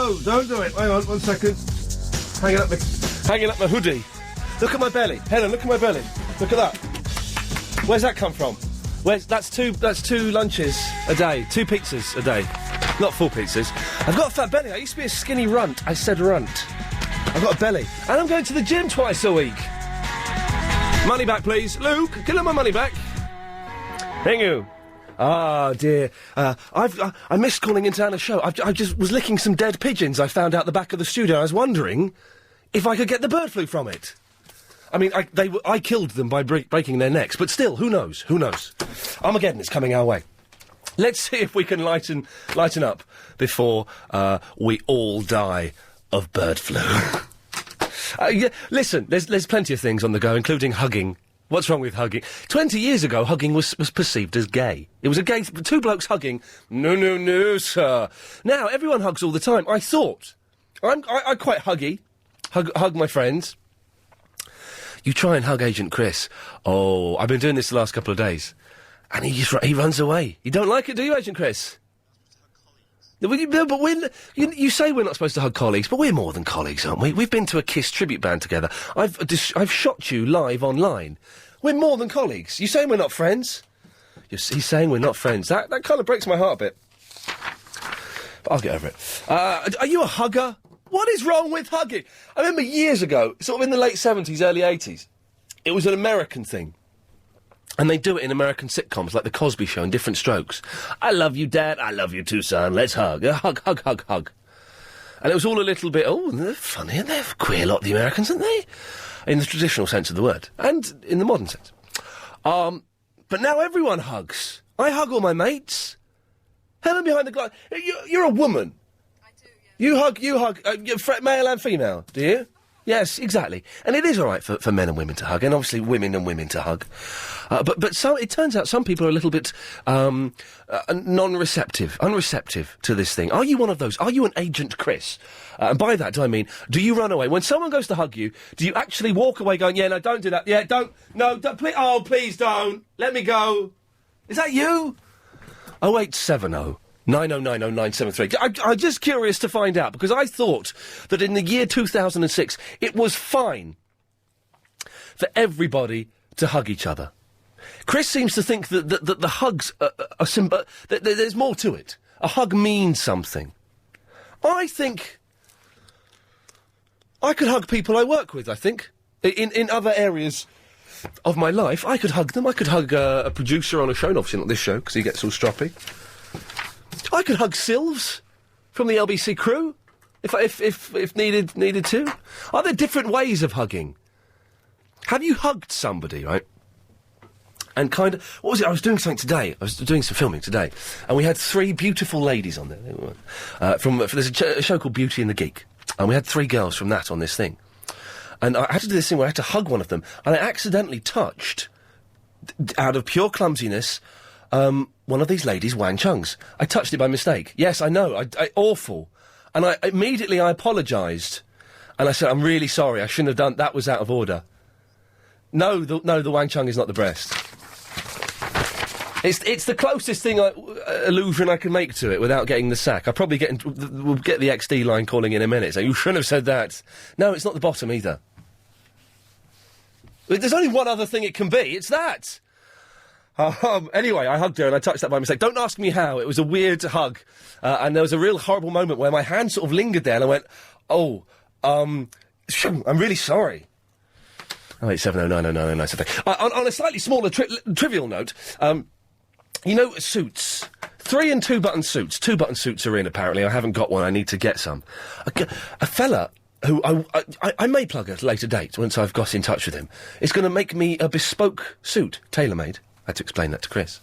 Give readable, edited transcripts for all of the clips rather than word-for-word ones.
No, don't do it. Hang on, 1 second. Hanging up my hoodie. Look at my belly. Helen, look at my belly. Look at that. Where's that come from? That's two lunches a day. 2 pizzas a day. Not full pizzas. I've got a fat belly. I used to be a skinny runt. I said runt. I've got a belly. And I'm going to the gym twice a week. Money back, please. Luke, can I have my money back? Thank you. Ah, dear. I missed calling into Anna's show. I just was licking some dead pigeons I found out the back of the studio. I was wondering if I could get the bird flu from it. I mean, I killed them by breaking their necks, but still, who knows? Who knows? Armageddon is coming our way. Let's see if we can lighten up before we all die of bird flu. Yeah, listen, there's plenty of things on the go, including hugging. What's wrong with hugging? 20 years ago, hugging was perceived as gay. It was a gay... 2 blokes hugging. No, sir. Now, everyone hugs all the time. I thought. I'm quite huggy. Hug my friends. You try and hug Agent Chris. Oh, I've been doing this the last couple of days. And he runs away. You don't like it, do you, Agent Chris? But you say we're not supposed to hug colleagues, but we're more than colleagues, aren't we? We've been to a Kiss tribute band together. I've shot you live online. We're more than colleagues. You saying we're not friends? He's saying we're not friends. That kind of breaks my heart a bit. But I'll get over it. Are you a hugger? What is wrong with hugging? I remember years ago, sort of in the late 70s, early 80s, it was an American thing. And they do it in American sitcoms, like The Cosby Show, in different strokes. I love you, Dad. I love you too, son. Let's hug. Hug. And it was all a little bit, they're funny and they're a queer lot, the Americans, aren't they? In the traditional sense of the word. And in the modern sense. But now everyone hugs. I hug all my mates. Helen behind the glass. You're a woman. I do, yeah. You hug, male and female, do you? Yes, exactly. And it is all right for men and women to hug, and obviously women and women to hug. But it turns out some people are a little bit unreceptive to this thing. Are you one of those? Are you an Agent Chris? And by that, do I mean, do you run away? When someone goes to hug you, do you actually walk away going, yeah, no, don't do that. Yeah, don't, please don't. Let me go. Is that you? 0870 9090973. I'm just curious to find out, because I thought that in the year 2006 it was fine for everybody to hug each other. Chris seems to think that the hugs are that there's more to it. A hug means something. I think I could hug people I work with, I think. In other areas of my life, I could hug them. I could hug a producer on a show, and obviously not this show, because he gets all stroppy. I could hug Sylves from the LBC crew, if needed to. Are there different ways of hugging? Have you hugged somebody, right? And kind of, what was it? I was doing something today. I was doing some filming today, and we had 3 beautiful ladies on there. There's a show called Beauty and the Geek, and we had 3 girls from that on this thing. And I had to do this thing where I had to hug one of them, and I accidentally touched, out of pure clumsiness, one of these ladies' Wang Chungs. I touched it by mistake. Yes, I know. Awful. And I immediately apologised. And I said, I'm really sorry. I shouldn't have done... That was out of order. No, the Wang Chung is not the breast. It's the closest illusion I can make to it without getting the sack. We'll get the XD line calling in a minute, saying, you shouldn't have said that. No, it's not the bottom either. There's only one other thing it can be. It's that. Anyway, I hugged her and I touched that by mistake. Don't ask me how. It was a weird hug. And there was a real horrible moment where my hand sort of lingered there and I went, I'm really sorry. 0870909997. On a slightly smaller trivial note, suits. 3 and 2 button suits. 2 button suits are in, apparently. I haven't got one. I need to get some. A fella who I may plug at a later date once I've got in touch with him, is going to make me a bespoke suit, tailor-made. I had to explain that to Chris.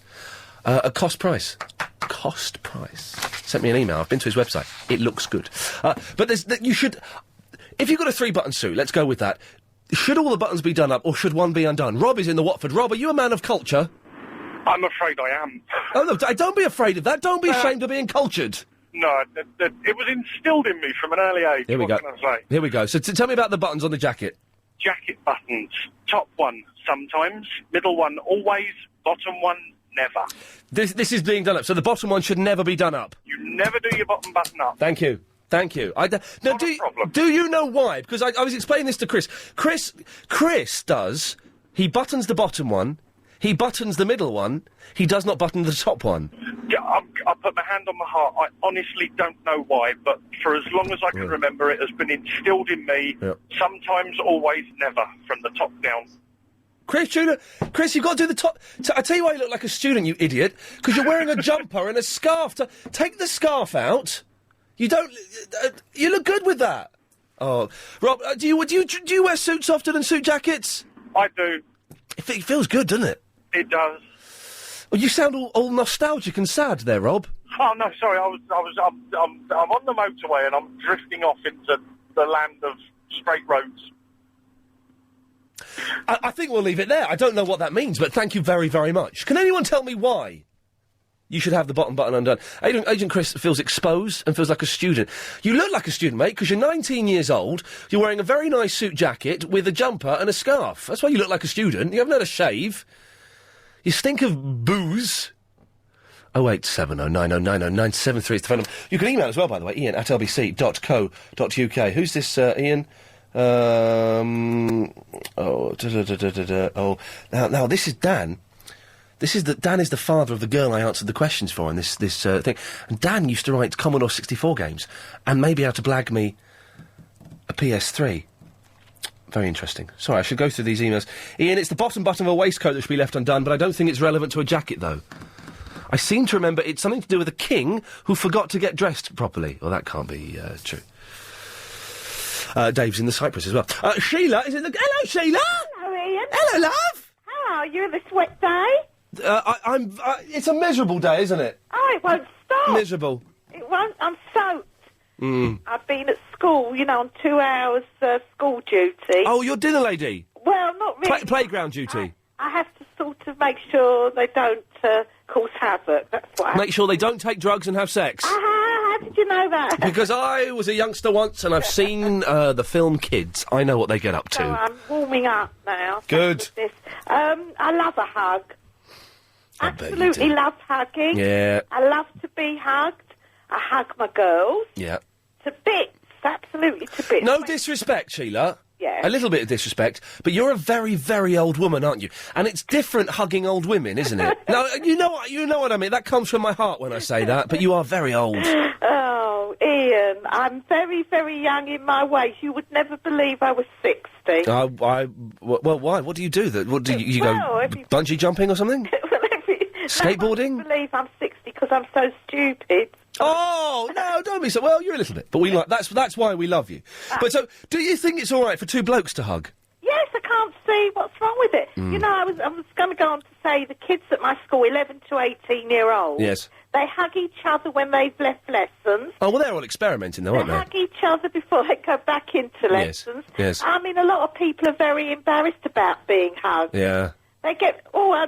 A cost price. Cost price. Sent me an email. I've been to his website. It looks good. But you should... If you've got a 3-button suit, let's go with that. Should all the buttons be done up, or should one be undone? Rob is in the Watford. Rob, are you a man of culture? I'm afraid I am. Oh, no, don't be afraid of that. Don't be ashamed of being cultured. No, it was instilled in me from an early age. Here we go. What can I say? Here we go. So tell me about the buttons on the jacket. Jacket buttons. Top one, sometimes. Middle one, always. Bottom one, never. This is being done up. So the bottom one should never be done up. You never do your bottom button up. Thank you. Thank you. Now, Not a problem. do you know why? Because I was explaining this to Chris. Chris does. He buttons the bottom one. He buttons the middle one. He does not button the top one. Yeah, I put my hand on my heart. I honestly don't know why, but for as long as I can remember, it has been instilled in me. Yeah. Sometimes, always, never, from the top down. Chris, you've got to do the top... I tell you why you look like a student, you idiot. Because you're wearing a jumper and a scarf. Take the scarf out. You don't... you look good with that. Oh, Rob, do you wear suits often and suit jackets? I do. It feels good, doesn't it? It does. Well, you sound all nostalgic and sad there, Rob. Oh no, sorry. I'm on the motorway and I'm drifting off into the land of straight roads. I think we'll leave it there. I don't know what that means, but thank you very, very much. Can anyone tell me why you should have the bottom button undone? Agent Chris feels exposed and feels like a student. You look like a student, mate, because you're 19 years old, you're wearing a very nice suit jacket with a jumper and a scarf. That's why you look like a student. You haven't had a shave. You stink of booze. 08709090973 is the phone number. You can email as well, by the way, iain@lbc.co.uk. Who's this, Ian? Now this is Dan. Dan is the father of the girl I answered the questions for in this thing. And Dan used to write Commodore 64 games and maybe how to blag me a PS3. Very interesting. Sorry, I should go through these emails. Ian, it's the bottom button of a waistcoat that should be left undone, but I don't think it's relevant to a jacket, though. I seem to remember it's something to do with a king who forgot to get dressed properly. Well, that can't be true. Dave's in the Cyprus as well. Sheila is in the... Hello, Sheila! Hello, Ian. Hello, love! How are you this wet day? It's a miserable day, isn't it? Oh, it won't stop. Miserable. It won't. I'm soaked. I've been at school, on 2 hours school duty. Oh, you're dinner lady? Well, not really. Playground duty? I have to sort of make sure they don't cause havoc. That's what Make sure they don't take drugs and have sex? How did you know that? Because I was a youngster once and I've seen the film Kids. I know what they get up to. So I'm warming up now. Good. I love a hug. I bet you Absolutely do. love hugging. Yeah. I love to be hugged. I hug my girls. Yeah. To bits. Absolutely to bits. No disrespect, Sheila. Yeah. A little bit of disrespect, but you're a very, very old woman, aren't you? And it's different hugging old women, isn't it? Now, you know what I mean. That comes from my heart when I say that, but you are very old. Oh, Ian, I'm very, very young in my ways. You would never believe I was 60. Well, why? What do you do? What do you go bungee jumping or something? Skateboarding? I believe I'm 60 because I'm so stupid. Oh, no, don't be so... Well, you're a little bit, but we like... That's why we love you. But so, do you think it's all right for two blokes to hug? Yes, I can't see what's wrong with it. I was going to go on to say the kids at my school, 11 to 18-year-olds... Yes. They hug each other when they've left lessons. Oh, well, they're all experimenting, though, aren't they? They hug each other before they go back into lessons. Yes. I mean, a lot of people are very embarrassed about being hugged. Yeah. They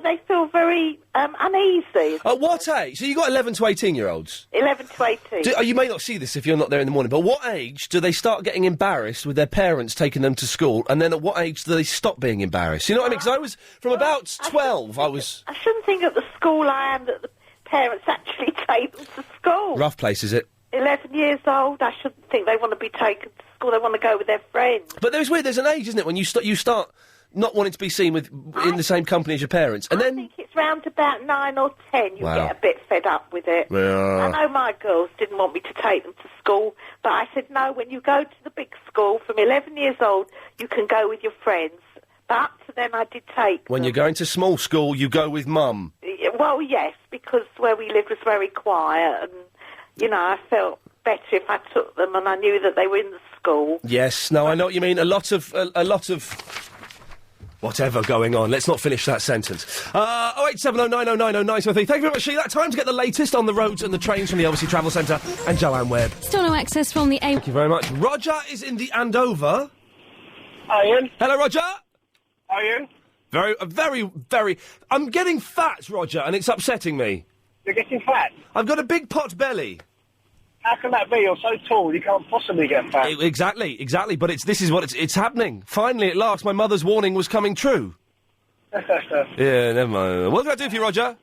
they feel very uneasy. At what age? So you got 11 to 18-year-olds? 11 to 18. You may not see this if you're not there in the morning, but what age do they start getting embarrassed with their parents taking them to school, and then at what age do they stop being embarrassed? You know what I mean? Because I was, from about 12, I shouldn't think at the school I am that the parents actually take them to school. Rough place, is it? 11 years old, I shouldn't think they want to be taken to school. They want to go with their friends. But there's an age, isn't it, when you start not wanting to be seen in the same company as your parents, and I think it's round about 9 or 10 you get a bit fed up with it. Yeah. I know my girls didn't want me to take them to school, but I said, no, when you go to the big school from 11 years old, you can go with your friends. But up to then I did take When them. you're going to small school, you go with Mum. Well, yes, because where we lived was very quiet, and, I felt better if I took them and I knew that they were in the school. Yes, no, I know what you mean. A lot of whatever going on. Let's not finish that sentence. 08709090973. Thank you very much, Sheila. Time to get the latest on the roads and the trains from the Overseas Travel Centre and Joanne Webb. Still no access from the Thank you very much. Roger is in the Andover. Hi, Ian. Hello, Roger. How are you? Very... I'm getting fat, Roger, and it's upsetting me. You're getting fat? I've got a big pot belly. How can that be? You're so tall, you can't possibly get fat. Exactly. But this is what it's happening. Finally, at last, my mother's warning was coming true. Yeah, never mind. What can I do for you, Roger?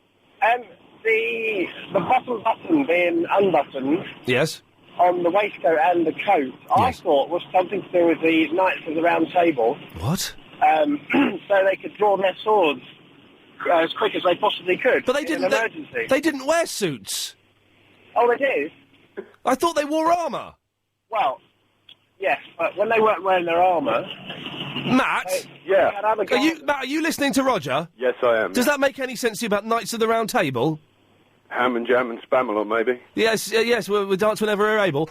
The bottom button being unbuttoned, Yes. on the waistcoat and the coat, I thought was something to do with the Knights of the Round Table. What? So they could draw their swords as quick as they possibly could. But they didn't. In an emergency. They didn't wear suits. Oh, they did? I thought they wore armour. Well, yes, but when they weren't wearing their armour... Matt? Matt, are you listening to Roger? Yes, I am. Does that make any sense to you about Knights of the Round Table? Ham and jam and Spamalot, maybe? Yes, yes, we dance whenever we're able.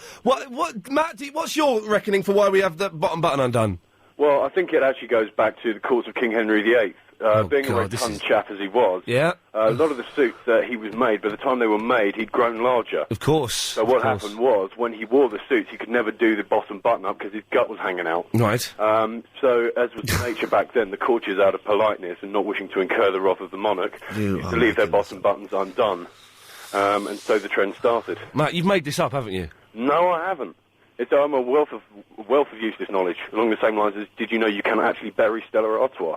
Matt, what's your reckoning for why we have the bottom button undone? Well, I think it actually goes back to the courts of King Henry VIII. Being a rotund chap as he was, a lot of the suits that he was made, by the time they were made, he'd grown larger. Of course. So what happened was, when he wore the suits, he could never do the bottom button up because his gut was hanging out. Right. So, as was the nature back then, the courtiers, out of politeness and not wishing to incur the wrath of the monarch, used to leave their bottom buttons undone. And so the trend started. Matt, you've made this up, haven't you? No, I haven't. I'm a wealth of useless knowledge. Along the same lines as, did you know you can actually bury Stella Artois?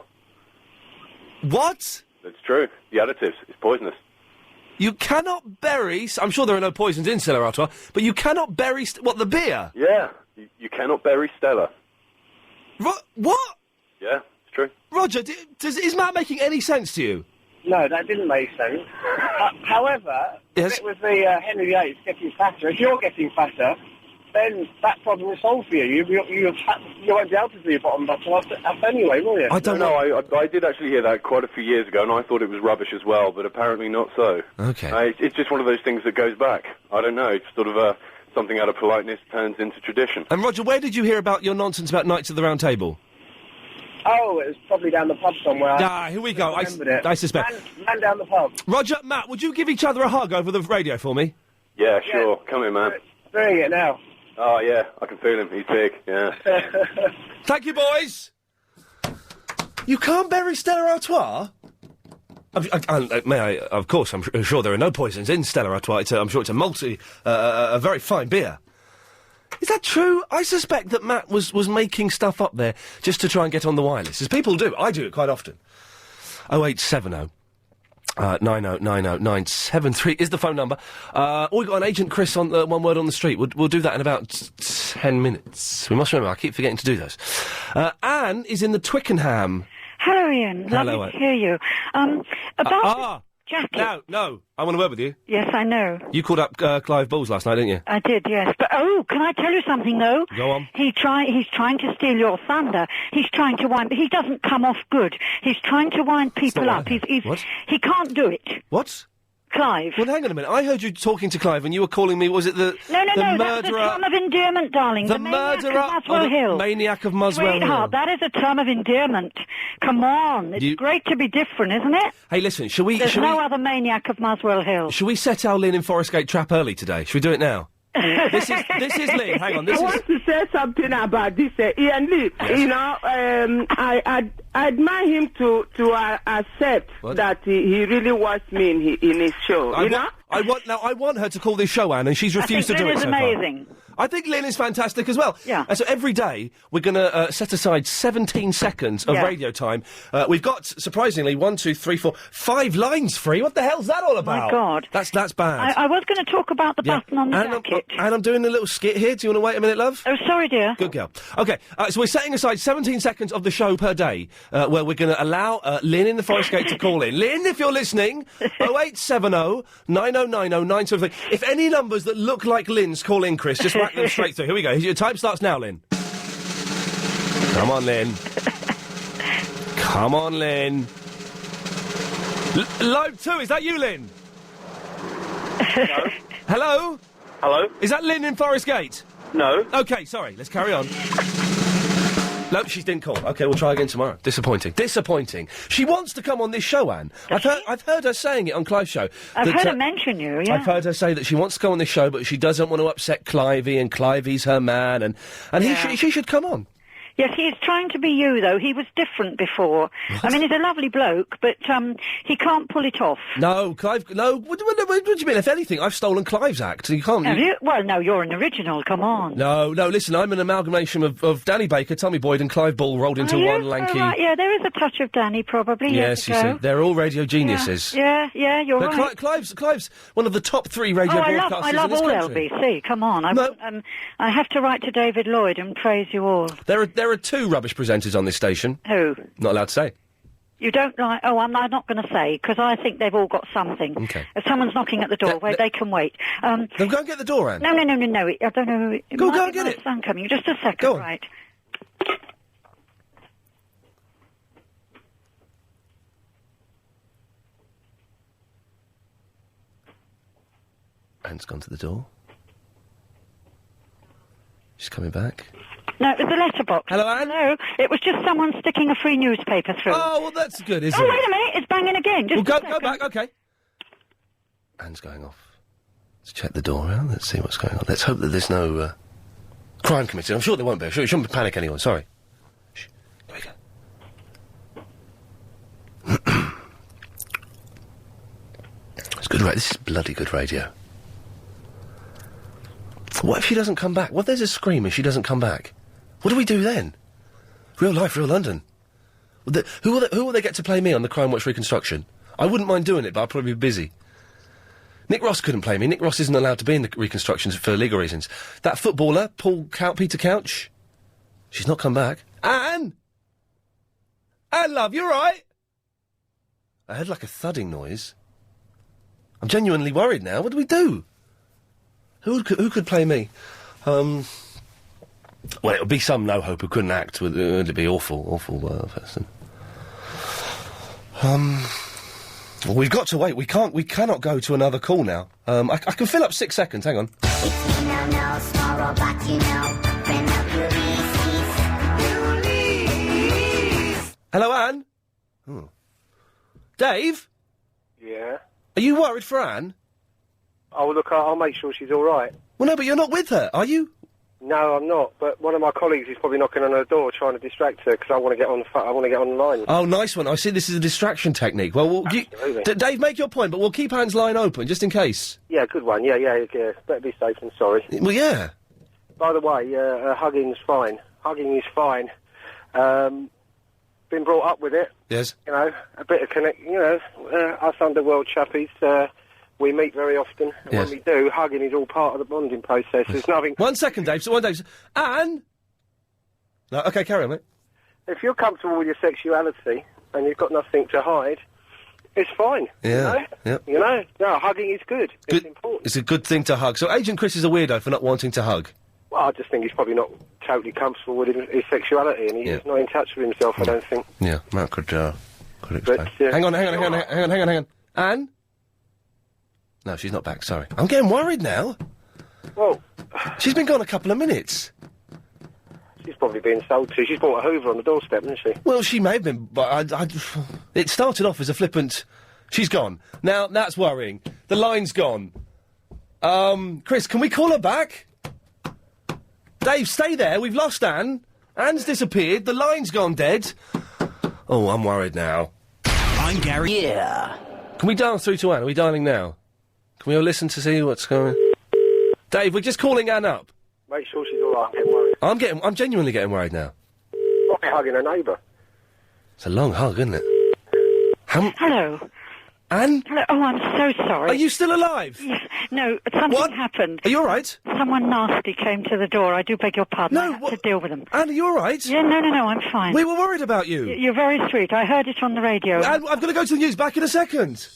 What? That's true. The additives. It's poisonous. You cannot bury... I'm sure there are no poisons in Stella Artois, but you cannot bury... the beer? Yeah. You cannot bury Stella. What? Yeah, it's true. Roger, is Matt making any sense to you? No, that didn't make sense. However, if it was the Henry VIII getting fatter, if you're getting fatter, then that problem is solved for you. You won't be able to do your bottom button up anyway, will you? I don't know. I did actually hear that quite a few years ago, and I thought it was rubbish as well, but apparently not so. Okay. It's just one of those things that goes back. I don't know. It's sort of something out of politeness turns into tradition. And Roger, where did you hear about your nonsense about Knights of the Round Table? Oh, it was probably down the pub somewhere. Here we go. I suspect. Man down the pub. Roger, Matt, would you give each other a hug over the radio for me? Yeah, sure. Come in, man. Doing it now. Oh, yeah. I can feel him. He's big. Yeah. Thank you, boys. You can't bury Stella Artois? Of course, I'm sure there are no poisons in Stella Artois. I'm sure it's a very fine beer. Is that true? I suspect that Matt was making stuff up there just to try and get on the wireless, as people do. I do it quite often. 0870 9090973 is the phone number. We've got an Agent Chris on One Word on the Street. We'll do that in about 10 minutes. We must remember, I keep forgetting to do those. Anne is in the Twickenham. Hello, Ian. Hello, Lovely to hear you. About jacket. No. I want to word with you. Yes, I know. You called up Clive Bulls last night, didn't you? I did, yes. But, can I tell you something, though? Go on. He's trying to steal your thunder. He's trying to wind... But he doesn't come off good. He's trying to wind people up. What? He can't do it. What? Clive. Well, hang on a minute. I heard you talking to Clive and you were calling me, was it the No, murderer... that's a term of endearment, darling. The murderer of Muswell Hill. The maniac of Muswell Hill. Sweetheart, that is a term of endearment. Come on. It's great to be different, isn't it? Hey, listen, There's no other maniac of Muswell Hill. Shall we set our Lynn in Forest Gate trap early today? Shall we do it now? This is Lynn. Hang on. I want to say something about this, Ian Lee. Yes. You know, I admire him to accept that he really wants me in his show. I want her to call this show, Anne, and she's refused to do it so far. Amazing. I think Lynn is fantastic as well. Yeah. So every day we're going to set aside 17 seconds of radio time. We've got, surprisingly, 5 lines free. What the hell's that all about? My God. That's bad. I was going to talk about the button on the jacket. And I'm doing a little skit here. Do you want to wait a minute, love? Oh, sorry, dear. Good girl. Okay, so we're setting aside 17 seconds of the show per day where we're going to allow Lynn in the Forest Gate to call in. Lynn, if you're listening, 0870 9090 973. If any numbers that look like Lynn's call in, Chris, just whack them straight through. Here we go. Your time starts now, Lynn. Come on, Lynn. Come on, Lynn. Line 2, is that you, Lynn? Hello? Hello? Hello? Is that Lynn in Forest Gate? No. Okay, sorry. Let's carry on. No, she didn't call. Okay, we'll try again tomorrow. Disappointing. She wants to come on this show, Anne. I've heard her saying it on Clive's show. I've heard her mention you, yeah. I've heard her say that she wants to come on this show, but she doesn't want to upset Clivey, and Clivey's her man, and she should come on. Yes, he is trying to be you, though. He was different before. What? I mean, he's a lovely bloke, but he can't pull it off. No, Clive, no, what do you mean? If anything, I've stolen Clive's act. You can't... Have you? Well, no, you're an original, come on. No, listen, I'm an amalgamation of Danny Baker, Tommy Boyd and Clive Ball rolled into one lanky... Oh, right, yeah, there is a touch of Danny, probably. Yes, you see, they're all radio geniuses. Yeah, you're but right. Clive's one of the top 3 radio broadcasters I love in this all country. LBC, come on. I have to write to David Lloyd and praise you all. There are 2 rubbish presenters on this station. Who? Not allowed to say. You don't like... Oh, I'm not going to say, because I think they've all got something. Okay. If someone's knocking at the door, they can wait. Then go and get the door, Anne. No. I don't know. Go and get it. Son coming. Just a second, Go on. right. Anne's gone to the door. She's coming back. No, it was a letterbox. Hello, Anne? Hello. It was just someone sticking a free newspaper through. Oh, well, that's good, isn't Oh, it? wait a minute. It's banging again. Just Well, a go second. back, OK. Anne's going off. Let's check the door out. Let's see what's going on. Let's hope that there's no crime committed. I'm sure there won't be. I'm sure you shouldn't panic anyone. Sorry. Shh. Here we go. It's good radio. This is bloody good radio. What if she doesn't come back? What if there's a scream and she doesn't come back? What do we do then? Real life, real London. Who will they get to play me on the Crime Watch reconstruction? I wouldn't mind doing it, but I'd probably be busy. Nick Ross couldn't play me. Nick Ross isn't allowed to be in the reconstructions for legal reasons. That footballer, Peter Couch, she's not come back. Anne, love, you all right? I heard like a thudding noise. I'm genuinely worried now. What do we do? Who could play me? Well, it would be some no-hope who couldn't act. It would be awful person. Well, we've got to wait. We cannot go to another call now. I can fill up 6 seconds. Hang on. Hello, Anne? Oh. Dave? Yeah? Are you worried for Anne? Oh, look, I'll make sure she's all right. Well, no, but you're not with her, are you? No, I'm not. But one of my colleagues is probably knocking on her door trying to distract her because I want to get on the line. Oh, nice one. I see this is a distraction technique. Well, Dave, make your point, but we'll keep Anne's line open, just in case. Yeah, good one. Yeah. Better be safe than sorry. Well, yeah. By the way, hugging's fine. Hugging is fine. Been brought up with it. Yes. You know, a bit of connect. You know, us underworld chappies. We meet very often, and yes. when we do, hugging is all part of the bonding process. There's nothing... 1 second, Dave. Anne? No, OK, carry on, mate. If you're comfortable with your sexuality, and you've got nothing to hide, it's fine. Yeah, you know? Yep. You know? No, hugging is good. It's important. It's a good thing to hug. So Agent Chris is a weirdo for not wanting to hug? Well, I just think he's probably not totally comfortable with his sexuality, and he's not in touch with himself, I don't think. Yeah, that could explain. But, hang on. Anne? No, she's not back, sorry. I'm getting worried now. Well... She's been gone a couple of minutes. She's probably being sold to. She's bought a Hoover on the doorstep, hasn't she? Well, she may have been, but it started off as a flippant... She's gone. Now, that's worrying. The line's gone. Chris, can we call her back? Dave, stay there. We've lost Anne. Anne's disappeared. The line's gone dead. Oh, I'm worried now. I'm Gary. Yeah. Can we dial through to Anne? Are we dialing now? Can we all listen to see what's going on? Dave, we're just calling Anne up. Make sure she's all right. I'm getting worried. I'm genuinely getting worried now. Probably hugging her neighbour. It's a long hug, isn't it? Hello. Anne? Hello. Oh, I'm so sorry. Are you still alive? Yes. No, something happened. Are you all right? Someone nasty came to the door. I do beg your pardon. I had to deal with them. Anne, are you all right? Yeah, no, I'm fine. We were worried about you. You're very sweet. I heard it on the radio. Anne, I'm going to go to the news. Back in a second.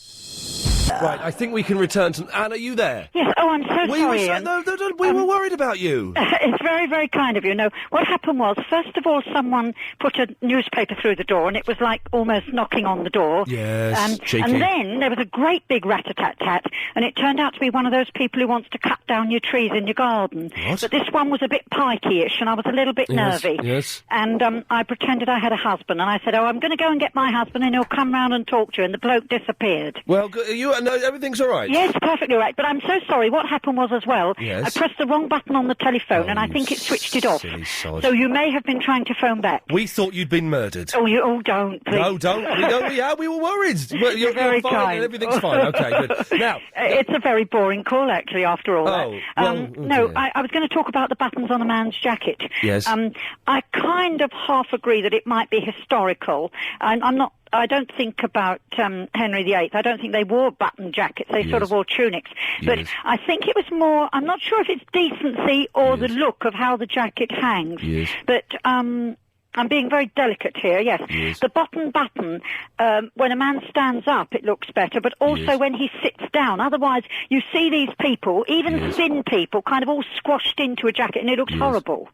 Right, I think we can return to... Anne, are you there? Yes. Oh, I'm so sorry. We were worried about you. It's very, very kind of you. No, what happened was, first of all, someone put a newspaper through the door, and it was like almost knocking on the door. Yes, cheeky. And then there was a great big rat-a-tat-tat, and it turned out to be one of those people who wants to cut down your trees in your garden. What? But this one was a bit pikey-ish, and I was a little bit nervy. Yes. And I pretended I had a husband, and I said, I'm going to go and get my husband, and he'll come round and talk to you, and the bloke disappeared. Well, are you right? No, everything's all right? Yes, perfectly right. But I'm so sorry. What happened was as well, Yes. I pressed the wrong button on the telephone and I think it switched it off. Silly sod. So you may have been trying to phone back. We thought you'd been murdered. Oh, don't, please. No, don't. We were worried. You're very fine. kind. Everything's fine. Okay, good. Now... It's a very boring call, actually, after all that. No, dear. I was going to talk about the buttons on a man's jacket. Yes. I kind of half agree that it might be historical. I don't think about Henry VIII. I don't think they wore button jackets. They sort of wore tunics. But I think it was more... I'm not sure if it's decency or the look of how the jacket hangs. Yes. But... I'm being very delicate here, yes. The button, when a man stands up, it looks better, but also when he sits down. Otherwise, you see these people, even thin people, kind of all squashed into a jacket, and it looks horrible.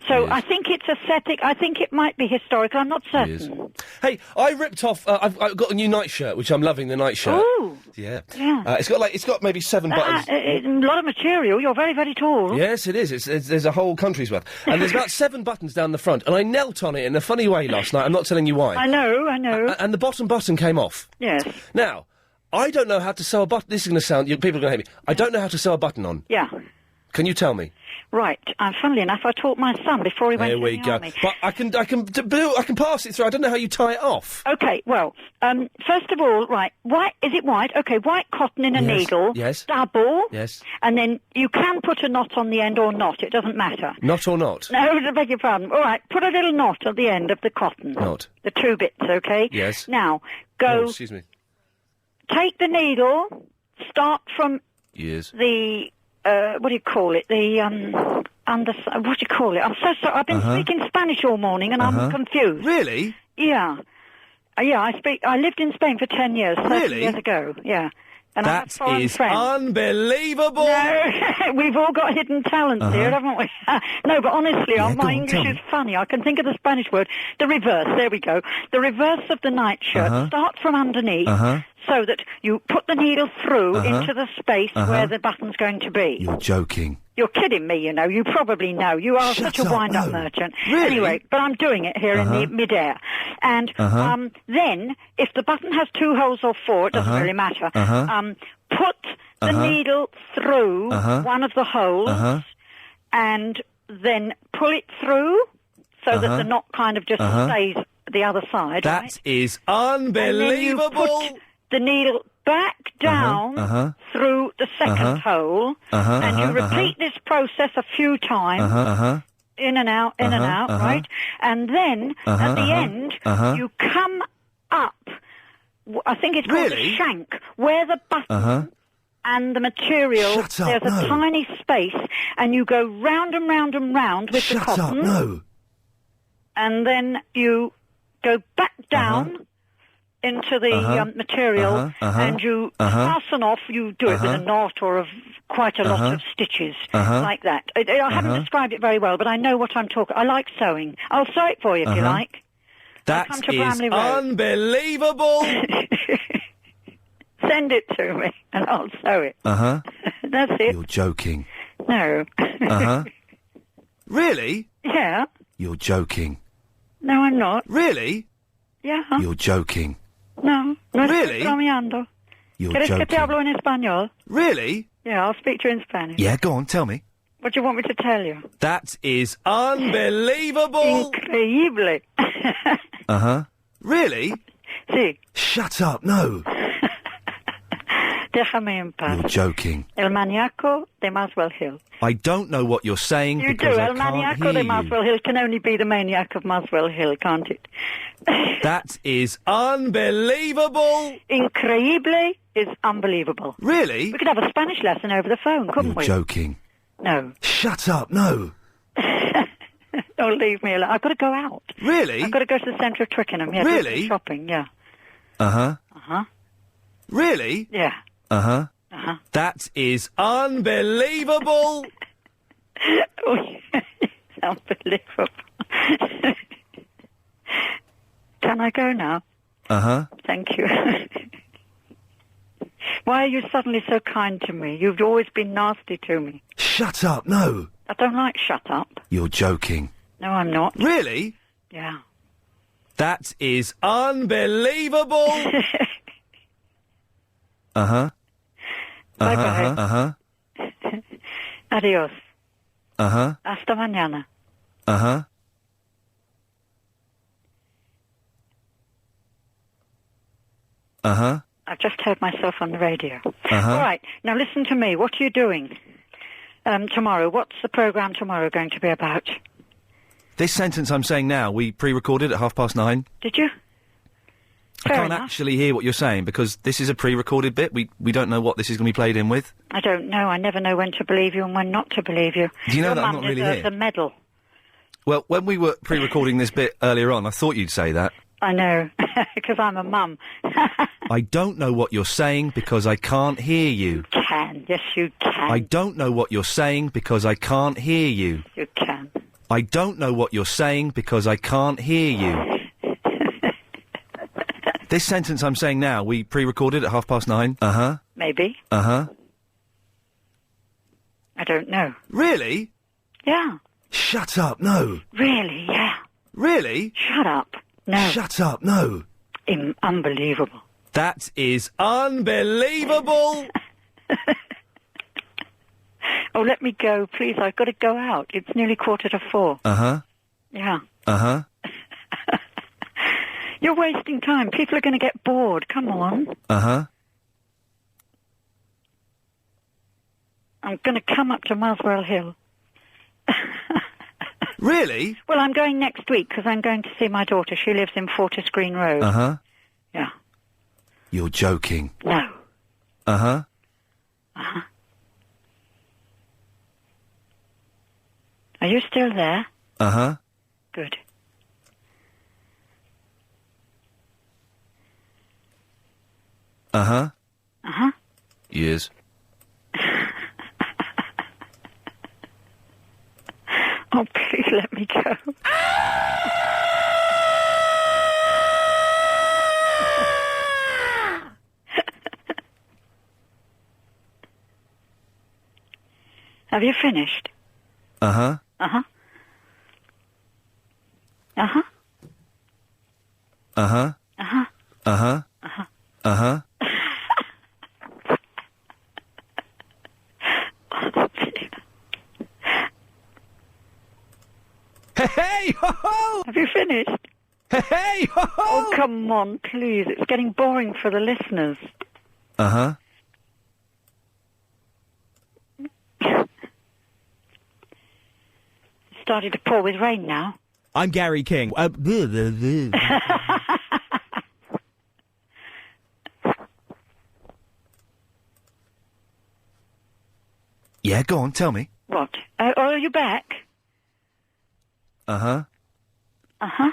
So I think it's aesthetic. I think it might be historical. I'm not certain. Hey, I ripped off... I've got a new nightshirt, which I'm loving, the nightshirt. Ooh. Yeah. Yeah. It's got maybe 7 buttons. A lot of material. You're very, very tall. Yes, it is. There's a whole country's worth. And there's about 7 buttons down the front. And I knelt on it in a funny way last night. I'm not telling you why. I know. And the bottom button came off. Yes. Now, I don't know how to sew a button. This is going to sound... People are going to hate me. I don't know how to sew a button on. Yeah. Can you tell me? Right. Funnily enough, I taught my son before he went to the army. But I can pass it through. I don't know how you tie it off. Okay, well, first of all, right, is it white? Okay, white cotton in a needle. Yes. Double. Yes. And then you can put a knot on the end or not. It doesn't matter. Knot or not? No, I beg your pardon. All right, put a little knot at the end of the cotton. Knot. The 2 bits, okay? Yes. Now, go... Oh, excuse me. Take the needle, start from Yes. the... what do you call it? The, what do you call it? I'm so sorry. I've been speaking Spanish all morning and I'm confused. Really? Yeah. I lived in Spain for 10 years, 30 years ago. Yeah. And I have foreign is friends. Unbelievable! No, we've all got hidden talents here, haven't we? No, but honestly, my English is funny. I can think of the Spanish word. The reverse, there we go. The reverse of the nightshirt. Start from underneath so that you put the needle through into the space where the button's going to be. You're joking. You're kidding me, you know. You probably know. You are such a wind-up merchant. Really? Anyway, but I'm doing it here in the mid-air. And then, if the button has 2 holes or 4, it doesn't really matter. Put the needle through one of the holes and then pull it through so that the knot kind of just stays the other side. That is unbelievable! And then you put the needle back down through the second hole, and you repeat this process a few times, in and out, right? And then, at the end, you come up, I think it's called the shank, where the button and the material, there's a tiny space, and you go round and round and round with the cotton. And then you go back down into the material, and you fasten off. You do it with a knot or quite a lot of stitches, like that. I haven't described it very well, but I know what I'm talking. I like sewing. I'll sew it for you if you like. That is unbelievable! Send it to me, and I'll sew it. That's it. You're joking. No. Really? Yeah. You're joking. No, I'm not. Really? Yeah. You're joking. No. Really? You're ¿Quieres que te joking. hablo en español? Really? Yeah, I'll speak to you in Spanish. Yeah, go on, tell me. What do you want me to tell you? That is unbelievable! Increíble. Really? Sí. Shut up, no. Déjame en paz. You're joking. El Maniaco de Maswell Hill. I don't know what you're saying You do. because I El can't Maniaco hear de you. Maswell Hill can only be the maniac of Maswell Hill, can't it? That is unbelievable! Increíble is unbelievable. Really? We could have a Spanish lesson over the phone, couldn't You're we? joking. No. Shut up, no. Don't leave me alone. I've got to go out. Really? I've got to go to the centre of Twickenham. Yeah, do Really? some shopping, yeah. Really? Yeah. That is unbelievable! Oh, it's unbelievable. Can I go now? Thank you. Why are you suddenly so kind to me? You've always been nasty to me. Shut up, no. I don't like shut up. You're joking. No, I'm not. Really? Yeah. That is unbelievable! Bye-bye. Adios. Hasta mañana. I've just heard myself on the radio. All right, now listen to me. What are you doing tomorrow? What's the programme tomorrow going to be about? This sentence I'm saying now, we pre-recorded at 9:30. Did you? I can't actually hear what you're saying because this is a pre-recorded bit. We don't know what this is going to be played in with. I don't know. I never know when to believe you and when not to believe you. Do you know Your that I'm mum not really deserves here? a medal. Well, when we were pre-recording this bit earlier on, I thought you'd say that. I know, because I'm a mum. I don't know what you're saying because I can't hear you. You can. Yes, you can. I don't know what you're saying because I can't hear you. You can. I don't know what you're saying because I can't hear you. This sentence I'm saying now, we pre-recorded at 9:30. Maybe. Uh-huh. I don't know. Really? Yeah. Shut up, no. Really, yeah. Really? Shut up. No. Shut up, no. Unbelievable. That is unbelievable! Oh, let me go, please. I've got to go out. It's nearly 4:45. Uh-huh. Yeah. Uh-huh. You're wasting time. People are going to get bored. Come on. Uh-huh. I'm going to come up to Muswell Hill. Really? Well, I'm going next week because I'm going to see my daughter. She lives in Fortis Green Road. Uh-huh. Yeah. You're joking. No. Uh-huh. Uh-huh. Are you still there? Uh-huh. Good. Uh-huh. Uh-huh. Yes. Oh, please let me go. Have you finished? Uh-huh. Uh-huh. Uh-huh. Uh-huh. Uh-huh. Uh-huh. Uh-huh. Uh-huh. Hey, ho, ho! Have you finished? Hey, ho, ho! Oh, come on, please. It's getting boring for the listeners. Uh-huh. It's starting to pour with rain now. I'm Gary King. Yeah, go on, tell me. What? Oh, are you back? Uh-huh. Uh-huh.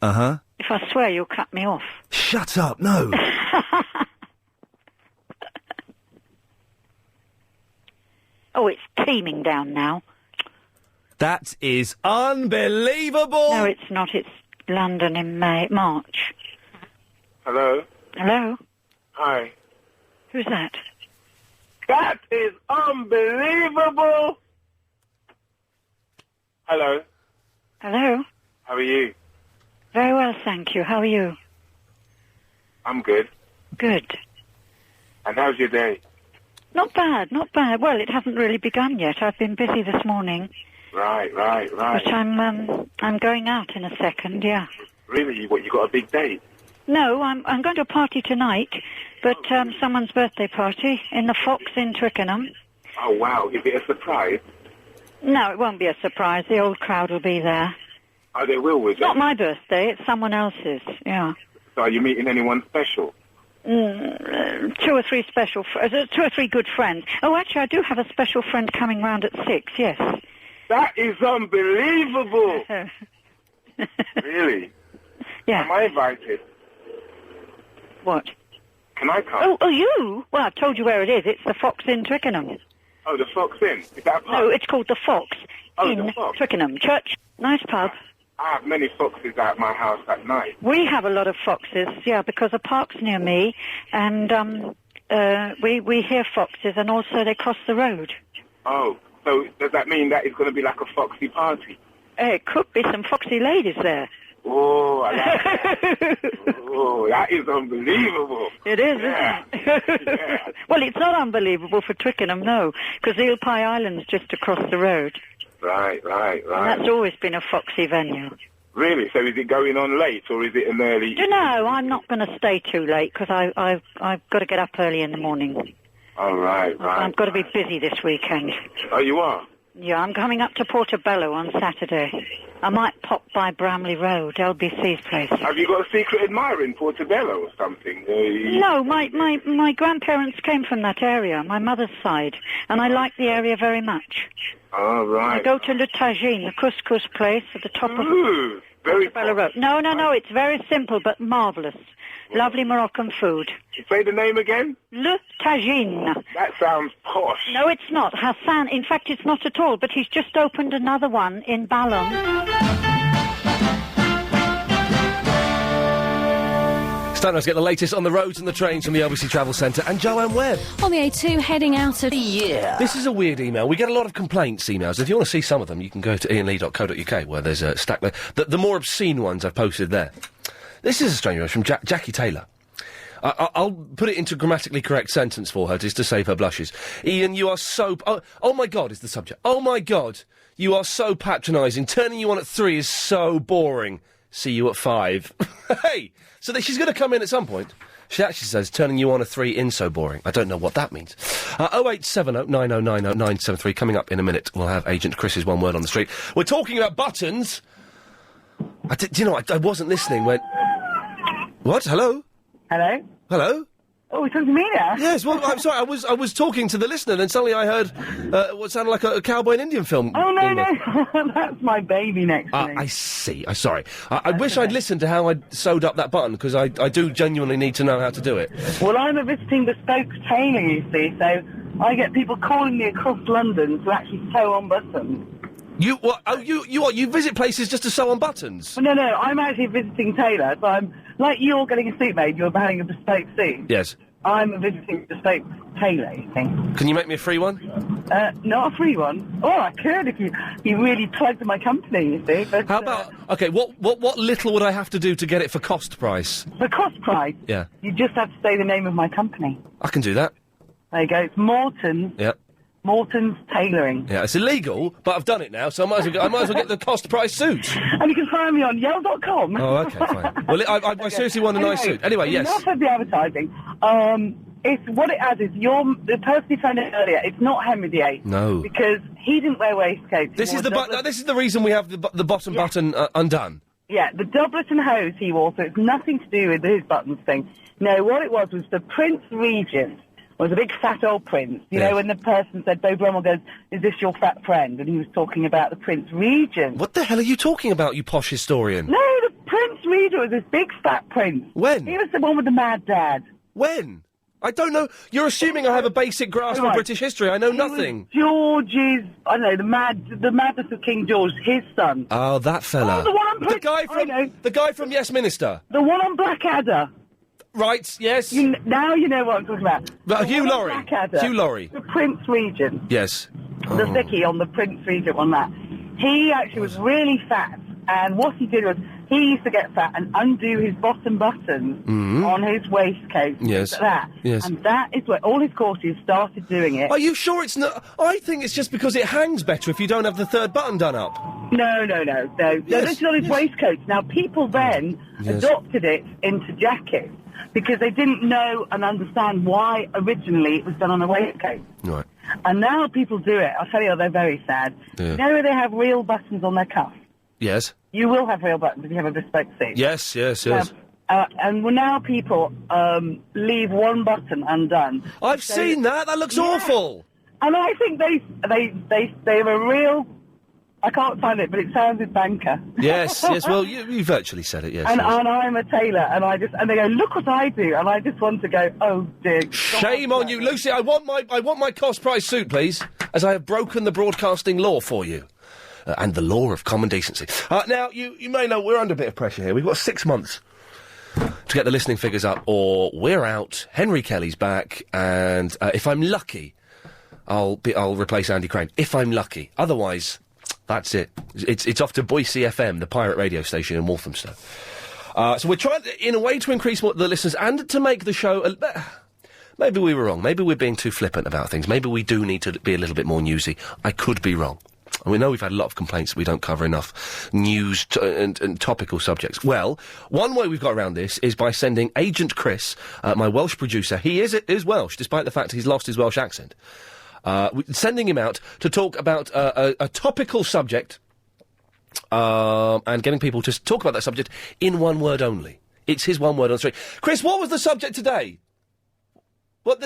Uh-huh. If I swear, you'll cut me off. Shut up, no. Oh, it's teeming down now. That is unbelievable! No, it's not. It's London in March. Hello? Hello? Hi. Who's that? That is unbelievable! Hello? Hello? How are you? Very well, thank you. How are you? I'm good. Good. And how's your day? Not bad, not bad. Well, it hasn't really begun yet. I've been busy this morning. Right. But I'm going out in a second, yeah. Really? What, you got a big date? No, I'm going to a party tonight, but someone's birthday party in the Fox in Twickenham. Oh, wow. Is it a surprise? No, it won't be a surprise. The old crowd will be there. Oh, they will, is it? Not my birthday, it's someone else's, yeah. So are you meeting anyone special? 2 or 3 special, 2 or 3 good friends. Oh, actually, I do have a special friend coming round at 6, yes. That is unbelievable! Really? Yeah. Am I invited? What? Can I come? Oh, you? Well, I've told you where it is. It's the Fox in Twickenham. Oh, the Fox Inn? Is that a pub? No, it's called the Fox in the Fox. Twickenham. Church, nice pub. I have many foxes at my house at night. We have a lot of foxes, yeah, because a park's near me, and we hear foxes, and also they cross the road. Oh, so does that mean that it's going to be like a foxy party? It could be some foxy ladies there. Oh, I like it. Oh, that is unbelievable. It is, isn't it? Yeah. Well, it's not unbelievable for Twickenham, no, because Eel Pie Island's just across the road. Right. And that's always been a foxy venue. Really? So is it going on late, or is it an early... No, I'm not going to stay too late, because I've got to get up early in the morning. Oh, right. I've got to be busy this weekend. Oh, you are? Yeah, I'm coming up to Portobello on Saturday. I might pop by Bramley Road, LBC's place. Have you got a secret admirer in Portobello or something? No, my grandparents came from that area, my mother's side, and I like the area very much. Oh, right. I go to Le Tagine, the couscous place at the top of Portobello Road. No, it's very simple but marvellous. Lovely Moroccan food. Say the name again? Le Tagine. That sounds posh. No, it's not. Hassan, in fact, it's not at all, but he's just opened another one in Ballon. It's time to get the latest on the roads and the trains from the LBC Travel Centre and Joanne Webb. On the A2, heading out of the year. This is a weird email. We get a lot of complaints emails. If you want to see some of them, you can go to iainlee.co.uk where there's a stack there. The more obscene ones I've posted there. This is a strange one from Jackie Taylor. I'll put it into a grammatically correct sentence for her just to save her blushes. Iain, you are so... Oh my God is the subject. Oh my God, you are so patronising. Turning you on at 3 is so boring. See you at 5. Hey! So she's going to come in at some point. She actually says, turning you on at 3 in so boring. I don't know what that means. 0870 9090 973. Coming up in a minute, we'll have Agent Chris's one word on the street. We're talking about buttons. Do you know, I wasn't listening when... What? Hello? Hello? Hello? Oh, you're talking to me now? Yes, well, I'm sorry, I was talking to the listener, then suddenly I heard what sounded like a cowboy and Indian film. Oh, no, that's my baby next to me. I see, I'm sorry. I wish I'd listened to how I'd sewed up that button, because I do genuinely need to know how to do it. Well, I'm a visiting bespoke tailor, you see, so I get people calling me across London to actually sew on buttons. You what? Oh, you visit places just to sew on buttons? Well, no, I'm actually a visiting tailor, so I'm, like you're getting a suit made, you're buying a bespoke suit. Yes. I'm a visiting bespoke tailor, you think. Can you make me a free one? Not a free one. Oh, I could if you really plugged my company, you see. But, how about, okay, what little would I have to do to get it for cost price? For cost price? Yeah. You just have to say the name of my company. I can do that. There you go, it's Morton's. Yeah. Morton's Tailoring. Yeah, it's illegal, but I've done it now, so I might as well get the cost price suit. And you can find me on yell.com. Oh, okay, fine. Well, I seriously want a nice suit. Anyway, yes. Enough of the advertising. It's what it adds is the person who phoned in earlier. It's not Henry VIII. No. Because he didn't wear waistcoats. This is the reason we have the bottom button undone. Yeah, the doublet and hose he wore, so it's nothing to do with his buttons thing. No, what it was the Prince Regent. Was a big fat old prince. You know, when the person said, Beau Brummel goes, is this your fat friend? And he was talking about the Prince Regent. What the hell are you talking about, you posh historian? No, the Prince Regent was this big fat prince. When? He was the one with the mad dad. When? I don't know. You're assuming I have a basic grasp of British history. I know nothing. George's, I don't know, the madness of King George, his son. Oh, that fella. Oh, the one on the guy from Yes Minister. The one on Blackadder. Right, yes. Now you know what I'm talking about. Hugh Laurie. Hugh Laurie. The Prince Regent. Yes. The Vicky on the Prince Regent on that. He actually was really fat, and what he did was he used to get fat and undo his bottom buttons on his waistcoat. Yes. Like that. Yes. And that is where all his courtiers started doing it. Are you sure it's not? I think it's just because it hangs better if you don't have the third button done up. No. Yes. This is on his waistcoats. Now, people then adopted it into jackets. Because they didn't know and understand why originally it was done on a waistcoat. Right. And now people do it. I'll tell you, they're very sad. Yeah. You know where they have real buttons on their cuffs? Yes. You will have real buttons if you have a bespoke suit. Yes. And now people leave one button undone. I've seen that. That looks awful. And I think they have a real... I can't find it, but it sounded banker. Yes. Well, you virtually said it. Yes. And I'm a tailor, and they go, look what I do, and I just want to go, oh dear. Shame on you, Lucy. I want my cost price suit, please, as I have broken the broadcasting law for you, and the law of common decency. Now you may know we're under a bit of pressure here. We've got 6 months to get the listening figures up, or we're out. Henry Kelly's back, and if I'm lucky, I'll replace Andy Crane. If I'm lucky, otherwise. That's it. It's off to Boise FM, the pirate radio station in Walthamstow. So we're trying, in a way, to increase the listeners and to make the show... maybe we were wrong. Maybe we're being too flippant about things. Maybe we do need to be a little bit more newsy. I could be wrong. And we know we've had a lot of complaints that we don't cover enough news and topical subjects. Well, one way we've got around this is by sending Agent Chris, my Welsh producer. He is Welsh, despite the fact he's lost his Welsh accent. Sending him out to talk about a topical subject and getting people to talk about that subject in one word only. It's his one word on the street. Chris, what was the subject today? What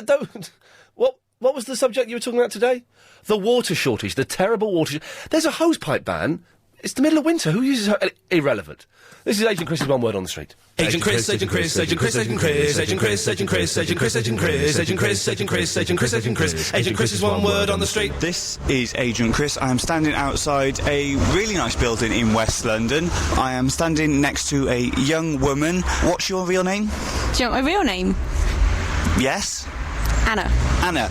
was the subject you were talking about today? The water shortage, the terrible water shortage. There's a hosepipe ban. It's the middle of winter. Who uses irrelevant? This is Agent Chris's one word on the street. Agent Chris, Agent Chris, Agent Chris, Agent Chris, Agent Chris, Agent Chris, Agent Chris, Agent Chris, Agent Chris, Agent Chris, Agent Chris, Agent Chris, Agent Chris is one word on the street. This is Agent Chris. I am standing outside a really nice building in West London. I am standing next to a young woman. What's your real name? Do you want my real name? Yes? Anna. Anna,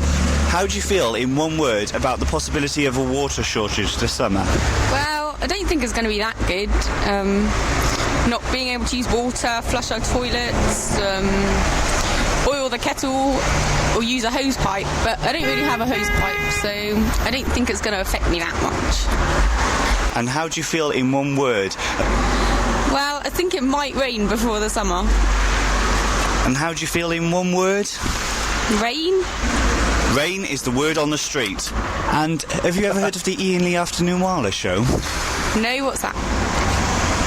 how do you feel, in one word, about the possibility of a water shortage this summer? Well, I don't think it's going to be that good. Not being able to use water, flush our toilets, oil the kettle, or use a hose pipe. But I don't really have a hose pipe, so I don't think it's going to affect me that much. And how do you feel, in one word? Well, I think it might rain before the summer. And how do you feel, in one word? Rain? Rain is the word on the street. And have you ever heard of the Iain Lee Afternoon Wireless Show? No, what's that?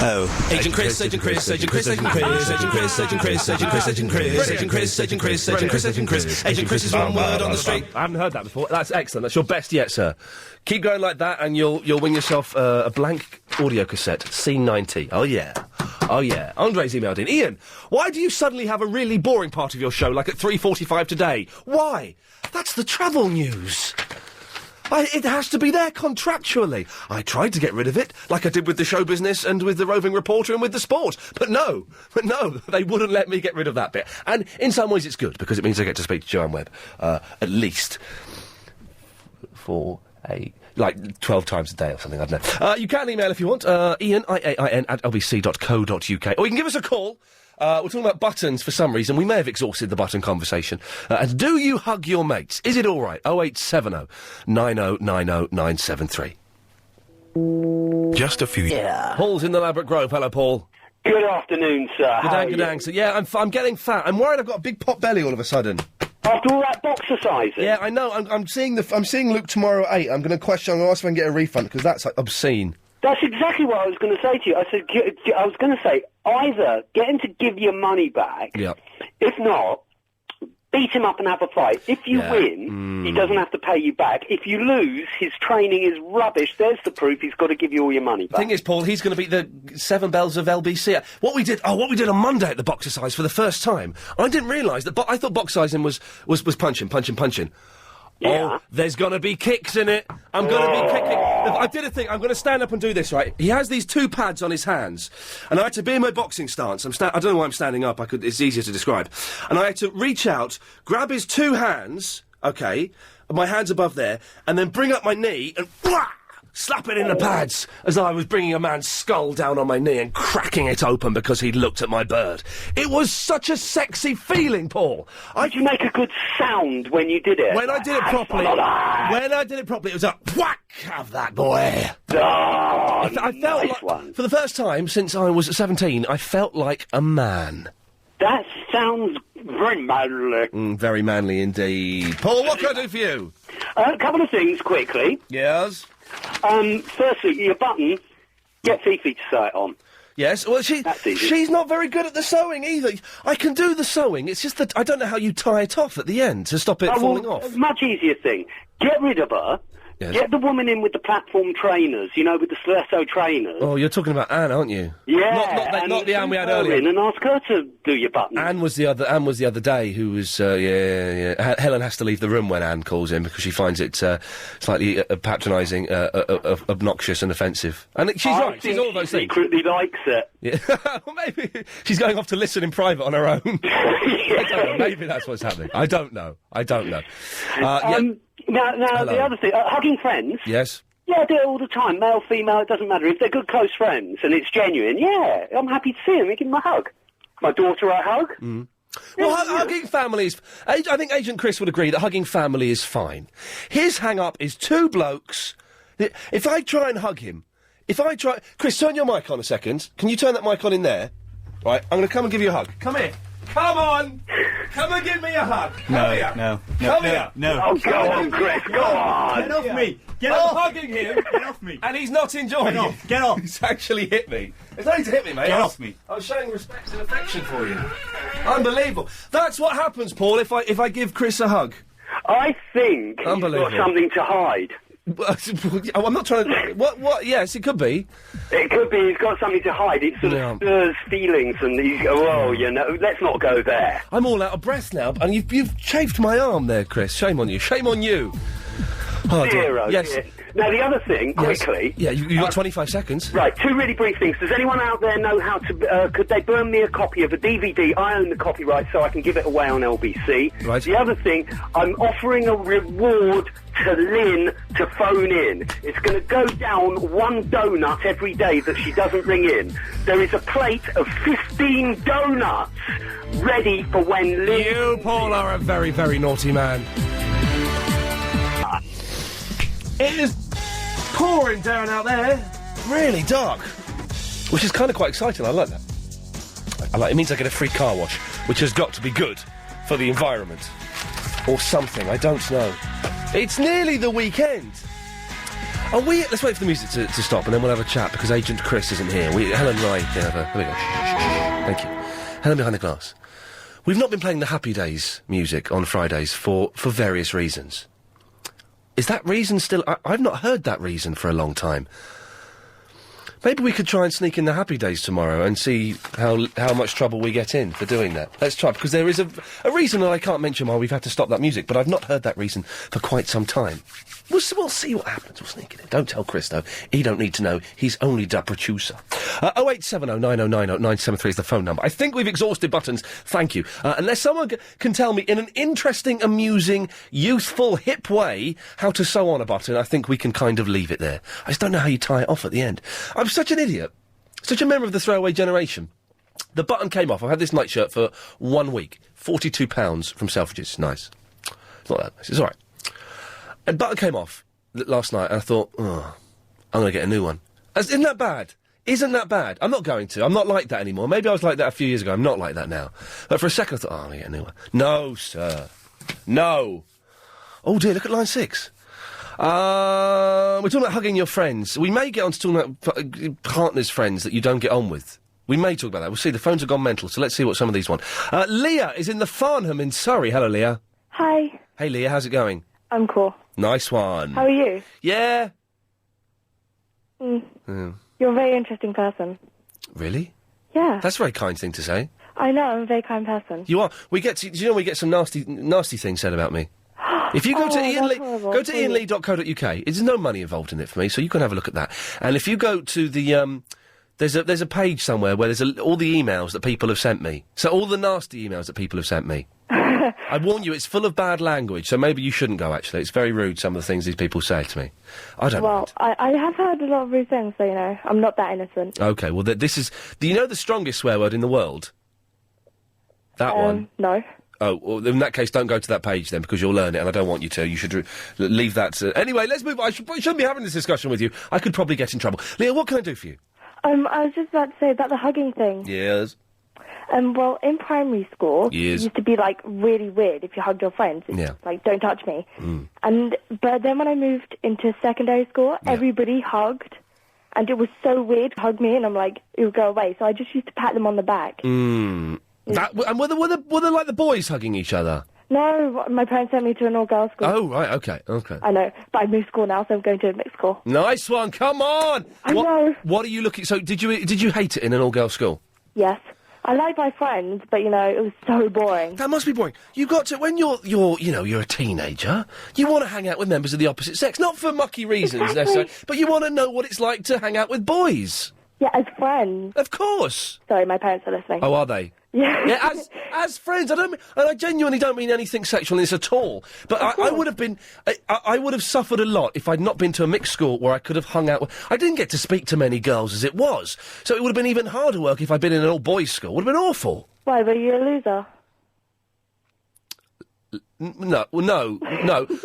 Oh. Agent Chris, Agent Chris, Agent Chris, Agent Chris, Agent Chris, Agent Chris, Agent Chris, Agent Chris, Agent Chris, Agent Chris, Agent Chris, Agent Chris, Agent Chris is one word on the street. I haven't heard that before. That's excellent. That's your best yet, sir. Keep going like that, and you'll win yourself a blank audio cassette, C90. Oh yeah. Oh, yeah. Andre's emailed in. Ian, why do you suddenly have a really boring part of your show, like at 3:45 today? Why? That's the travel news. It has to be there contractually. I tried to get rid of it, like I did with the show business and with the roving reporter and with the sport. But no, they wouldn't let me get rid of that bit. And in some ways it's good, because it means I get to speak to Joanne Webb, at least 12 times a day or something, I don't know. You can email if you want, Iain, IAIN, @lbc.co.uk. Or you can give us a call. We're talking about buttons for some reason. We may have exhausted the button conversation. And do you hug your mates? Is it all right? 0870 9090 973. Just a few... Yeah. Paul's in the Ladbroke Grove. Hello, Paul. Good afternoon, sir. Good day, sir. Yeah, I'm getting fat. I'm worried I've got a big pot belly all of a sudden. After all that boxercising? Yeah, I know. I'm seeing Luke tomorrow at 8. I'm going to ask if I can get a refund, because that's obscene. That's exactly what I was going to say to you. I was going to say, either get him to give your money back, if not, beat him up and have a fight. If you win, he doesn't have to pay you back. If you lose, his training is rubbish. There's the proof. He's got to give you all your money back. The thing is, Paul, he's going to be the 7 bells of LBC. What we did on Monday at the boxercise for the first time, I didn't realise that. I thought boxerising was punching. Yeah. Oh, there's going to be kicks in it. I'm going to be kicking. I did a thing. I'm going to stand up and do this, right? He has these 2 pads on his hands. And I had to be in my boxing stance. I don't know why I'm standing up. It's easier to describe. And I had to reach out, grab his 2 hands, okay, my hands above there, and then bring up my knee and slap it in the pads as though I was bringing a man's skull down on my knee and cracking it open because he'd looked at my bird. It was such a sexy feeling, Paul. Did you make a good sound when you did it? When I did it properly, it was a whack. Have that, boy. Oh, I felt like, for the first time since I was 17, I felt like a man. That sounds very manly. Very manly indeed. Paul, what can I do for you? A couple of things quickly. Yes. Firstly, your button, get Fifi to sew it on. Yes, well, she's not very good at the sewing either. I can do the sewing, it's just that I don't know how you tie it off at the end to stop it falling off. Much easier thing. Get rid of her. Yes. Get the woman in with the platform trainers, with the stiletto trainers. Oh, you're talking about Anne, aren't you? Yeah. Not the Anne we had earlier. And ask her to do your buttons. Anne was the other day who was, Helen has to leave the room when Anne calls in because she finds it slightly patronising, obnoxious and offensive. And she's right, she's all those things. She secretly likes it. Yeah. Well, maybe she's going off to listen in private on her own. I don't know, maybe that's what's happening. I don't know. Now, the other thing, hugging friends. Yes. Yeah, I do it all the time. Male, female, it doesn't matter. If they're good close friends and it's genuine, yeah, I'm happy to see them and give them a hug. My daughter I hug. Mm. Well, hugging families. I think Agent Chris would agree that hugging family is fine. His hang-up is two blokes. If I try and hug him, Chris, turn your mic on a second. Can you turn that mic on in there? Right, I'm going to come and give you a hug. Come here. Come on! Come and give me a hug! Come here! No. Come here! No. Oh, go on, Chris, go on! Get off me! Get I'm off! hugging him! Get off me! And he's not enjoying it. Get off! He's actually hit me. It's only to hit me, mate. Get off me! I was showing respect and affection for you. Unbelievable. That's what happens, Paul, if I give Chris a hug. I think he's got something to hide. I'm not trying to... What? Yes, it could be. It could be he's got something to hide. It sort of stirs feelings and he's let's not go there. I'm all out of breath now, and you've chafed my arm there, Chris. Shame on you. Shame on you. Oh, Dear, oh, yes. dear. Now, the other thing, quickly... Yeah, you got 25 seconds. Right, two really brief things. Does anyone out there know how to... could they burn me a copy of a DVD? I own the copyright, so I can give it away on LBC. Right. The other thing, I'm offering a reward to Lynn to phone in. It's going to go down one donut every day that she doesn't ring in. There is a plate of 15 donuts ready for when Lynn... You, Paul, are a very, very naughty man. It is pouring down out there. Really dark. Which is kind of quite exciting. I like that. It means I get a free car wash, which has got to be good for the environment. Or something, I don't know. It's nearly the weekend. Let's wait for the music to stop and then we'll have a chat because Agent Chris isn't here. Helen and I can have a... Here we go. Thank you. Helen behind the glass. We've not been playing the Happy Days music on Fridays for various reasons. Is that reason still... I've not heard that reason for a long time. Maybe we could try and sneak in the Happy Days tomorrow and see how much trouble we get in for doing that. Let's try, because there is a reason that I can't mention why we've had to stop that music, but I've not heard that reason for quite some time. We'll see what happens. We'll sneak it in. Don't tell Chris, though. He don't need to know. He's only the producer. 0870 9090 973 is the phone number. I think we've exhausted buttons. Thank you. Unless someone can tell me in an interesting, amusing, youthful, hip way how to sew on a button, I think we can kind of leave it there. I just don't know how you tie it off at the end. I'm such an idiot. Such a member of the throwaway generation. The button came off. I've had this nightshirt for 1 week. £42 from Selfridges. Nice. It's not that nice. It's all right. And button came off last night, and I thought, I'm going to get a new one. Isn't that bad? Isn't that bad? I'm not going to. I'm not like that anymore. Maybe I was like that a few years ago. I'm not like that now. But for a second, I thought, I'm going to get a new one. No, sir. No. Oh, dear, look at line 6. We're talking about hugging your friends. We may get on to talking about partners' friends that you don't get on with. We may talk about that. We'll see. The phones have gone mental, so let's see what some of these want. Leah is in the Farnham in Surrey. Hello, Leah. Hi. Hey, Leah, how's it going? I'm cool. Nice one. How are you? Yeah. You're a very interesting person. Really? Yeah. That's a very kind thing to say. I know, I'm a very kind person. You are. Do you know we get some nasty things said about me? If you go to iainlee.co.uk, there's no money involved in it for me, so you can have a look at that. And if you go to the, there's a page somewhere where there's all the emails that people have sent me. So all the nasty emails that people have sent me. I warn you, it's full of bad language, so maybe you shouldn't go, actually. It's very rude, some of the things these people say to me. I don't know. Well, I have heard a lot of rude things, so, you know, I'm not that innocent. OK, well, this is... Do you know the strongest swear word in the world? That one? No. Oh, well, in that case, don't go to that page then, because you'll learn it, and I don't want you to. You should leave that... Anyway, let's move on. I shouldn't be having this discussion with you. I could probably get in trouble. Leah, what can I do for you? I was just about to say about the hugging thing. Yes. Well, in primary school, Yes. it used to be, like, really weird if you hugged your friends. It's Yeah. like, don't touch me. But then when I moved into secondary school, everybody hugged, and it was so weird to hug me, and I'm like, it would go away. So I just used to pat them on the back. And were there like the boys hugging each other? No, my parents sent me to an all-girls school. Oh, right, okay. I know, but I moved school now, so I'm going to a mixed school. Nice one, come on! I know. What are you looking... So, did you hate it in an all-girls school? Yes. I like my friends, but, you know, it was so boring. That must be boring. You've got to... When you're a teenager, you want to hang out with members of the opposite sex. Not for mucky reasons, necessarily, but you want to know what it's like to hang out with boys. Yeah, as friends. Of course. Sorry, my parents are listening. Oh, are they? Yeah. Yeah, as friends. I genuinely don't mean anything sexual in this at all. But I would have been, I would have suffered a lot if I'd not been to a mixed school where I could have hung out with. I didn't get to speak to many girls as it was, so it would have been even harder work if I'd been in an all boys school. It would have been awful. Why, were you a loser? No,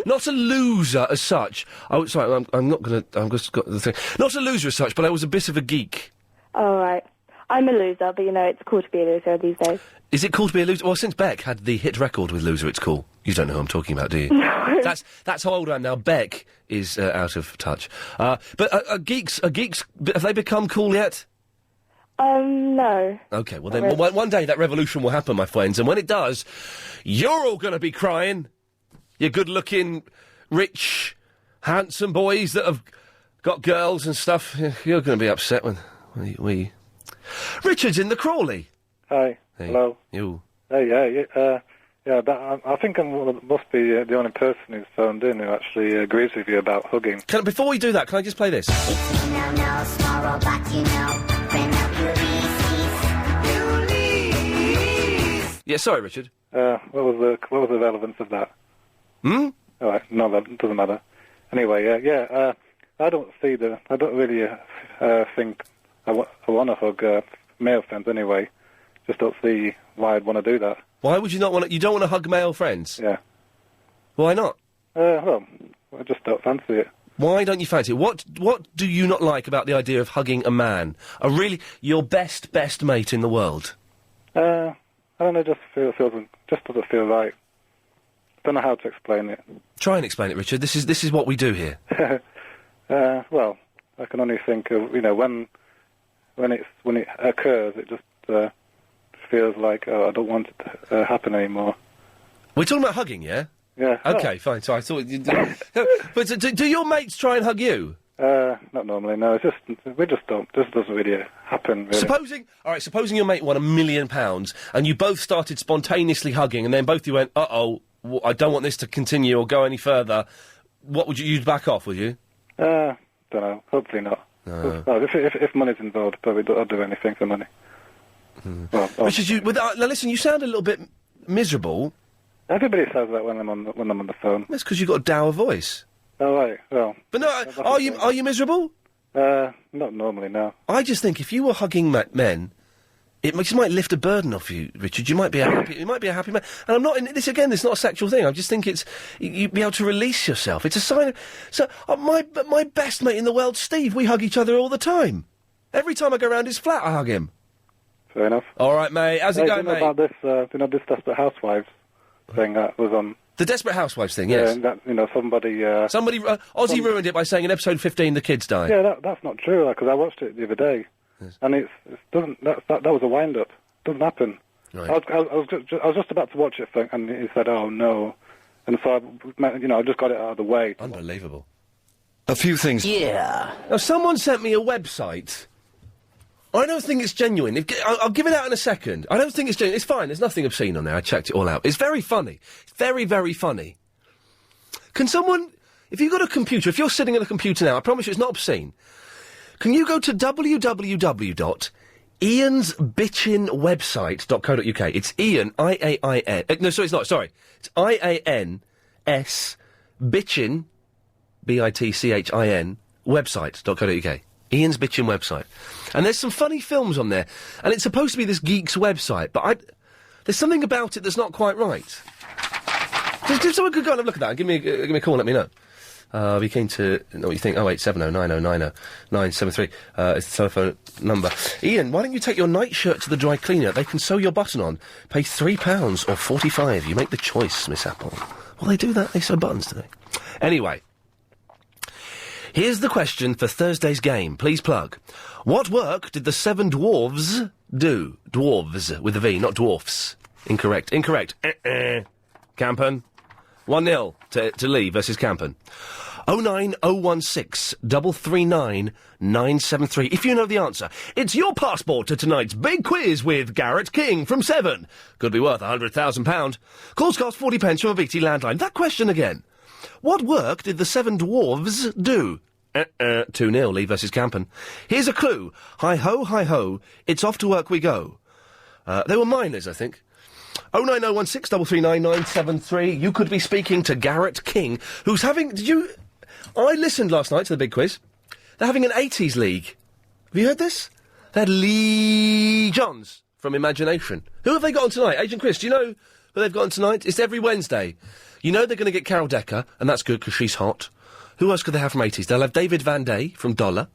not a loser as such. Oh, sorry, I'm not gonna. I'm just got the thing. Not a loser as such, but I was a bit of a geek. All right. I'm a loser, but, it's cool to be a loser these days. Is it cool to be a loser? Well, since Beck had the hit record with Loser, it's cool. You don't know who I'm talking about, do you? No. That's how old I am now. Beck is out of touch. But are geeks, have they become cool yet? No. Okay, well then, one day that revolution will happen, my friends, and when it does, you're all going to be crying. You good-looking, rich, handsome boys that have got girls and stuff. You're going to be upset when we... Richard's in the Crawley. Hi. Hey. Hello. You. Hey, I think I must be the only person who's phoned in who actually agrees with you about hugging. Before we do that, can I just play this? Yeah, sorry, Richard. What was the relevance of that? Hmm? All right, no, that doesn't matter. Anyway, I don't really think I want to hug male friends anyway. Just don't see why I'd want to do that. Why would you not want to... You don't want to hug male friends? Yeah. Why not? Well, I just don't fancy it. Why don't you fancy it? What do you not like about the idea of hugging a man? Your best mate in the world? I don't know, just doesn't feel right. Don't know how to explain it. Try and explain it, Richard. This is what we do here. Well, I can only think of, when it occurs, it just feels like, I don't want it to happen anymore. We're talking about hugging, yeah? Yeah. Okay, fine. So I thought you did. But do your mates try and hug you? Not normally, no. It's just, we just don't. This doesn't really happen, really. Supposing your mate won £1 million and you both started spontaneously hugging and then both you went, uh-oh, I don't want this to continue or go any further, what would you'd back off, would you? Don't know. Hopefully not. No. Well, if money's involved, probably I'll do anything for money. Well, Richard, now listen, you sound a little bit miserable. Everybody says that when I'm on the phone. That's because you've got a dour voice. Oh, right, well... But no, are you miserable? Not normally, no. I just think if you were hugging men, it just might lift a burden off you, Richard. You might be a happy man. And I'm not... This, again, it's not a sexual thing. I just think it's... You'd be able to release yourself. It's a sign of... So, my best mate in the world, Steve, we hug each other all the time. Every time I go around his flat, I hug him. Fair enough. All right, mate. How's it going, mate? About this, this Desperate Housewives thing that was on... The Desperate Housewives thing, yes. Yeah, that, somebody... Ozzy ruined it by saying in episode 15 the kids die. Yeah, that's not true, because I watched it the other day. Yes. And it doesn't... That was a wind-up. Doesn't happen. Right. I was just about to watch it, and he said, oh, no. And so, I just got it out of the way. Unbelievable. A few things. Yeah. Now, someone sent me a website... I don't think it's genuine. I'll give it out in a second. I don't think it's genuine. It's fine. There's nothing obscene on there. I checked it all out. It's very funny. Very, very funny. Can someone... If you've got a computer, if you're sitting at a computer now, I promise you it's not obscene. Can you go to www.iansbitchinwebsite.co.uk? It's Ian, I-A-I-N... no, sorry, it's not. Sorry. It's I-A-N-S, bitchin, B-I-T-C-H-I-N, website.co.uk. Ian's Bitchin' website. And there's some funny films on there. And it's supposed to be this geek's website, but there's something about it that's not quite right. Just someone could go and have a look at that and give me a call and let me know. I'll be keen to know what you think. 08709090973 is the telephone number. Ian, why don't you take your nightshirt to the dry cleaner? They can sew your button on. Pay £3 or 45. You make the choice, Miss Apple. Well, they do that. They sew buttons today. Anyway. Here's the question for Thursday's game. Please plug. What work did the 7 dwarves do? Dwarves, with a V, not dwarfs. Incorrect. Campen. 1-0 to Lee versus Campen. 09016 339 973. If you know the answer, it's your passport to tonight's big quiz with Garrett King from 7. Could be worth £100,000. Calls cost 40p from a BT landline. That question again. What work did the 7 dwarves do? 2-0, Lee versus Campen. Here's a clue. Hi-ho, it's off to work we go. They were miners, I think. 09016 339 973. You could be speaking to Garrett King, who's having... I listened last night to the big quiz. They're having an 80s league. Have you heard this? They had Lee Johns from Imagination. Who have they got on tonight? Agent Chris, do you know who they've got on tonight? It's every Wednesday. You know they're going to get Carol Decker, and that's good because she's hot. Who else could they have from 80s? They'll have David Van Day from Dollar.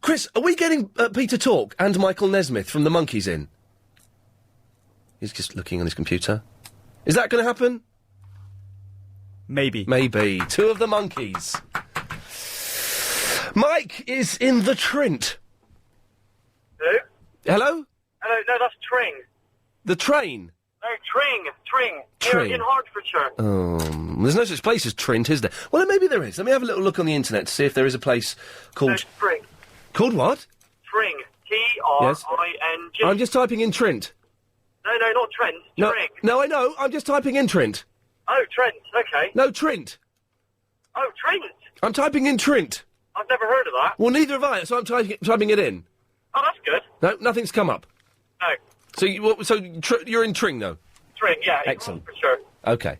Chris, are we getting Peter Tork and Michael Nesmith from the Monkees in? He's just looking on his computer. Is that going to happen? Maybe. Maybe. 2 of the Monkees. Mike is in the Trent. Who? Hello? Hello, no, that's Tring. The train? No, Tring. Here in Hertfordshire. There's no such place as Trent, is there? Well, maybe there is. Let me have a little look on the internet to see if there is a place called... No, Tring. Called what? Tring. T-R-I-N-G. I'm just typing in Trent. No, not Trent. No, Tring. no, I know. I'm just typing in Trent. Oh, Trent. Okay. No, Trent. Oh, Trent. I'm typing in Trent. I've never heard of that. Well, neither have I, so I'm typing it in. Oh, that's good. No, nothing's come up. No. So, you're in Tring, though? Tring, yeah. Excellent. For sure. Okay.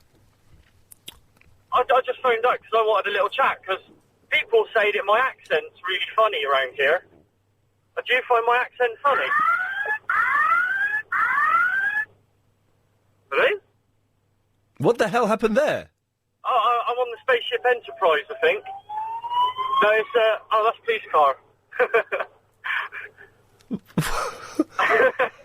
I just phoned out because I wanted a little chat, because people say that my accent's really funny around here. Do you find my accent funny? Really? What the hell happened there? Oh, I'm on the Spaceship Enterprise, I think. No, it's, that's a police car.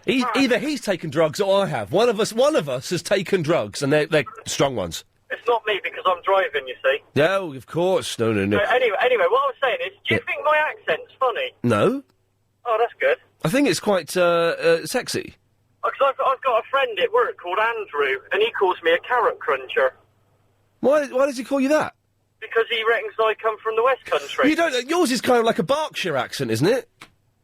Either he's taken drugs or I have. One of us has taken drugs, and they're strong ones. It's not me because I'm driving, you see. No, of course. No. Anyway, what I was saying is, do you think my accent's funny? No. Oh, that's good. I think it's quite, sexy. Because I've got a friend at work called Andrew, and he calls me a carrot cruncher. Why does he call you that? Because he reckons I come from the West Country. You don't. Yours is kind of like a Berkshire accent, isn't it?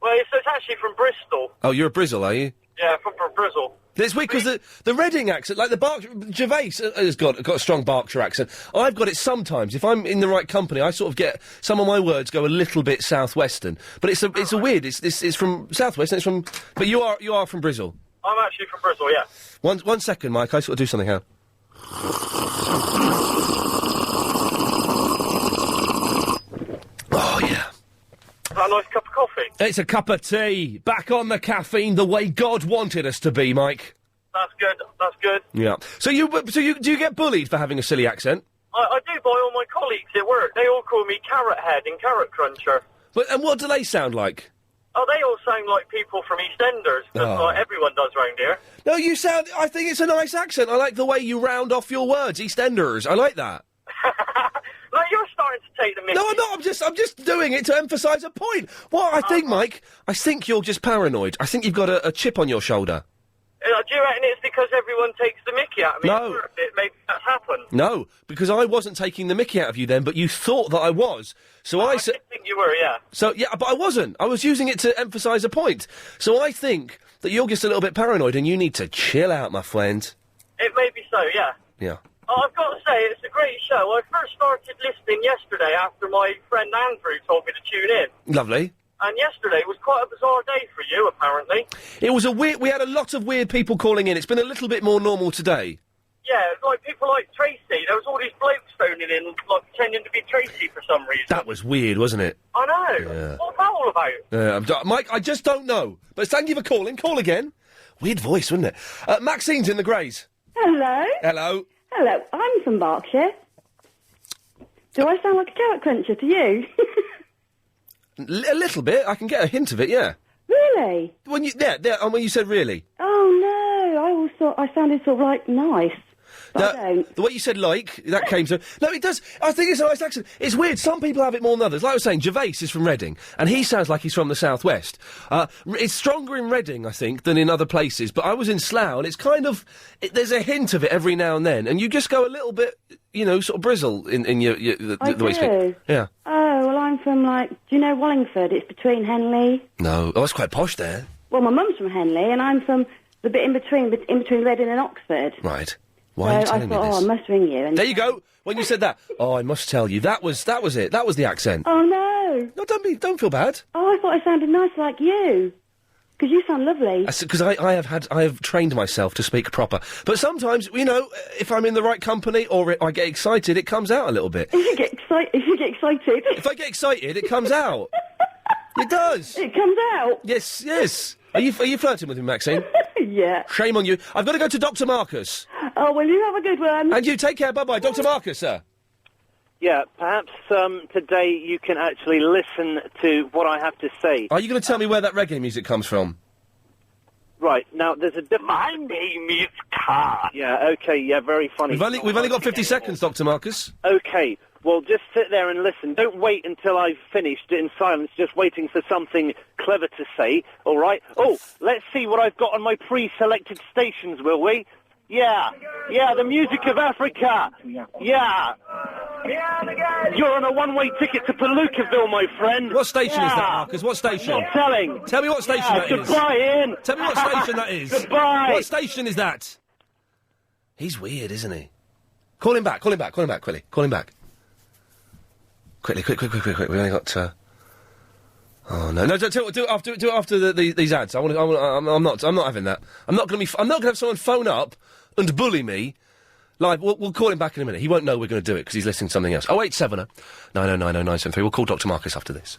Well, it's actually from Bristol. Oh, you're a Brizzle, are you? Yeah, from Bristol. It's weird because the Reading accent, like the Berkshire, Gervais has got a strong Berkshire accent. I've got it sometimes. If I'm in the right company, I sort of get some of my words go a little bit southwestern. But it's a weird. It's from southwest. And it's from. But you are from Bristol. I'm actually from Bristol. Yeah. One second, Mike. I sort of do something here. Oh yeah. Is that a nice cup of coffee? It's a cup of tea. Back on the caffeine the way God wanted us to be, Mike. That's good. Yeah. So do you get bullied for having a silly accent? I do by all my colleagues at work. They all call me Carrot Head and Carrot Cruncher. And what do they sound like? Oh, they all sound like people from EastEnders, because everyone does round here. No, I think it's a nice accent. I like the way you round off your words, EastEnders. I like that. No, you're starting to take the mickey. No, I'm not. I'm just doing it to emphasise a point. Well, I think, Mike, I think you're just paranoid. I think you've got a chip on your shoulder. Do you reckon it's because everyone takes the mickey out of me? No. Maybe that's happened. No, because I wasn't taking the mickey out of you then, but you thought that I was. So I did think you were, yeah. So, yeah, but I wasn't. I was using it to emphasise a point. So I think that you're just a little bit paranoid and you need to chill out, my friend. It may be so, yeah. Yeah. Oh, I've got to say, it's a great show. I first started listening yesterday after my friend Andrew told me to tune in. Lovely. And yesterday was quite a bizarre day for you, apparently. It was we had a lot of weird people calling in. It's been a little bit more normal today. Yeah, like people like Tracy. There was all these blokes phoning in, like pretending to be Tracy for some reason. That was weird, wasn't it? I know. Yeah. What's that all about? Mike, I just don't know. But thank you for calling. Call again. Weird voice, wasn't it? Maxine's in the Greys. Hello. Hello. Hello. I'm from Berkshire. Do I sound like a carrot cruncher to you? A little bit. I can get a hint of it, yeah. Really? When you said really. Oh, no. I always thought I sounded sort of, like, nice. But I don't. The way you said like, that came to... No, it does. I think it's a nice accent. It's weird. Some people have it more than others. Like I was saying, Gervais is from Reading, and he sounds like he's from the southwest. It's stronger in Reading, I think, than in other places. But I was in Slough, and it's kind of... there's a hint of it every now and then, and you just go a little bit, sort of brizzle in the way you speak. Yeah. Oh, well, I'm from, do you know Wallingford? It's between Henley. No. Oh, it's quite posh there. Well, my mum's from Henley, and I'm from the bit in between Reading and Oxford. Right. Why are you So telling I thought, me this? I must ring you. And There you go. When you said that, oh, I must tell you, that was it. That was the accent. Oh, no. No, don't feel bad. Oh, I thought I sounded nice like you. Because you sound lovely. Because I have trained myself to speak proper. But sometimes, you know, if I'm in the right company or I get excited, it comes out a little bit. If you get excited. If I get excited, it comes out. It does. It comes out. Yes. Are you flirting with me, Maxine? Yeah. Shame on you. I've got to go to Dr. Marcus. Oh, well, you have a good one. And you, take care. Bye-bye. Dr. Marcus, sir. Yeah, perhaps today you can actually listen to what I have to say. Are you going to tell me where that reggae music comes from? Right, now there's a difference. My name is Carl. Yeah, okay, yeah, very funny. We've only got 50 seconds, Dr. Marcus. Okay, well, just sit there and listen. Don't wait until I've finished in silence, just waiting for something clever to say, all right? Oh, let's see what I've got on my pre-selected stations, will we? Yeah, the music of Africa. Yeah. You're on a one-way ticket to Palookaville, my friend. What station is that, Marcus? What station? Not telling. Tell me what station that is. Goodbye, Ian. Tell me what station that is. Goodbye. What station is that? He's weird, isn't he? Call him back, quickly. Call him back. Quickly. We only got, Oh, no, do it after these ads. I'm not having that. I'm not going to have someone phone up and bully me. Live, we'll call him back in a minute. He won't know we're going to do it because he's listening to something else. 0870 909 973. We'll call Dr. Marcus after this.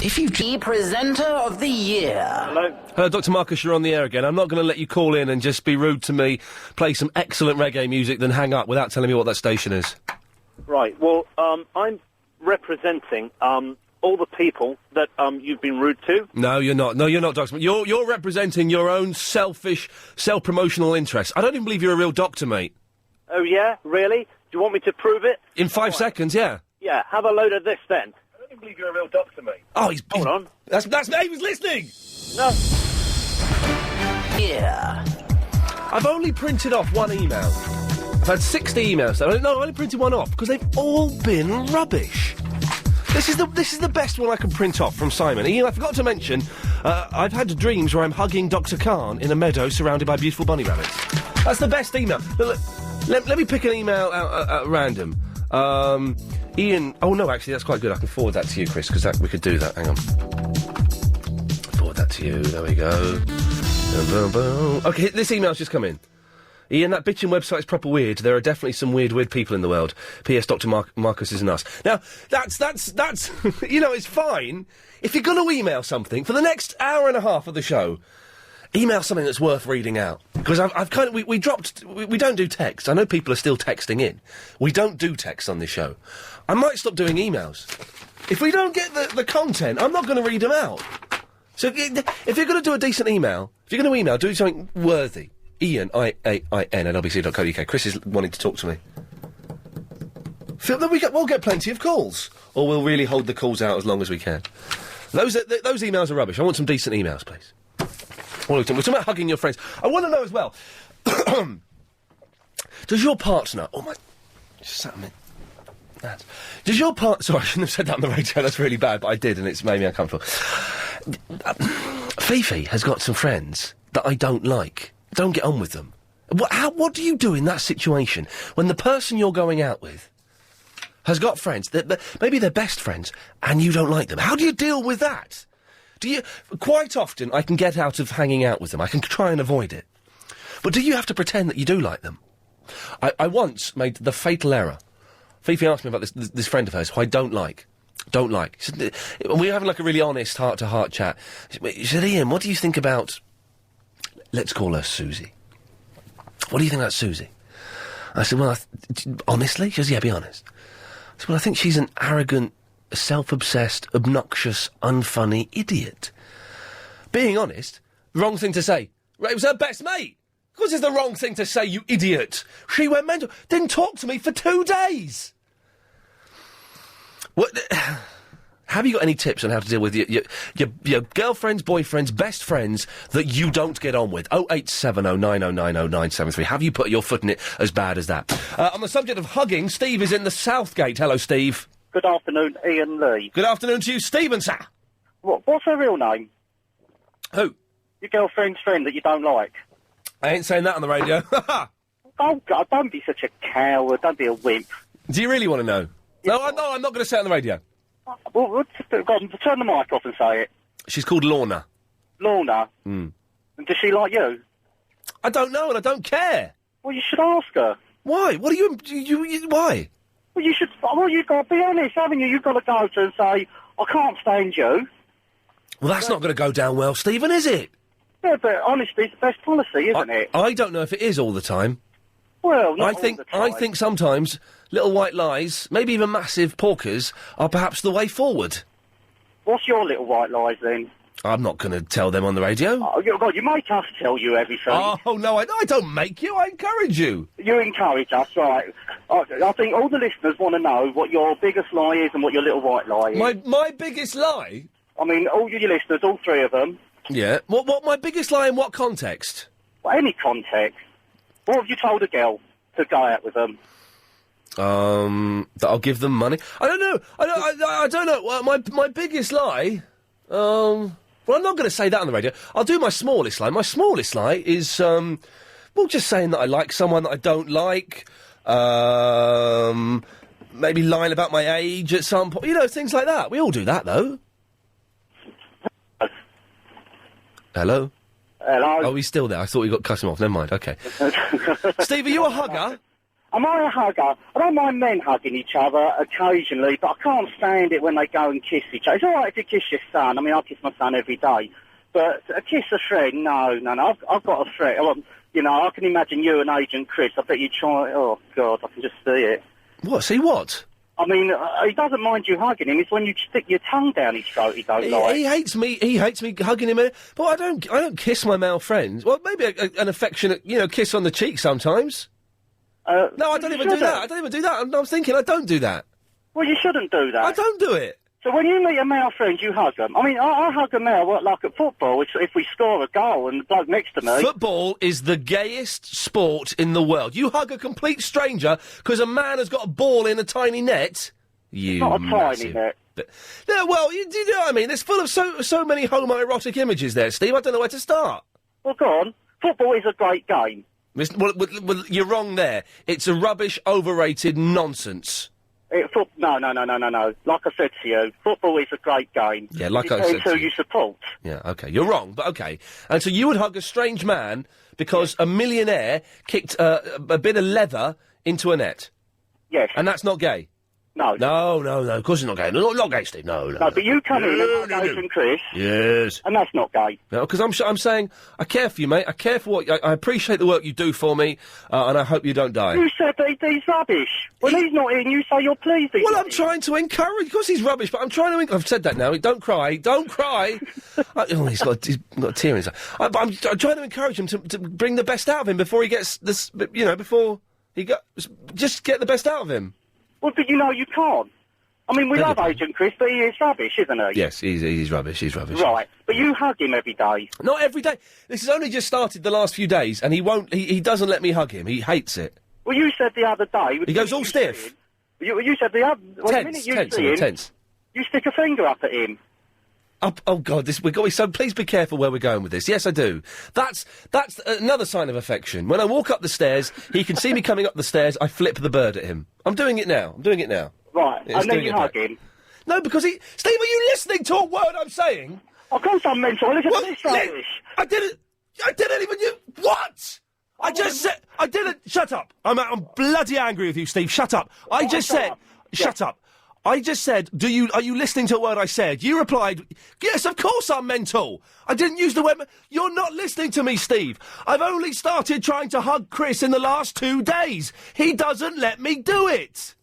If you the presenter of the year. Hello, Dr. Marcus, you're on the air again. I'm not going to let you call in and just be rude to me, play some excellent reggae music, then hang up without telling me what that station is. Right, well, I'm representing, all the people that, you've been rude to. No, you're not. No, you're not, Doctor. You're representing your own selfish, self-promotional interests. I don't even believe you're a real doctor, mate. Oh, yeah? Really? Do you want me to prove it? In 5 seconds, yeah. Yeah, have a load of this then. I don't believe you're a real doctor, mate. Oh, Hold on. That's me. He was listening. No. Yeah. I've only printed off one email. I've had 60 emails. No, I only printed one off because they've all been rubbish. This is the best one I can print off from Simon. Ian, I forgot to mention, I've had dreams where I'm hugging Dr. Khan in a meadow surrounded by beautiful bunny rabbits. That's the best email. Look, let me pick an email out at random. Ian... Oh, no, actually, that's quite good. I can forward that to you, Chris, because we could do that. Hang on. Forward that to you. There we go. Boom, boom, boom. OK, this email's just come in. Ian, that bitchin' website's proper weird. There are definitely some weird people in the world. P.S. Dr. Marcus isn't us. Now, that's... you know, it's fine. If you're going to email something, for the next hour and a half of the show, email something that's worth reading out. Because I've kind of... We don't do text. I know people are still texting in. We don't do text on this show. I might stop doing emails. If we don't get the content, I'm not going to read them out. So if you're going to do a decent email, if you're going to email, do something worthy. Iain, I-A-I-N, at lbc.co.uk. Chris is wanting to talk to me. We'll get plenty of calls. Or we'll really hold the calls out as long as we can. Those emails are rubbish. I want some decent emails, please. We're talking about hugging your friends. I want to know as well, does your partner... Oh, my... Just sat a minute. Does your partner... Sorry, I shouldn't have said that on the radio. That's really bad, but I did, and it's made me uncomfortable. Fifi has got some friends that I don't like. Don't get on with them. What do you do in that situation when the person you're going out with has got friends that maybe they're best friends and you don't like them? How do you deal with that? Quite often I can get out of hanging out with them. I can try and avoid it. But do you have to pretend that you do like them? I once made the fatal error. Fifi asked me about this friend of hers who I don't like. She said, we were having like a really honest heart-to-heart chat. She said, Ian, what do you think about... Let's call her Susie. What do you think about Susie? I said, well, honestly? She goes, yeah, be honest. I said, well, I think she's an arrogant, self-obsessed, obnoxious, unfunny idiot. Being honest, wrong thing to say. It was her best mate. Of course it's the wrong thing to say, you idiot. She went mental. Didn't talk to me for 2 days. What... Have you got any tips on how to deal with your girlfriends, boyfriends, best friends that you don't get on with? 0870 9090 973. Have you put your foot in it as bad as that? On the subject of hugging, Steve is in the Southgate. Hello, Steve. Good afternoon, Ian Lee. Good afternoon to you, Stephen, sir. What's her real name? Who? Your girlfriend's friend that you don't like. I ain't saying that on the radio. Oh, God, don't be such a coward. Don't be a wimp. Do you really want to know? No, I'm not going to say it on the radio. Well, go on, turn the mic off and say it. She's called Lorna. Lorna? Mm. And does she like you? I don't know, and I don't care. Well, you should ask her. Why? What are you why? Well, you should... Well, you've got to be honest, haven't you? You've got to go to her and say, I can't stand you. Well, that's not going to go down well, Stephen, is it? Yeah, but honesty is the best policy, isn't it? I don't know if it is all the time. Well, not I think all the time. I think sometimes little white lies, maybe even massive porkers, are perhaps the way forward. What's your little white lies, then? I'm not going to tell them on the radio. Oh, God, you make us tell you everything. Oh, no, I don't make you. I encourage you. You encourage us, right. I think all the listeners want to know what your biggest lie is and what your little white lie is. My biggest lie? I mean, all your listeners, all three of them. Yeah. What my biggest lie in what context? Well, any context. What have you told a girl to go out with them? That I'll give them money. I don't know. I don't know. Well, my biggest lie. Well, I'm not going to say that on the radio. I'll do my smallest lie. My smallest lie is, well, just saying that I like someone that I don't like. Maybe lying about my age at some point. You know, things like that. We all do that, though. Hello? Hello? Oh, he's still there. I thought we got cut him off. Never mind. Okay. Steve, are you a hugger? Am I a hugger? I don't mind men hugging each other occasionally, but I can't stand it when they go and kiss each other. It's all right if you kiss your son. I mean, I kiss my son every day. But a kiss a friend, no. I've got a friend. Well, you know, I can imagine you and Agent Chris. I bet you try... Oh, God, I can just see it. What? See what? I mean, he doesn't mind you hugging him. It's when you stick your tongue down his throat he don't like. He hates me. He hates me hugging him. But I don't kiss my male friends. Well, maybe an affectionate, kiss on the cheek sometimes. No, I don't even do that. I don't even do that. I'm thinking I don't do that. Well, you shouldn't do that. I don't do it. So when you meet a male friend, you hug them. I mean, I hug a male like at football. If we score a goal and the bloke next to me... Football is the gayest sport in the world. You hug a complete stranger because a man has got a ball in a tiny net. Not a tiny net. No, well, you know what I mean? It's full of so many homoerotic images there, Steve. I don't know where to start. Well, go on. Football is a great game. Well, you're wrong there. It's a rubbish, overrated nonsense. No. Like I said to you, football is a great game. Yeah, like I said. It's who you support. Yeah, okay. You're wrong, but okay. And so you would hug a strange man because a millionaire kicked a bit of leather into a net? Yes. And that's not gay? No. No. Of course it's not gay. Not gay, Steve. No. No, but you come in and hug Agent Chris. Yes. And that's not gay. No, because I'm saying I care for you, mate. I care for what I appreciate the work you do for me, and I hope you don't die. You said that he's rubbish. When he's not in, you say you're pleased. Well, I'm trying to encourage. Of course, he's rubbish, but I'm trying to. I've said that now. Don't cry. Don't cry. He's got a tear in his eye. I'm trying to encourage him to bring the best out of him before he gets this. Before he just get the best out of him. Well, but you can't. I mean, we love Agent Chris, but he is rubbish, isn't he? Yes, he's rubbish. He's rubbish. Right, but you hug him every day. Not every day. This has only just started the last few days, and he won't. He doesn't let me hug him. He hates it. Well, you said the other day... He goes all stiff. You said the other... Well, the minute you see him, tense. You stick a finger up at him. Oh God! So please be careful where we're going with this. Yes, I do. That's another sign of affection. When I walk up the stairs, he can see me coming up the stairs. I flip the bird at him. I'm doing it now. Right, and then you hug him. No, because Steve, are you listening to a word I'm saying? Of course I'm mental. Listen to this rubbish. I didn't even. What? I just said. I didn't. Shut up. I'm bloody angry with you, Steve. Shut up. I just said. Shut up. I just said, are you listening to a word I said? You replied, yes, of course I'm mental. I didn't use the word... You're not listening to me, Steve. I've only started trying to hug Chris in the last 2 days. He doesn't let me do it.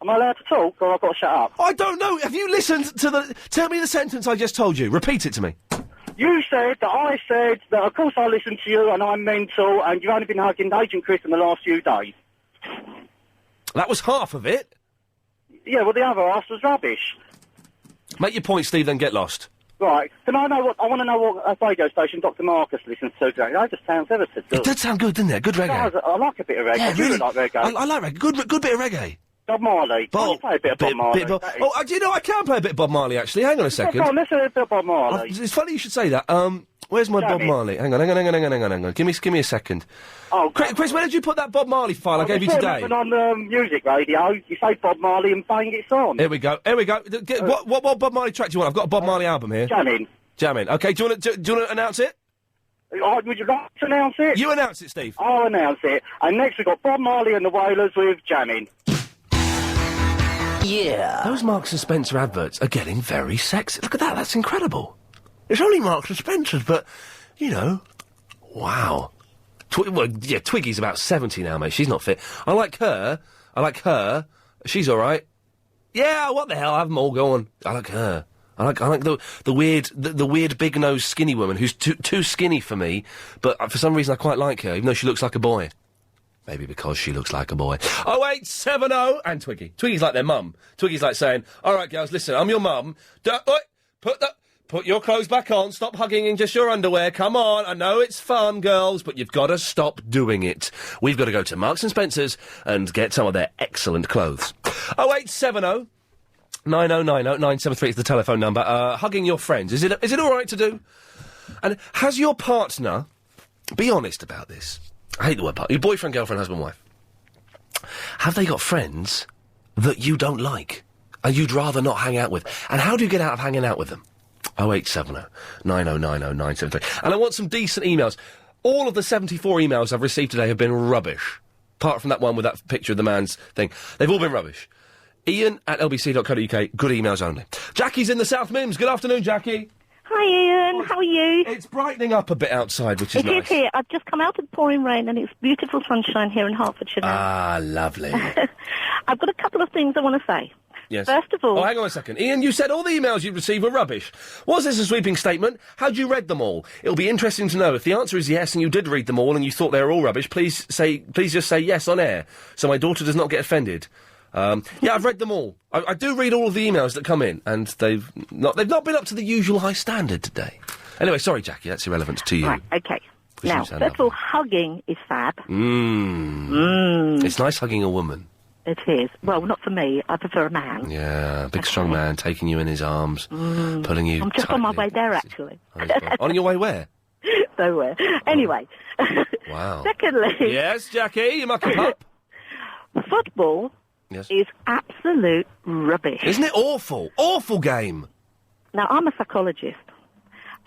Am I allowed to talk, or I've got to shut up? I don't know. Have you listened to Tell me the sentence I just told you. Repeat it to me. You said that I said that, of course I listened to you, and I'm mental, and you've only been hugging Agent Chris in the last few days. That was half of it. Yeah, well, the other half was rubbish. Make your point, Steve, then get lost. Right. I want to know what radio station Dr. Marcus listens to today. That just sounds ever so good. It did sound good, didn't it? Good reggae. I like a bit of reggae. Yeah, really. I like reggae. I like reggae. Good bit of reggae. Bob Marley. Can you play a bit of Bob Marley? Do you know, I can play a bit of Bob Marley, actually. Hang on a second. Let's hear a bit of Bob Marley. It's funny you should say that. Where's my Bob Jamming. Marley? Hang on. Give me a second. Oh, Chris, where did you put that Bob Marley file I gave you today? On music radio, you say Bob Marley and bang, it's on. Here we go. What Bob Marley track do you want? I've got a Bob Marley album here. Jamming. Okay, do you want to announce it? Would you like to announce it? You announce it, Steve. I'll announce it. And next we've got Bob Marley and the Wailers with Jamming. Yeah. Those Marks and Spencer adverts are getting very sexy. Look at that. That's incredible. It's only Marks and Spencer's, but, you know, wow. Twiggy's about 70 now, mate. She's not fit. I like her. She's all right. Yeah, what the hell? Have them all go on. I like her. I like the weird big nosed skinny woman who's too skinny for me, but for some reason I quite like her, even though she looks like a boy. Maybe because she looks like a boy. 0870 and Twiggy. Twiggy's like their mum. Twiggy's like saying, "All right, girls, listen, I'm your mum. Put your clothes back on. Stop hugging in just your underwear. Come on. I know it's fun, girls, but you've got to stop doing it. We've got to go to Marks and Spencer's and get some of their excellent clothes." 0870 9090 973 is the telephone number. Hugging your friends. Is it all right to do? And has your partner... Be honest about this. I hate the word partner. Your boyfriend, girlfriend, husband, wife. Have they got friends that you don't like and you'd rather not hang out with? And how do you get out of hanging out with them? 0870 9090 973. And I want some decent emails. All of the 74 emails I've received today have been rubbish. Apart from that one with that picture of the man's thing. They've all been rubbish. iain@lbc.co.uk. Good emails only. Jackie's in the South Mims. Good afternoon, Jackie. Hi, Ian. How are you? It's brightening up a bit outside, which is nice. It is here. I've just come out of the pouring rain and it's beautiful sunshine here in Hertfordshire now. Ah, lovely. I've got a couple of things I want to say. Yes. First of all... Oh, hang on a second. Ian, you said all the emails you'd received were rubbish. Was this a sweeping statement? How'd you read them all? It'll be interesting to know. If the answer is yes and you did read them all and you thought they were all rubbish, please just say yes on air, so my daughter does not get offended. Yeah, I've read them all. I do read all of the emails that come in, and they've not been up to the usual high standard today. Anyway, sorry, Jackie, that's irrelevant to you. Right, OK. Now, first of all, hugging is fab. It's nice hugging a woman. It is. Well, not for me. I prefer a man. Yeah, big strong man taking you in his arms, pulling you I'm just on my way there, actually. On your way where? Nowhere. Anyway. Wow. Secondly... Yes, Jackie, you mucky pup. Football... Yes. Is absolute rubbish. Isn't it awful? Awful game. Now, I'm a psychologist,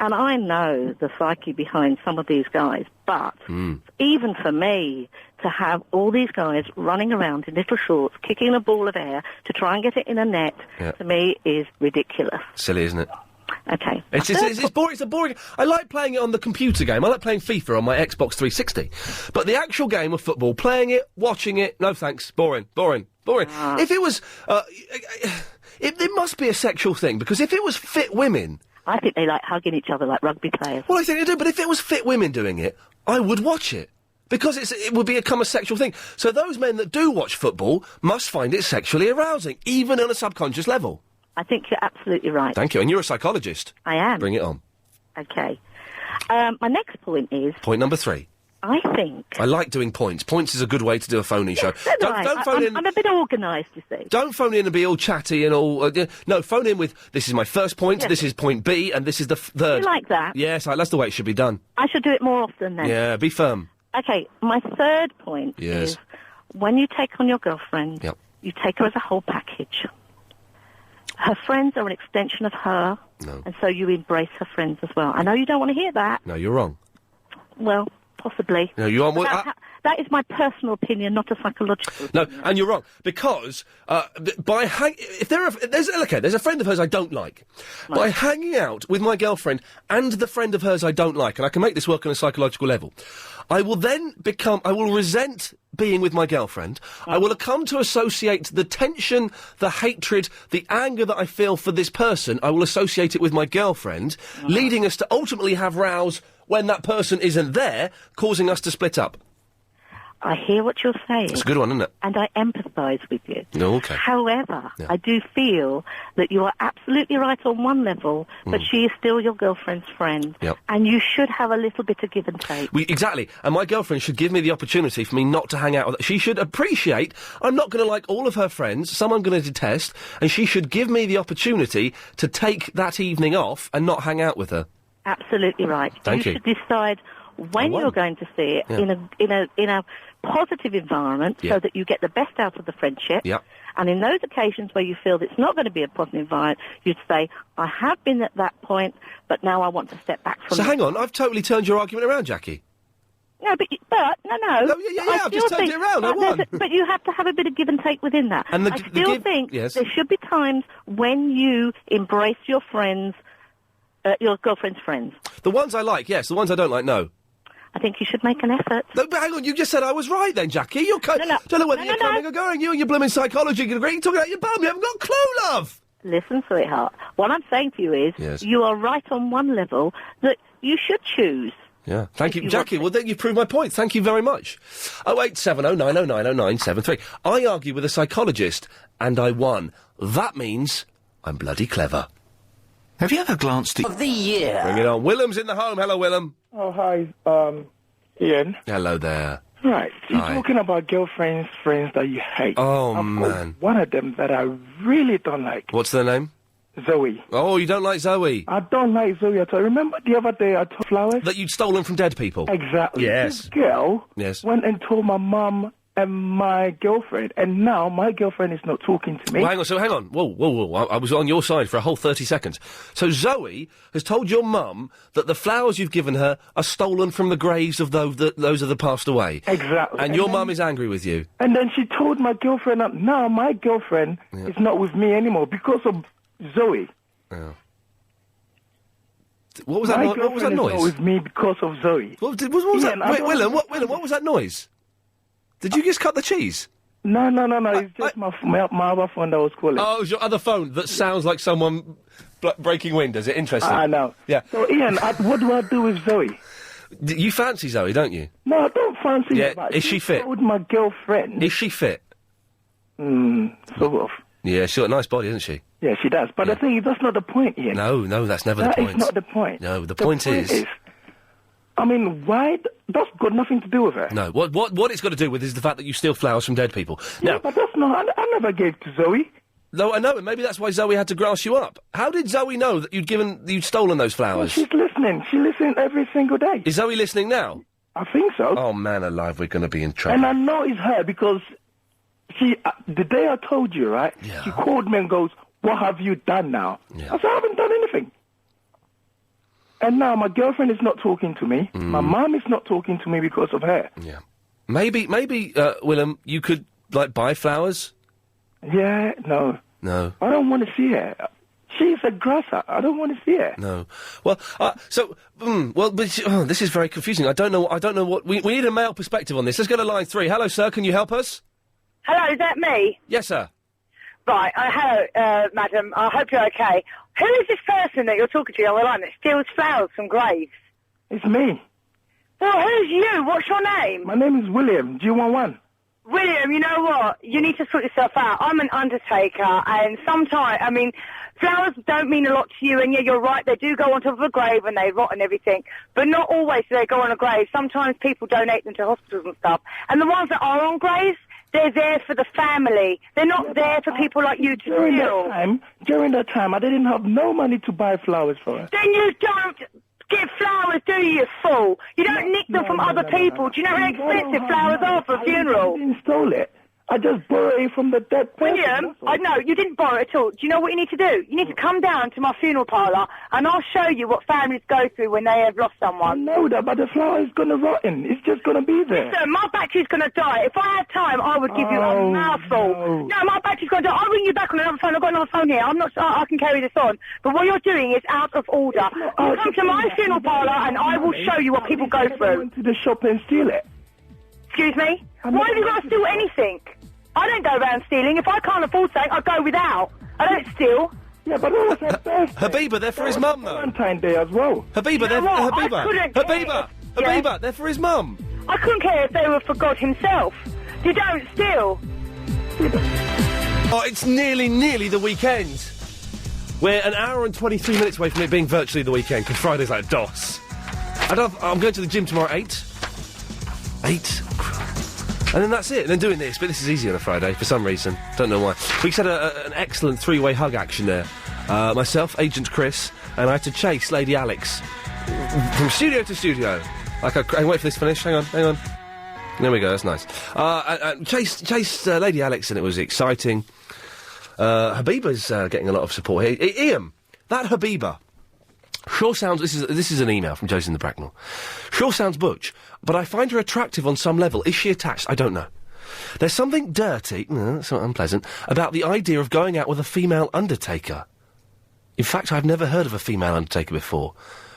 and I know the psyche behind some of these guys, but even for me, to have all these guys running around in little shorts, kicking a ball of air to try and get it in a net, to me, is ridiculous. Silly, isn't it? Okay. It's boring. It's a boring... I like playing it on the computer game. I like playing FIFA on my Xbox 360. But the actual game of football, playing it, watching it, no thanks. Boring. If it was... it must be a sexual thing, because if it was fit women... I think they like hugging each other like rugby players. Well, I think they do, but if it was fit women doing it, I would watch it. Because it would become a sexual thing. So those men that do watch football must find it sexually arousing, even on a subconscious level. I think you're absolutely right. Thank you. And you're a psychologist. I am. Bring it on. Okay. My next point is... Point number 3. I think... I like doing points. Points is a good way to do a phone-in show. Don't phone in... I'm a bit organised, you see. Don't phone in and be all chatty and all... no, phone in with, this is my first point, this is point B, and this is the third. You like that? Yes, that's the way it should be done. I should do it more often, then. Yeah, be firm. Okay, my third point is when you take on your girlfriend, you take her as a whole package. Her friends are an extension of her, and so you embrace her friends as well. I know you don't want to hear that. No, you're wrong. Well, possibly. No, you aren't... That is my personal opinion, not a psychological opinion. No, and you're wrong, because there's a friend of hers I don't like. Right. By hanging out with my girlfriend and the friend of hers I don't like, and I can make this work on a psychological level, I will resent being with my girlfriend. I will come to associate the tension, the hatred, the anger that I feel for this person, I will associate it with my girlfriend, leading us to ultimately have rows when that person isn't there, causing us to split up. I hear what you're saying. It's a good one, isn't it? And I empathise with you. Oh, okay. However, I do feel that you are absolutely right on one level, but she is still your girlfriend's friend. Yep. And you should have a little bit of give and take. Exactly. And my girlfriend should give me the opportunity for me not to hang out with her. She should appreciate I'm not going to like all of her friends, some I'm going to detest, and she should give me the opportunity to take that evening off and not hang out with her. Absolutely right. Thank you. You should decide when you're going to see it in a positive environment so that you get the best out of the friendship. Yeah. And in those occasions where you feel that it's not going to be a positive environment, you'd say, I have been at that point, but now I want to step back from So it. hang on, I've totally turned your argument around, Jackie. No, but I've just turned it around. I won. But you have to have a bit of give and take within that. And I still think there should be times when you embrace your friends, your girlfriend's friends. The ones I like, yes. The ones I don't like, no. I think you should make an effort. No, but hang on, you just said I was right then, Jackie. You're don't know whether you're coming or going. You and your blooming psychology degree, you're talking about your bum. You haven't got a clue, love. Listen, sweetheart. What I'm saying to you is, you are right on one level that you should choose. Yeah. Thank you, Jackie. Well, then you've proved my point. Thank you very much. 0870 909 0973. I argue with a psychologist, and I won. That means I'm bloody clever. Have you ever glanced at... Of the year. Bring it on. Willem's in the home. Hello, Willem. Oh, hi, Ian. Hello there. Right. You're Hi. talking about girlfriends, friends that you hate. Oh, I've got man. one of them that I really don't like. What's their name? Zoe. Oh, you don't like Zoe? I don't like Zoe at all. Remember the other day I told flowers? That you'd stolen from dead people? Exactly. Yes. This girl Yes. went and told my mum and my girlfriend, and now my girlfriend is not talking to me. Well, hang on. Whoa. I was on your side for a whole 30 seconds. So Zoe has told your mum that the flowers you've given her are stolen from the graves of those that have passed away. Exactly. And your mum is angry with you. And then she told my girlfriend that now my girlfriend is not with me anymore because of Zoe. Yeah. What was that? My What was that girlfriend is noise? not with me because of Zoe. What was Ian, that? Wait, Willem, what was that noise? Did you just cut the cheese? No. It's just my other phone that was calling. Oh, it was your other phone that sounds like someone breaking windows. It interesting. I know. Yeah. So, Ian, what do I do with Zoe? You fancy Zoe, don't you? No, I don't fancy her. Yeah. but Is she fit? Told my girlfriend. Is she fit? Sort of. Yeah, she's got a nice body, hasn't she? Yeah, she does. But I think that's not the point, Ian. No, that's never That the is point. not the point. No, the point is... I mean, why? That's got nothing to do with her. No, what it's got to do with is the fact that you steal flowers from dead people. Now, But that's not. I never gave to Zoe. no, I know, and maybe that's why Zoe had to grass you up. How did Zoe know that you'd stolen those flowers? She's listening. She listens every single day. Is Zoe listening now? I think so. Oh, man alive, we're going to be in trouble. And I know it's her because she, the day I told you, right? Yeah. She called me and goes, "What have you done now?" Yeah. I said, "I haven't done anything." And now my girlfriend is not talking to me. My mum is not talking to me because of her. Yeah. Maybe, Willem, you could, buy flowers? Yeah, no. No. I don't want to see her. She's a grasser. I don't want to see her. No. Well, this is very confusing. I don't know what... We need a male perspective on this. Let's go to line 3. Hello, sir, can you help us? Hello, is that me? Yes, sir. Right, hello, madam. I hope you're okay. Who is this person that you're talking to on the line that steals flowers from graves? It's me. Well, who's you? What's your name? My name is William. Do you want one? William, you know what? You need to sort yourself out. I'm an undertaker, and sometimes, flowers don't mean a lot to you, and yeah, you're right, they do go on top of a grave and they rot and everything, but not always do they go on a grave. Sometimes people donate them to hospitals and stuff, and the ones that are on graves, they're there for the family. They're not there for people like you to steal. During that time, I didn't have no money to buy flowers for her. Then you don't get flowers, do you, you fool? You don't nick them from other people. Do you know how expensive flowers are for a funeral? I didn't steal it. I just borrowed it from the dead person. William, I know, you didn't borrow it at all. Do you know what you need to do? You need to come down to my funeral parlour and I'll show you what families go through when they have lost someone. I know that, but the flower is going to rotten. It's just going to be there. Listen, my battery's going to die. If I had time, I would give you a mouthful. No, my battery's going to die. I'll ring you back on another phone. I've got another phone here. I'm not sure I can carry this on. But what you're doing is out of order. You come to my funeral parlour and I will show you what people go through. I went to the shop and steal it. Excuse me? Why have you got to steal anything? I don't go around stealing. If I can't afford something, I go without. I don't steal. Yeah, but that was her birthday. Habiba, they're for his mum, though. Valentine's Day as well. Habiba, they're for his mum. I couldn't care if they were for God himself. You don't steal. Oh, it's nearly the weekend. We're an hour and 23 minutes away from it being virtually the weekend, because Friday's like DOS. I'm going to the gym tomorrow at 8. And then that's it, and then doing this, but this is easy on a Friday, for some reason. Don't know why. We just had an excellent three-way hug action there. Myself, Agent Chris, and I had to chase Lady Alex from studio to studio. Like wait for this to finish. Hang on. There we go. That's nice. Chase Lady Alex, and it was exciting. Habiba's getting a lot of support here. Ian, that Habiba sure sounds. This is an email from Jason the Bracknell. Sure sounds butch, but I find her attractive on some level. Is she attached? I don't know. There's something dirty, that's not unpleasant, about the idea of going out with a female undertaker. In fact, I've never heard of a female undertaker before.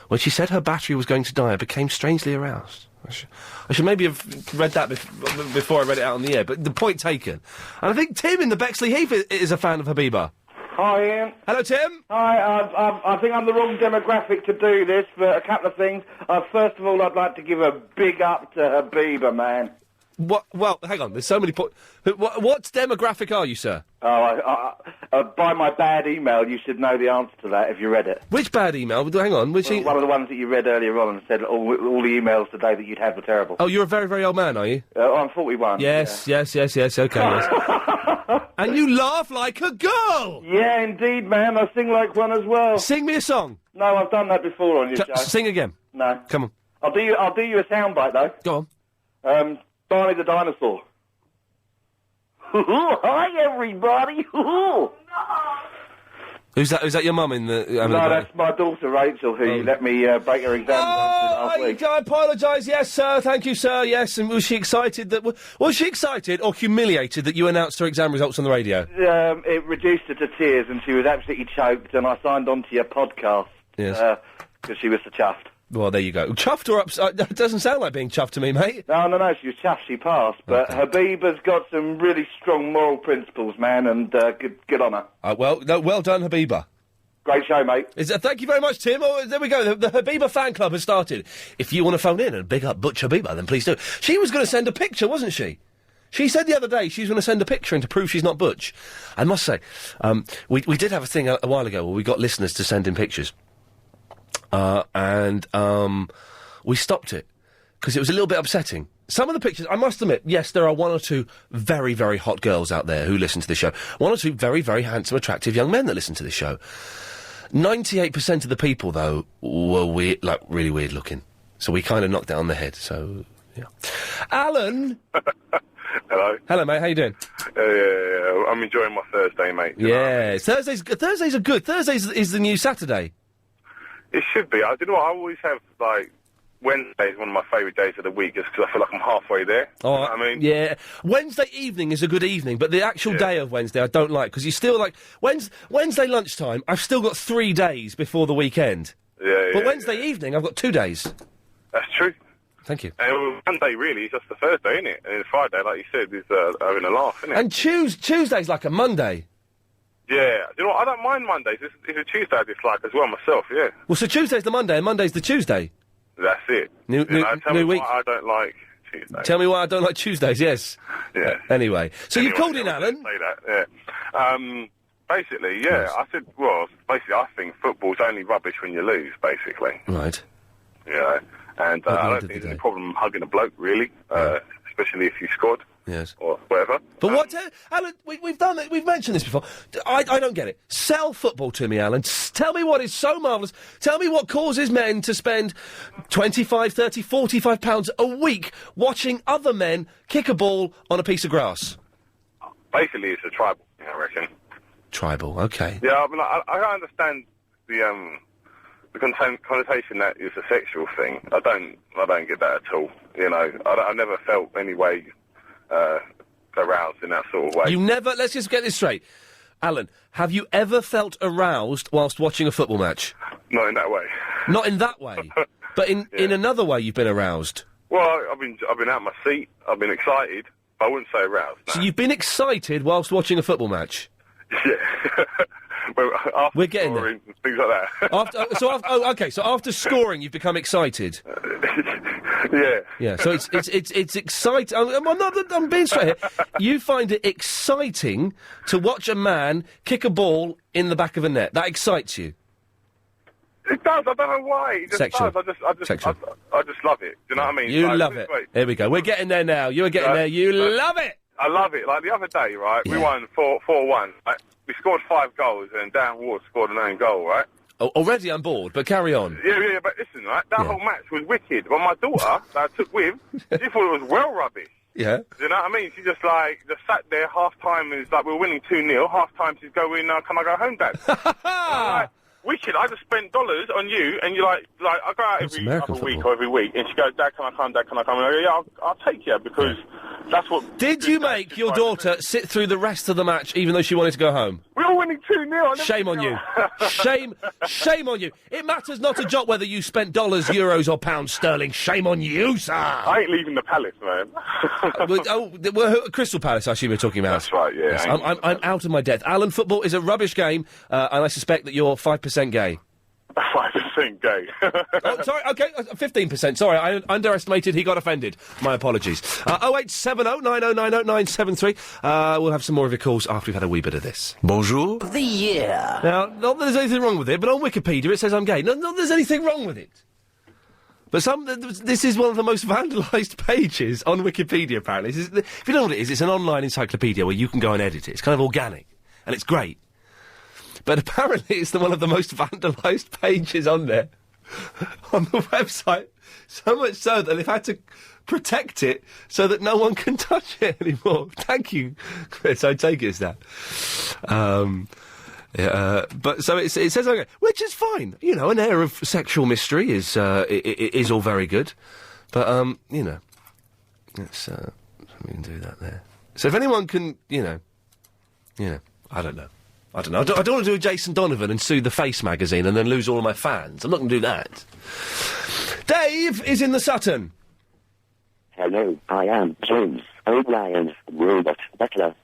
When she said her battery was going to die, I became strangely aroused. I should maybe have read that before I read it out on the air, but the point taken. And I think Tim in the Bexley Heath is a fan of Habiba. Hi, Ian. Hello, Tim. Hi, I think I'm the wrong demographic to do this, but a couple of things. First of all, I'd like to give a big up to Habiba, man. What? Well, hang on, there's so many points. What demographic are you, sir? By my bad email, you should know the answer to that if you read it. Which bad email? Hang on, which one of the ones that you read earlier on and said all the emails today that you'd had were terrible. Oh, you're a very, very old man, are you? I'm 41. Yes, okay, yes. And you laugh like a girl! Yeah, indeed, man, I sing like one as well. Sing me a song. No, I've done that before on your show. Sing again. No. Come on. I'll do you a soundbite, though. Go on. Barney the Dinosaur. Hi, everybody. Who's that? Is that your mum in the? No, that's my daughter Rachel, who let me break her exam last week. I apologise. Yes, sir. Thank you, sir. Yes, and was she excited was she excited or humiliated that you announced her exam results on the radio? It reduced her to tears, and she was absolutely choked. And I signed on to your podcast. Yes. Because she was so chuffed. Well, there you go. Chuffed or upset? That doesn't sound like being chuffed to me, mate. No, she was chuffed, she passed. But Habiba's got some really strong moral principles, man, and good on her. Well done, Habiba. Great show, mate. Thank you very much, Tim. Oh, there we go. The Habiba fan club has started. If you want to phone in and big up Butch Habiba, then please do. She was going to send a picture, wasn't she? She said the other day she was going to send a picture in to prove she's not Butch. I must say, we did have a thing a while ago where we got listeners to send in pictures. And we stopped it because it was a little bit upsetting. Some of the pictures, I must admit, yes, there are one or two very, very hot girls out there who listen to this show. One or two very, very handsome, attractive young men that listen to this show. 98% of the people, though, were weird, like really weird looking. So we kind of knocked it on the head. So, yeah. Alan. Hello. Hello, mate. How you doing? Yeah. I'm enjoying my Thursday, mate. Yeah. Thursdays are good. Thursdays is the new Saturday. It should be. You know what? I always have, like, Wednesday is one of my favourite days of the week just because I feel like I'm halfway there. Oh, you know what I mean? Yeah. Wednesday evening is a good evening, but the actual day of Wednesday I don't like, because you still, like, Wednesday lunchtime, I've still got 3 days before the weekend. Yeah. But Wednesday evening, I've got 2 days. That's true. Thank you. And Monday, really, is just the Thursday, isn't it? And Friday, like you said, is having a laugh, isn't it? And Tuesday's like a Monday. Yeah. You know what? I don't mind Mondays. It's a Tuesday I dislike as well myself, yeah. Well, so Tuesday's the Monday and Monday's the Tuesday. That's it. New week. Why I don't like Tuesdays. Tell me why I don't like Tuesdays, yes. Yeah. Anyway. So you've called in, Alan? Say that, yeah. Basically, yeah. Yes. I said, I think football's only rubbish when you lose, basically. Right. Yeah. And I don't think there's a problem hugging a bloke, really, especially if you scored. Yes. Or whatever. But Alan, we've done it, we've mentioned this before. I don't get it. Sell football to me, Alan. Tell me what is so marvellous. Tell me what causes men to spend 25, 30, 45 pounds a week watching other men kick a ball on a piece of grass. Basically, it's a tribal thing, I reckon. Tribal, okay. Yeah, I mean, I understand the connotation that it's a sexual thing. I don't get that at all. You know, I never felt any way aroused in that sort of way. Let's just get this straight. Alan, have you ever felt aroused whilst watching a football match? Not in that way. Not in that way? But in another way you've been aroused? Well, I've been out of my seat, I've been excited, but I wouldn't say aroused, no. So you've been excited whilst watching a football match? Yeah. Well, we're getting there. Things like that. So after scoring, you've become excited. Yeah. Yeah. So it's exciting. I'm being straight here. You find it exciting to watch a man kick a ball in the back of a net. That excites you. It does. I don't know why. It just Sexual. does. I just love it. Do you know what I mean? You love it. Here we go. We're getting there now. You're getting there. You love it. I love it. Like the other day, right? We won 4-1. We scored 5 goals, and Darren Ward scored an own goal, right? Already I'm bored, but carry on. Yeah, but listen, right? That whole match was wicked. But my daughter that I took with, she thought it was well rubbish. Yeah. Do you know what I mean? She just sat there. Half time is like we're winning 2-0. Half time she's going, can I go home, Dad? I'm like, wicked. I just spent dollars on you, and you're like I go out every other week or every week, and she goes, Dad, can I come? Dad, can I come? And I go, yeah, I'll take you because that's what. Did you make your daughter sit through the rest of the match, even though she wanted to go home? We were winning 2-0. Shame on you. Shame on you. It matters not a jot whether you spent dollars, euros, or pounds sterling. Shame on you, sir. I ain't leaving the palace, man. Crystal Palace, I assume you're talking about. That's right, yeah. Yes, I'm out of my depth. Alan, football is a rubbish game, and I suspect that you're 5% gay. 5% gay. Oh, sorry, okay, 15%. Sorry, I underestimated. He got offended. My apologies. 0870 9090 973. We'll have some more of your calls after we've had a wee bit of this. Bonjour. The year. Now, not that there's anything wrong with it, but on Wikipedia it says I'm gay. Not that there's anything wrong with it. But this is one of the most vandalised pages on Wikipedia, apparently. If you don't know what it is, it's an online encyclopedia where you can go and edit it. It's kind of organic, and it's great. But apparently it's one of the most vandalised pages on there, on the website. So much so that they've had to protect it so that no one can touch it anymore. Thank you, Chris. I take it as that. But so it says okay, which is fine. You know, an air of sexual mystery is all very good. But let's we can do that there. So if anyone can, I don't know. I don't want to do a Jason Donovan and sue the Face magazine and then lose all of my fans. I'm not going to do that. Dave is in the Sutton. Hello, I am James O'Brien's robot butler.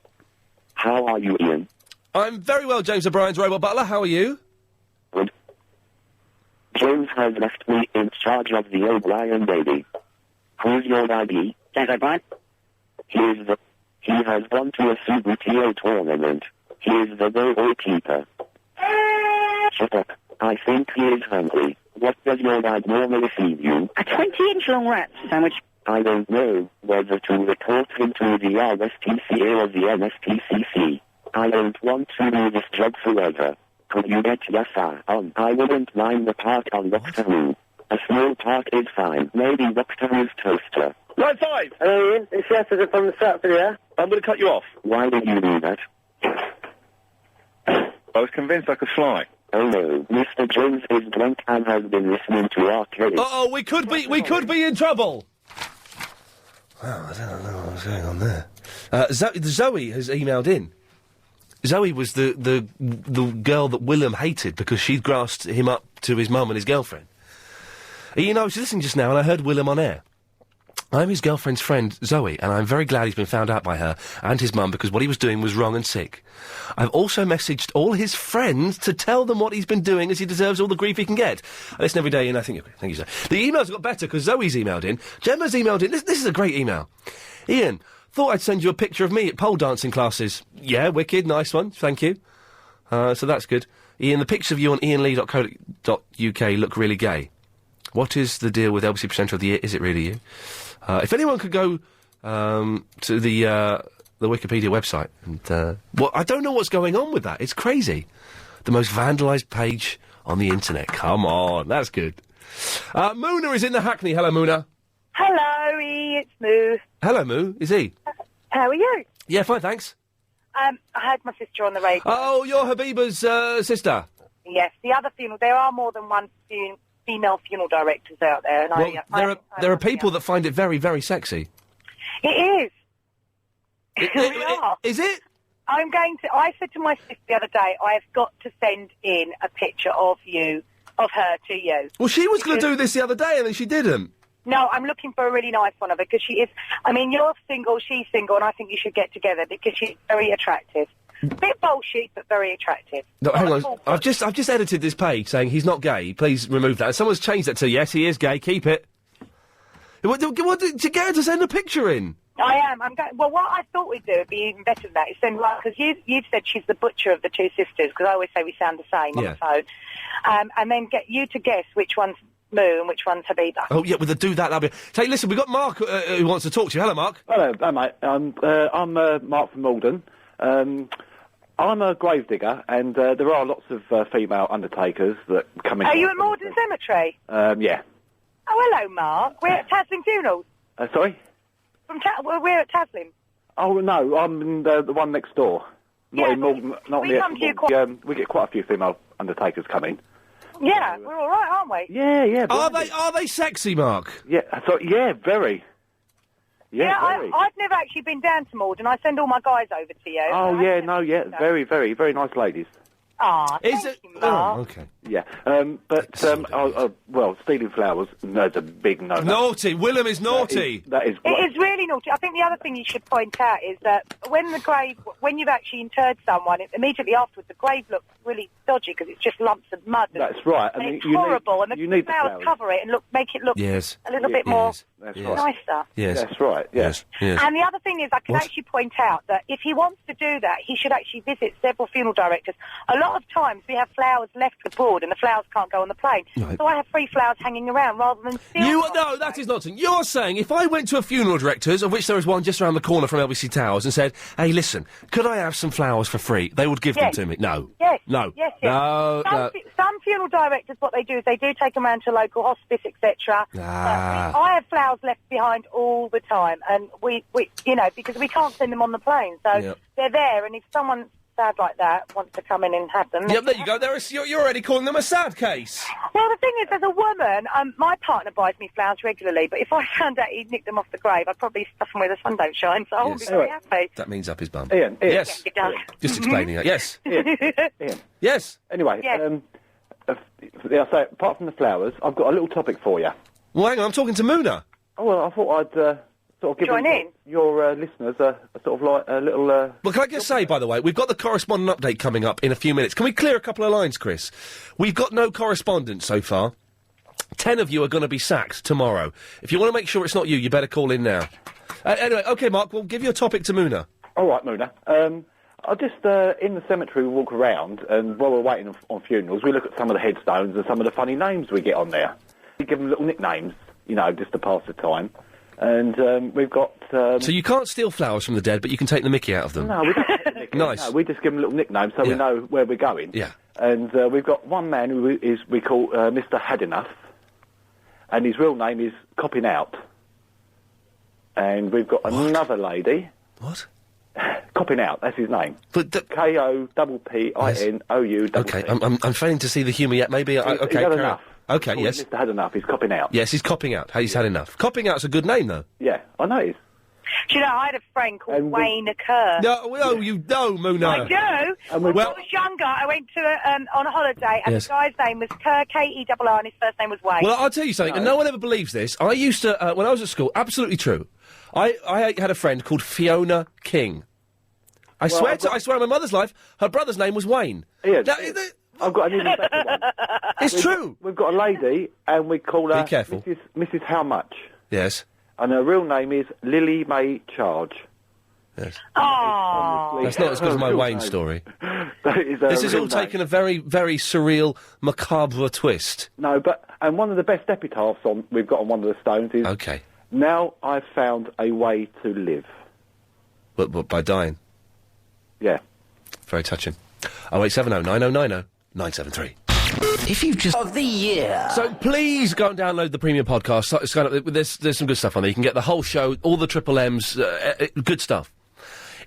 How are you, Ian? I'm very well, James O'Brien's robot butler. How are you? Good. James has left me in charge of the O'Brien baby. Who's your ID? James O'Brien. He has gone to a CBTO tournament. He is the goalkeeper. Shut up. I think he is hungry. What does your dad normally feed you? A 20-inch long rat sandwich. I don't know whether to report him to the RSPCA or the NSPCC. I don't want to do this job forever. Could you get Yasser on? I wouldn't mind the part on Doctor Who. A small part is fine. Maybe Doctor Who's toaster. Line 5! Hello, Ian. It's Yasser from the Stratford, yeah? I'm going to cut you off. Why did you do that? I was convinced I could fly. Oh no, Mr. Jones is drunk and has been listening to our case. Uh-oh, we could be in trouble! Well, I don't know what's going on there. Zoe has emailed in. Zoe was the girl that Willem hated because she'd grassed him up to his mum and his girlfriend. You know, I was listening just now and I heard Willem on air. I'm his girlfriend's friend, Zoe, and I'm very glad he's been found out by her and his mum because what he was doing was wrong and sick. I've also messaged all his friends to tell them what he's been doing as he deserves all the grief he can get. I listen every day and I think, thank you, sir. The emails got better because Zoe's emailed in. Gemma's emailed in. This is a great email. Ian, thought I'd send you a picture of me at pole dancing classes. Yeah, wicked, nice one, thank you. So that's good. Ian, the pictures of you on ianlee.co.uk look really gay. What is the deal with LBC Presenter of the Year? Is it really you? If anyone could go to the Wikipedia website, and I don't know what's going on with that. It's crazy. The most vandalised page on the internet. Come on, that's good. Moona is in the Hackney. Hello, Moona. Hello, it's Moo. Hello, Moo. Is he? How are you? Yeah, fine, thanks. I had my sister on the radio. Oh, you're Habiba's sister. Yes, the other female. There are more than one female funeral directors out there. And There are people that find it very, very sexy. It is. Is it? I said to my sister the other day, I have got to send in a picture of her to you. Well, she was going to do this the other day and then she didn't. No, I'm looking for a really nice one of her because she is. I mean, you're single, she's single, and I think you should get together because she's very attractive. Bit bullshit, but very attractive. No, hang on. I've just edited this page saying he's not gay. Please remove that. And someone's changed that to yes, he is gay. Keep it. What to get her to send a picture in? I am. Well, what I thought we'd do would be even better than that. Is send because you've said she's the butcher of the two sisters because I always say we sound the same on the phone, and then get you to guess which one's Moo and which one's Habiba. Oh yeah, well, do that. That'll be. Hey, listen, we've got Mark who wants to talk to you. Hello, Mark. Hello, mate. I'm Mark from Malden. I'm a gravedigger, and there are lots of female undertakers that come in. Are you at Morden Cemetery? Yeah. Oh, hello, Mark. We're at Taslim Funerals. Sorry? We're at Taslim. Oh, no, I'm in the one next door. Not in Morden. We get quite a few female undertakers coming. Yeah, we're all right, aren't we? Yeah. Are they sexy, Mark? Yeah, very. Yeah, very. I've never actually been down to Morden. I send all my guys over to you. Oh, very, very, very nice ladies. Ah, Is it? Mark. Oh, okay. Yeah, well, stealing flowers, that's a big no. Naughty. Willem is naughty. That is. It is really naughty. I think the other thing you should point out is that when you've actually interred someone, immediately afterwards, the grave looks really dodgy because it's just lumps of mud. That's right. And it's horrible, and the flowers cover it and make it look a little bit more nicer. Yes. That's right, yes. And the other thing is, I can actually point out that if he wants to do that, he should actually visit several funeral directors. A lot of times we have flowers left abroad and the flowers can't go on the plane. Right. So I have free flowers hanging around rather than steal. No, that is nonsense. You're saying if I went to a funeral director's, of which there is one just around the corner from LBC Towers, and said, hey, listen, could I have some flowers for free? They would give them to me. No. Yes. No. Yes. No. Some funeral directors, what they do is they do take them around to local hospice, etc. I have flowers left behind all the time, and we because we can't send them on the plane, so they're there. And if someone sad like that wants to come in and have them, Yep, there you go. You're already calling them a sad case. Well, the thing is, as a woman, my partner buys me flowers regularly, but if I found out he'd nicked them off the grave, I'd probably stuff them where the sun don't shine, so I wouldn't be very happy. That means up his bum. Ian. Yes. It does. Just explaining that. Yes. Ian. Yes. Anyway, so apart from the flowers, I've got a little topic for you. Well, hang on, I'm talking to Moona. Oh, well, I thought I'd sort of give your listeners a sort of like a little... Well, can I just say, by the way, we've got the correspondent update coming up in a few minutes. Can we clear a couple of lines, Chris? We've got no correspondence so far. 10 of you are going to be sacked tomorrow. If you want to make sure it's not you, you better call in now. Anyway, OK, Mark, we'll give you a topic to Moona. All right, Moona. I just, in the cemetery, we walk around, and while we're waiting on funerals, we look at some of the headstones and some of the funny names we get on there. We give them little nicknames, just to pass the time. And we've got... So you can't steal flowers from the dead, but you can take the mickey out of them? No, we don't take the mickey. Nice. No, we just give them little nicknames so we know where we're going. Yeah. And we've got one man who we call Mr. Had Enough, and his real name is Copping Out. And we've got another lady... What? Copping Out, that's his name. But Koppinouou. OK, I'm failing to see the humour yet. Maybe... OK, he's had enough. OK, yes. Mr. Had Enough, he's copping out. Yes, he's copping out. He's had enough. Copping out's a good name, though. Yeah, I know it is. Do you know, I had a friend called Wayne Kerr. No, you know, Moona. I do. When I was younger, I went to on a holiday, and the guy's name was Kerr, K-E-R-R, and his first name was Wayne. Well, I'll tell you something, and no one ever believes this. I used to, when I was at school, absolutely true, I had a friend called Fiona King. I swear on my mother's life, her brother's name was Wayne. Ian, I've got an even better one. It's true. We've got a lady, and we call her... Be careful. Mrs. How Much. Yes. And her real name is Lily May Charge. Yes. Oh. That's not as good as my Wayne story. This is all taken a very, very surreal, macabre twist. No, and one of the best epitaphs we've got on one of the stones is... OK. Now I've found a way to live. But by dying? Yeah. Very touching. 0870 9090 973. If you've just... Of the year. So please go and download the premium podcast. There's some good stuff on there. You can get the whole show, all the Triple M's, good stuff.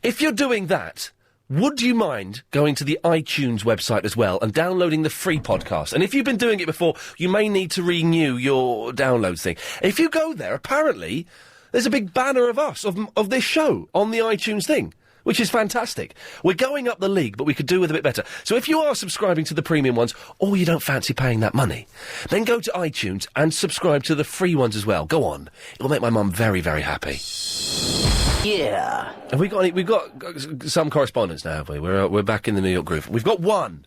If you're doing that, would you mind going to the iTunes website as well and downloading the free podcast? And if you've been doing it before, you may need to renew your downloads thing. If you go there, apparently, there's a big banner of us, of this show, on the iTunes thing. Which is fantastic. We're going up the league, but we could do with a bit better. So if you are subscribing to the premium ones, or you don't fancy paying that money, then go to iTunes and subscribe to the free ones as well. Go on. It'll make my mum very, very happy. Yeah. Have we got any... We've got some correspondence now, have we? We're back in the New York groove. We've got one.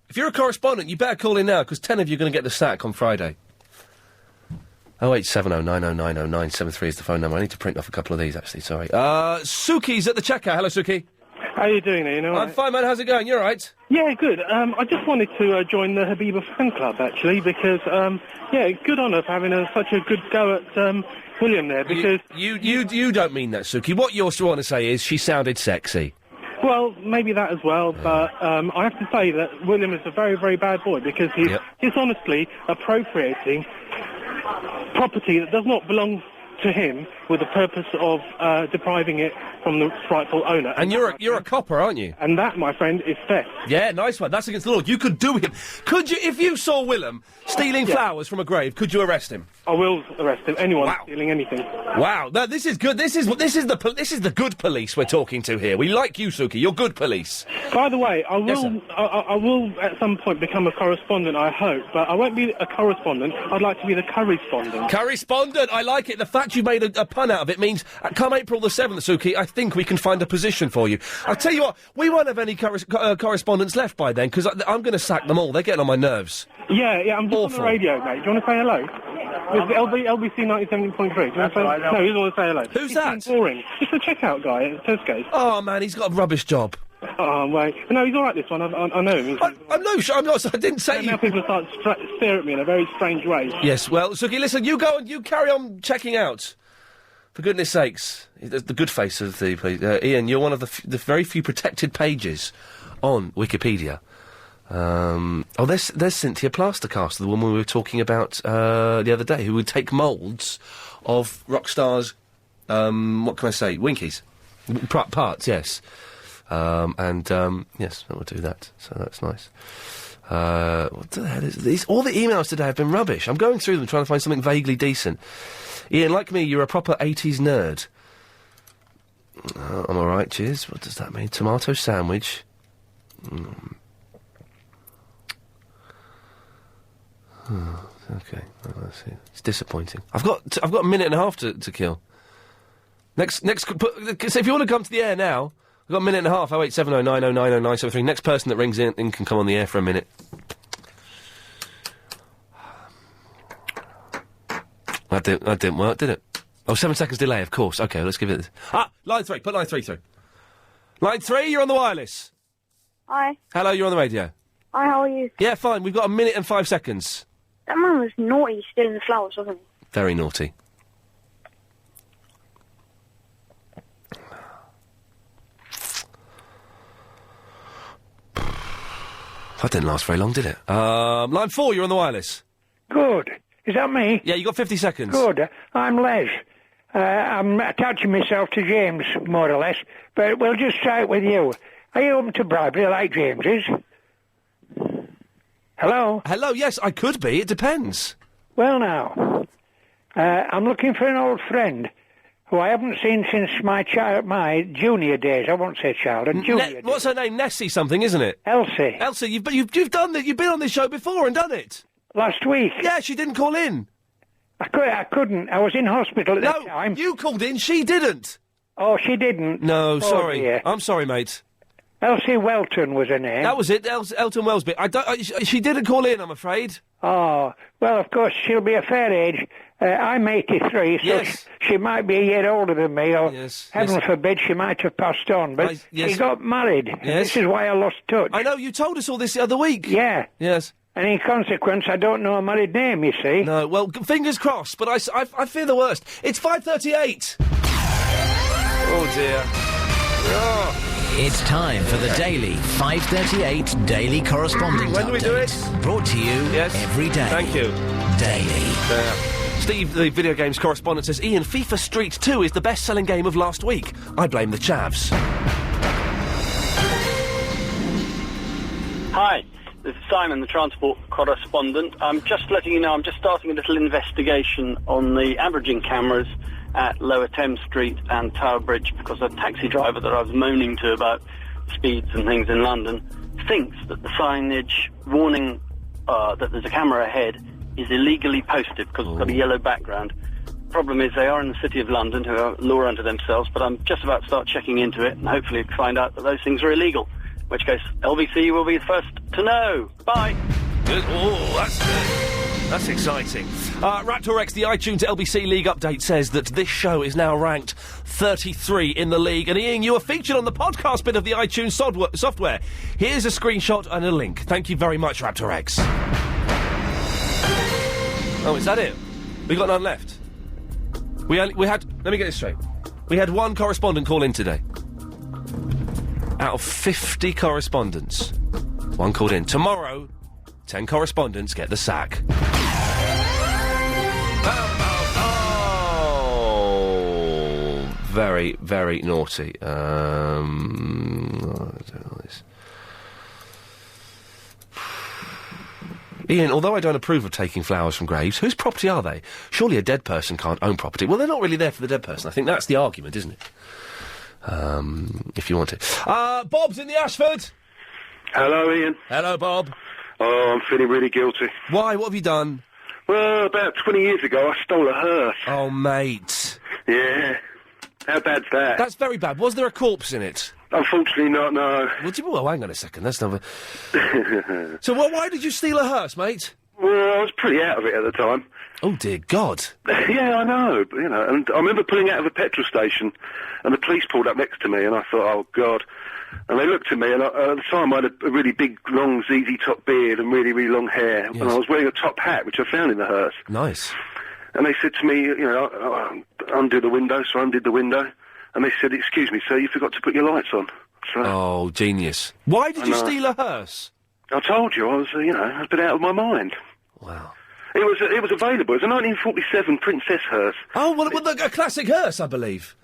If you're a correspondent, you better call in now, because 10 of you are going to get the sack on Friday. 0870 9090 973 is the phone number. I need to print off a couple of these, actually, sorry. Suki's at the checkout. Hello, Suki. How you doing, Ian? I'm fine, man. How's it going? You all right? Yeah, good. I just wanted to join the Habiba fan club, actually, because, good honour for having such a good go at William there, because... You don't mean that, Suki. What you also want to say is she sounded sexy. Well, maybe that as well, but I have to say that William is a very, very bad boy because he's dishonestly appropriating property that does not belong to him with the purpose of depriving it from the rightful owner. And you're a copper, aren't you? And that, my friend, is theft. Yeah, nice one. That's against the law. You could do him. Could you, if you saw Willem stealing flowers from a grave, could you arrest him? I will arrest him. Anyone stealing anything. Wow, no, this is good. This is the good police we're talking to here. We like you, Suki. You're good police. By the way, I will Yes, sir. I will at some point become a correspondent, I hope, but I won't be a correspondent. I'd like to be the correspondent. Correspondent, I like it. The fact you made a pun out of it means, come April the 7th, Suki, I think we can find a position for you. I'll tell you what, we won't have any correspondents left by then, because I'm going to sack them all. They're getting on my nerves. Yeah, I'm just on the radio, mate. Do you want to say hello? It's the LBC 97.3. Do you want to say hello? No, he doesn't want to say hello. Who's that? Boring. Just a checkout guy at Tesco's. Oh, man, he's got a rubbish job. Oh, wait. No, he's all right, this one. I know him. I'm not. I didn't say. Now people start stare at me in a very strange way. Yes, well, Suki, listen, you go and you carry on checking out. For goodness sakes. The good face of the police. Ian, you're one of the very few protected pages on Wikipedia. There's Cynthia Plastercast, the woman we were talking about the other day, who would take moulds of rock stars, what can I say, Winkies. Parts, yes. Yes, I will do that, so that's nice. What the hell is these? All the emails today have been rubbish. I'm going through them trying to find something vaguely decent. Ian, like me, you're a proper 80s nerd. I'm alright, cheers. What does that mean? Tomato sandwich. Okay, well, let's see. It's disappointing. I've got a minute and a half to kill. So if you want to come to the air now, I've got a minute and a half. 08709090973. Next person that rings in can come on the air for a minute. That didn't work, did it? Oh, 7 seconds delay, of course. Okay, let's give it... line 3. Put line 3 through. Line 3, you're on the wireless. Hi. Hello, you're on the radio. Hi, how are you? Yeah, fine. We've got a minute and 5 seconds. That man was naughty stealing the flowers, wasn't he? Very naughty. That didn't last very long, did it? Line 4, you're on the wireless. Good. Is that me? Yeah, you got 50 seconds. Good. I'm Les. I'm attaching myself to James, more or less, but we'll just try it with you. Are you open to bribery like James is? Hello? Hello, yes, I could be. It depends. Well, now, I'm looking for an old friend who I haven't seen since my junior days. I won't say childhood, junior days. What's her name? Nessie something, isn't it? Elsie. Elsie, you've done that. You've been on this show before and done it. Last week. Yeah, she didn't call in. I couldn't. I was in hospital at that time. You called in, she didn't. Oh, she didn't? No, Oh, sorry. dear. I'm sorry, mate. Elsie Welton was her name. That was it, Elton Wellesby. She didn't call in, I'm afraid. Oh, well, of course, she'll be a fair age. I'm 83, so Yes. she might be a year older than me, or Yes, heaven yes. forbid she might have passed on. But yes. she got married. Yes. This is why I lost touch. I know, you told us all this the other week. Yeah. Yes. And in consequence, I don't know a married name, you see. No, well, fingers crossed, but I fear the worst. It's 5:38. Oh, dear. Oh. It's time for the daily 5:38 Daily Correspondent When do we do it? Brought to you every day. Thank you. Daily. Steve, the video games correspondent, says, Ian, FIFA Street 2 is the best-selling game of last week. I blame the chavs. Hi, this is Simon, the transport correspondent. I'm just letting you know I'm just starting a little investigation on the averaging cameras at Lower Thames Street and Tower Bridge because a taxi driver that I was moaning to about speeds and things in London thinks that the signage warning that there's a camera ahead is illegally posted because it's got a yellow background. Problem is they are in the City of London, who are law unto themselves, but I'm just about to start checking into it and hopefully find out that those things are illegal, in which case LBC will be the first to know. Bye! Good. Oh, that's good. That's exciting. Raptor X, the iTunes LBC League update, says that this show is now ranked 33 in the league. And Ian, you are featured on the podcast bit of the iTunes software. Here's a screenshot and a link. Thank you very much, Raptor X. Oh, is that it? We got none left. We had. Let me get this straight. We had one correspondent call in today. out of 50 correspondents. One called in. Tomorrow, 10 correspondents get the sack. Oh, very, very naughty. Ian, although I don't approve of taking flowers from graves, whose property are they? Surely a dead person can't own property. Well, they're not really there for the dead person. I think that's the argument, isn't it? If you want it. Bob's in the Ashford. Hello, Ian. Hello, Bob. Oh, I'm feeling really guilty. Why? What have you done? Well, about 20 years ago, I stole a hearse. Oh, mate. Yeah. How bad's that? That's very bad. Was there a corpse in it? Unfortunately not, no. Well, hang on a second. That's not... So, why did you steal a hearse, mate? Well, I was pretty out of it at the time. Oh, dear God. Yeah, I know, but, and I remember pulling out of a petrol station, and the police pulled up next to me, and I thought, oh, God. And they looked at me, and at the time I had a really big, long, ZZ Top beard and really, really long hair, and I was wearing a top hat, which I found in the hearse. Nice. And they said to me, undo the window, so I undid the window, and they said, excuse me, sir, you forgot to put your lights on. So, oh, genius. Why did you steal a hearse? I told you, I was, I've been out of my mind. Wow. It was available. It was a 1947 Princess hearse. Oh, well, a classic hearse, I believe.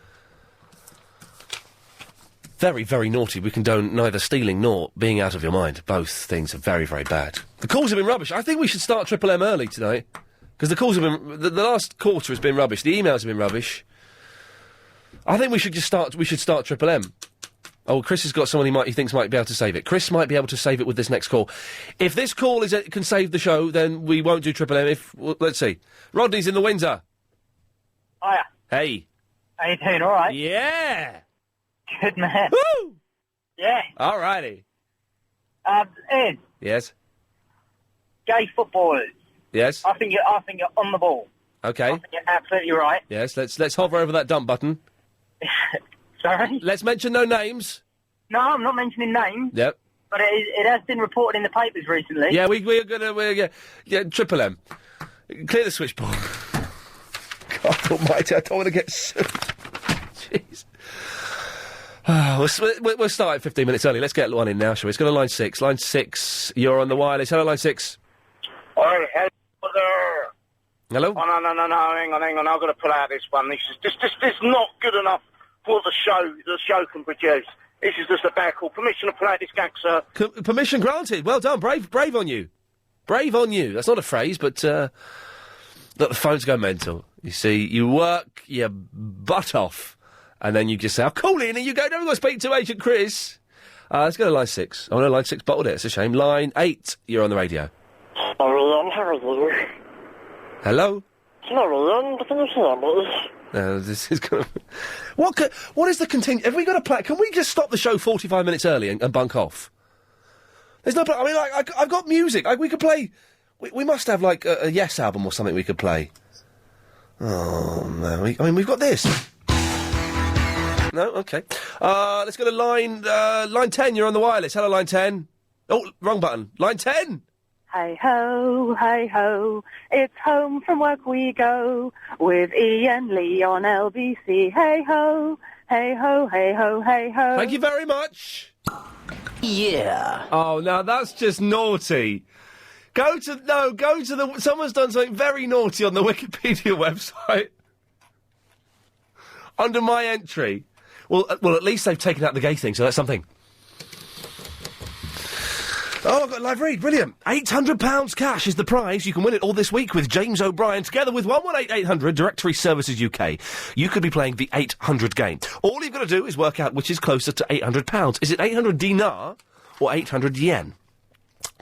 Very, very naughty. We condone neither stealing nor being out of your mind. Both things are very, very bad. The calls have been rubbish. I think we should start Triple M early tonight. Because the calls have been... The last quarter has been rubbish. The emails have been rubbish. I think we should start Triple M. Oh, Chris has got someone he thinks might be able to save it. Chris might be able to save it with this next call. If this call can save the show, then we won't do Triple M. Let's see. Rodney's in the Windsor. Hiya. Hey. How you doing, all right? Yeah. Good man. Woo! Yeah. All righty. Ian, Yes. gay footballers. Yes. I think you're on the ball. Okay. I think you're absolutely right. Yes. Let's hover over that dump button. Sorry? Let's mention no names. No, I'm not mentioning names. Yep. But it has been reported in the papers recently. Yeah, we're gonna Triple M. Clear the switchboard. God Almighty, I don't want to get sued. Jeez. We'll start at 15 minutes early. Let's get one in now, shall we? Let's go to line 6. Line 6, you're on the wireless. Hello, line 6. Oi, hello there. Hello? Oh, no, hang on, I've got to pull out this one. This is not good enough for the show can produce. This is just a bad call. Permission to play out this gag, sir. Permission granted. Well done. Brave on you. Brave on you. That's not a phrase, but, look, the phones go mental. You see, you work your butt off, and then you just say, I'll call in, and you go, no, we've got to speak to Agent Chris. Let's go to line 6. Oh, no, line 6 bottled it. It's a shame. Line 8, you're on the radio. Ian, how are you? Hello? Hello, Ian, can you hear me? This is going to... What is the continue... Have we got a plan? Can we just stop the show 45 minutes early and bunk off? There's no... I mean, I've got music. We could play... We must have, like, a Yes album or something we could play. Oh, no. We've got this. No? OK. Let's go to line 10. You're on the wireless. Hello, line 10. Oh, wrong button. Line 10. Hey ho, it's home from work we go, with Ian Lee on LBC. Hey ho, hey ho, hey ho, hey ho. Thank you very much. Yeah. Oh, now that's just naughty. Go to the... Someone's done something very naughty on the Wikipedia website. Under my entry. Well, at least they've taken out the gay thing, so that's something. Oh, I've got a live read. Brilliant. £800 cash is the prize. You can win it all this week with James O'Brien, together with 11800 Directory Services UK. You could be playing the 800 game. All you've got to do is work out which is closer to £800. Is it 800 dinar or 800 yen?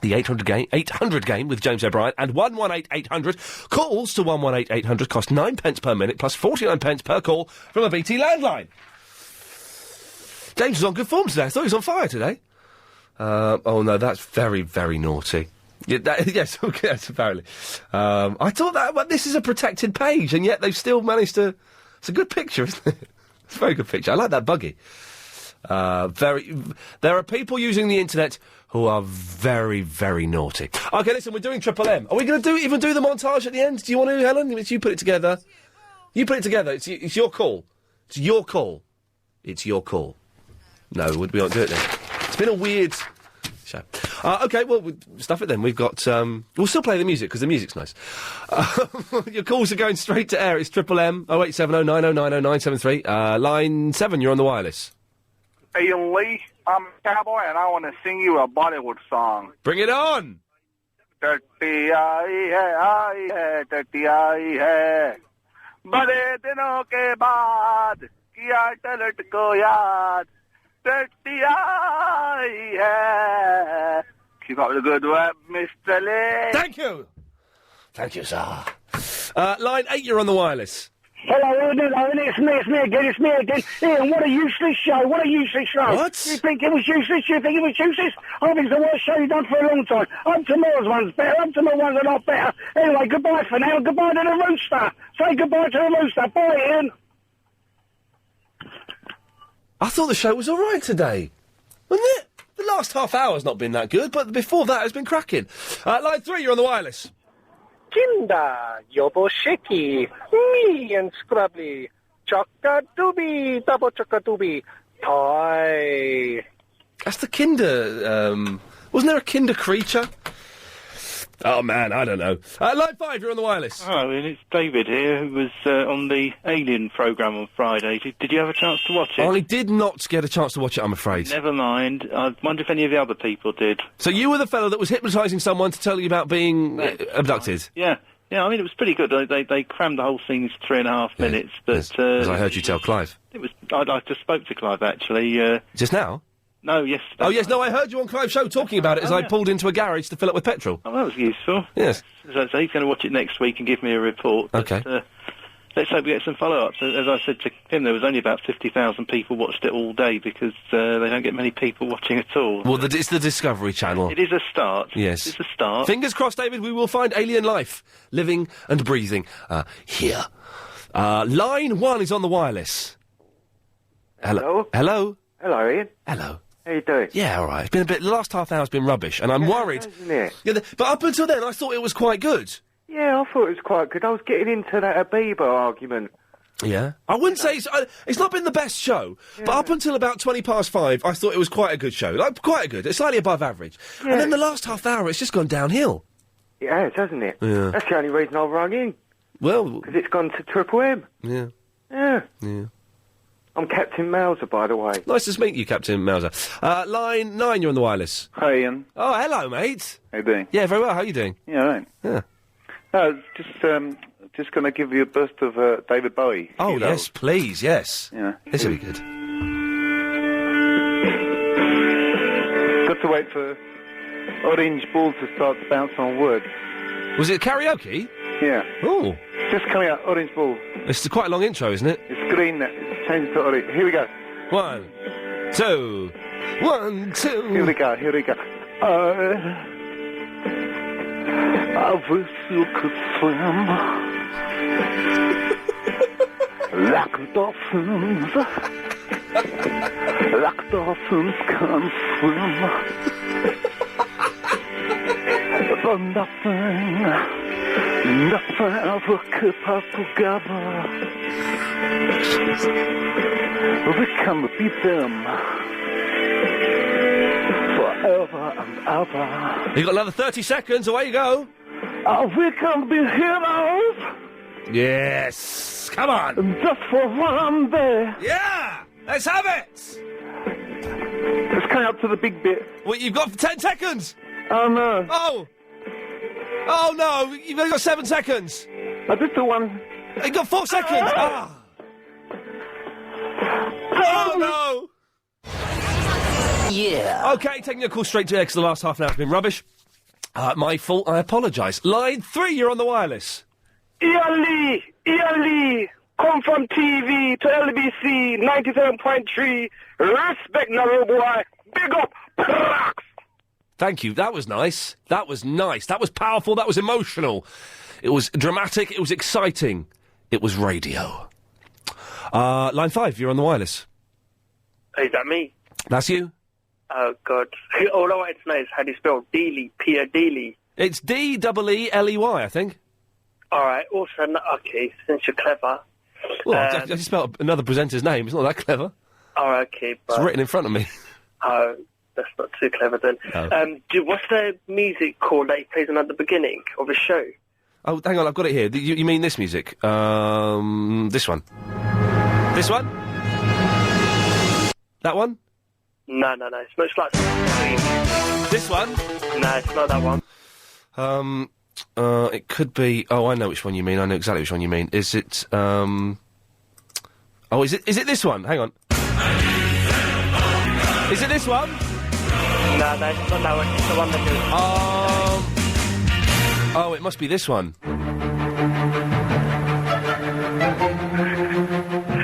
The 800 game with James O'Brien and 11800 calls to 11800 cost 9 pence per minute plus 49 pence per call from a BT landline. James was on good form today. I thought he was on fire today. Oh no, that's very, very naughty. Yeah, yes, okay, that's apparently. I thought that this is a protected page, and yet they've still managed to... It's a good picture, isn't it? It's a very good picture. I like that buggy. There are people using the internet who are very, very naughty. Okay, listen, we're doing Triple M. Are we going to even do the montage at the end? Do you want to, Helen? You put it together. You put it together. It's your call. It's your call. It's your call. No, we won't do it then. It's been a weird show. OK, well, stuff it then. We've got... we'll still play the music, because the music's nice. Your calls are going straight to air. It's triple M, 0870 9090 973. Line 7, you're on the wireless. Iain Lee, I'm a cowboy, and I want to sing you a Bollywood song. Bring it on! Dirty आई है, dirty आई है, बड़े दिनों के बाद किया टलट को याद, dirty आई है. Keep up the good work, Mr. Lee. Thank you. Thank you, sir. Line 8, you're on the wireless. Hello, it's me again. Iain, what a useless show, What? You think it was useless? I think it's the worst show you've done for a long time. Up tomorrow's one's better, up tomorrow's one's a lot better. Anyway, goodbye for now, goodbye to the rooster. Say goodbye to the rooster. Bye, Iain. I thought the show was all right today. Wasn't it? The last half hour's not been that good, but before that it's been cracking. Line 3, you're on the wireless. Kinda, yobo shaky, me and scrubbly, chocka doobie, double chocka doobie, toy. That's the Kinder, wasn't there a Kinder creature? Oh, man, I don't know. Line 5, you're on the wireless. Hello, Iain, it's David here, who was on the Alien programme on Friday. Did you have a chance to watch it? I did not get a chance to watch it, I'm afraid. Never mind. I wonder if any of the other people did. So you were the fellow that was hypnotising someone to tell you about being abducted? Yeah. Yeah, I mean, it was pretty good. They crammed the whole thing into 3.5 minutes, but... As I heard you tell Clive. It was... I just spoke to Clive, actually. Just now? No, yesterday. Oh, yes, no, I heard you on Clive's show talking about it as I pulled into a garage to fill up with petrol. Oh, that was useful. Yes. So he's going to watch it next week and give me a report. OK. But, let's hope we get some follow-ups. As I said to him, there was only about 50,000 people watched it all day because they don't get many people watching at all. Well, it's the Discovery Channel. It is a start. Yes. It's a start. Fingers crossed, David, we will find alien life living and breathing here. Line 1 is on the wireless. Hello? Hello? Hello, Iain. Hello. How you doing? Yeah, all right. It's been the last half hour's been rubbish, and I'm worried. Hasn't it? Yeah, but up until then, I thought it was quite good. Yeah, I thought it was quite good. I was getting into that Bieber argument. Yeah? I wouldn't say it's not been the best show, but up until about 5:20, I thought it was quite a good show. Like, quite good. It's slightly above average. Yeah. And then the last half hour, it's just gone downhill. It has, hasn't it? Yeah. That's the only reason I rung in. Well... Because it's gone to Triple M. Yeah. Yeah. Yeah. I'm Captain Mauser, by the way. Nice to meet you, Captain Mauser. Line 9, you're on the wireless. Hi, Iain. Oh, hello, mate. How you doing? Yeah, very well. How are you doing? Yeah, right. Yeah. Just going to give you a burst of David Bowie. Oh, Hero. yes, please, yes. Yeah. This will be good. Got to wait for Orange Ball to start to bounce on wood. Was it karaoke? Yeah. Oh. Just coming out, Orange Ball. It's quite a long intro, isn't it? It's green, change it to orange. Here we go. 1, 2, 1, 2. Here we go. I wish you could swim like dolphins. Like dolphins can swim. But nothing ever keep us together. We can be them forever and ever. You've got another 30 seconds, away you go. We can be heroes. Yes, come on. Just for one day. Yeah, let's have it. Let's come up to the big bit. Well, you've got 10 seconds. Oh, no. Oh, no, you've only got 7 seconds. I just do one. You've got 4 seconds. Oh, no. Yeah. OK, taking your call straight to X. The last half an hour has been rubbish. My fault, I apologise. Line 3, you're on the wireless. Iain Lee, come from TV to LBC, 97.3, respect na rude boy, big up, Prax. Thank you, that was nice. That was nice, that was powerful, that was emotional. It was dramatic, it was exciting. It was radio. Line 5, you're on the wireless. Is that me? That's you. Oh, God. All I wanted to know is how do you spell Dealey, Pierre Dealey? It's D-E-E-L-E-Y, I think. All right, also, okay, since you're clever. Well, I just spelled another presenter's name, it's not that clever. Oh, okay. It's But, written in front of me. oh, that's not too clever then. No. What's the music called that he plays on at the beginning of his show? Oh, hang on, I've got it here. You mean this music? This one. This one? That one? No. It's much like... This one? No, it's not that one. It could be... Oh, I know which one you mean. I know exactly which one you mean. Is it, Oh, is it this one? Hang on. Is it this one? No, it's not that one. It's the one that goes... Oh, it must be this one.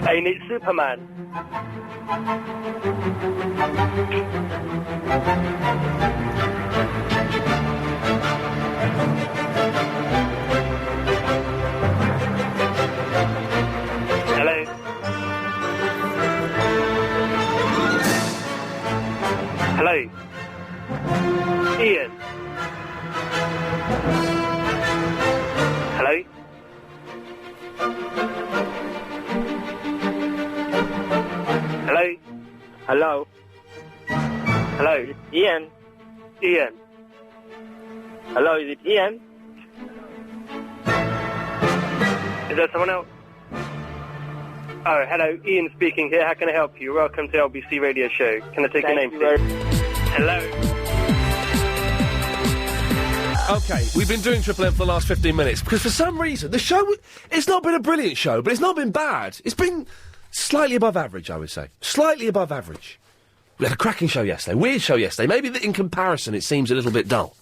Ain't it Superman? Hello? Hello? Ian? Hello? Hello? Hello? Hello? Ian? Ian? Hello, is it Ian? Is there someone else? Oh, hello, Ian speaking here. How can I help you? Welcome to LBC Radio Show. Can I take your name, please? Hello? Okay, we've been doing Triple M for the last 15 minutes, because for some reason, the show, it's not been a brilliant show, but it's not been bad. It's been slightly above average, I would say. Slightly above average. We had a cracking show yesterday, weird show yesterday. Maybe in comparison it seems a little bit dull.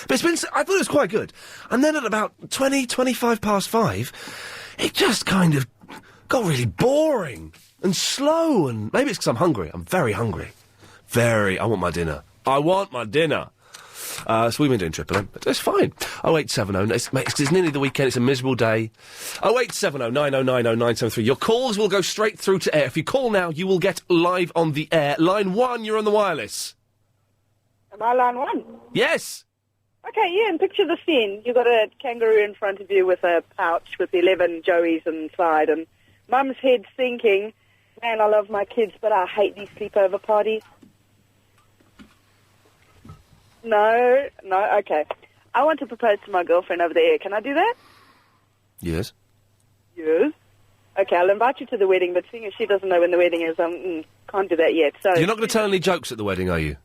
But I thought it was quite good. And then at about 25 past 5, it just kind of got really boring and slow, and maybe it's because I'm hungry. I'm very hungry. I want my dinner. So we've been doing Triple M, but it's fine. 0870, it's nearly the weekend, it's a miserable day. 0870 9090 973. Your calls will go straight through to air. If you call now, you will get live on the air. Line 1, you're on the wireless. Am I line 1? Yes! Okay, Ian, picture the scene. You've got a kangaroo in front of you with a pouch with 11 Joeys inside, and Mum's head thinking, man, I love my kids, but I hate these sleepover parties. No, okay. I want to propose to my girlfriend over the air. Can I do that? Yes. Yes. Okay, I'll invite you to the wedding, but seeing as she doesn't know when the wedding is, can't do that yet. So You're not going to tell any jokes at the wedding, are you?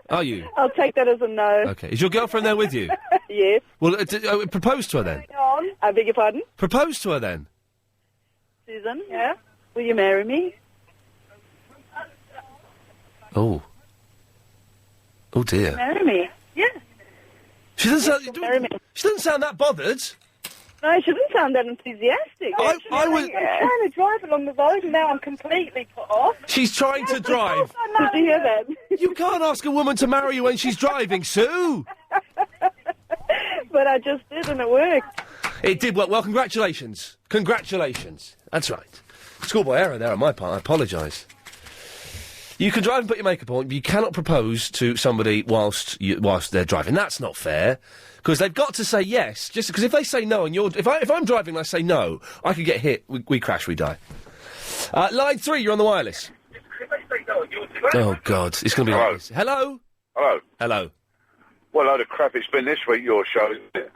Are you? I'll take that as a no. Okay. Is your girlfriend there with you? Yes. Well, propose to her then. I beg your pardon? Propose to her then. Susan? Yeah? Will you marry me? Oh. Oh dear. Marry me? Yeah. She doesn't sound that bothered. No, she doesn't sound that enthusiastic. I was... I'm trying to drive along the road and now I'm completely put off. She's trying to drive. Did you hear that? You can't ask a woman to marry you when she's driving, Sue. But I just did and it worked. It did work. Well, congratulations. Congratulations. That's right. Schoolboy error there on my part. I apologise. You can drive and put your makeup on, but you cannot propose to somebody whilst they're driving. That's not fair, because they've got to say yes. Just because if they say no, and if I'm driving and I say no, I could get hit. We crash. We die. Line 3, you're on the wireless. Oh God, it's going to be like this. Hello. Hello. Hello. What a load of crap it's been this week, your show, isn't it?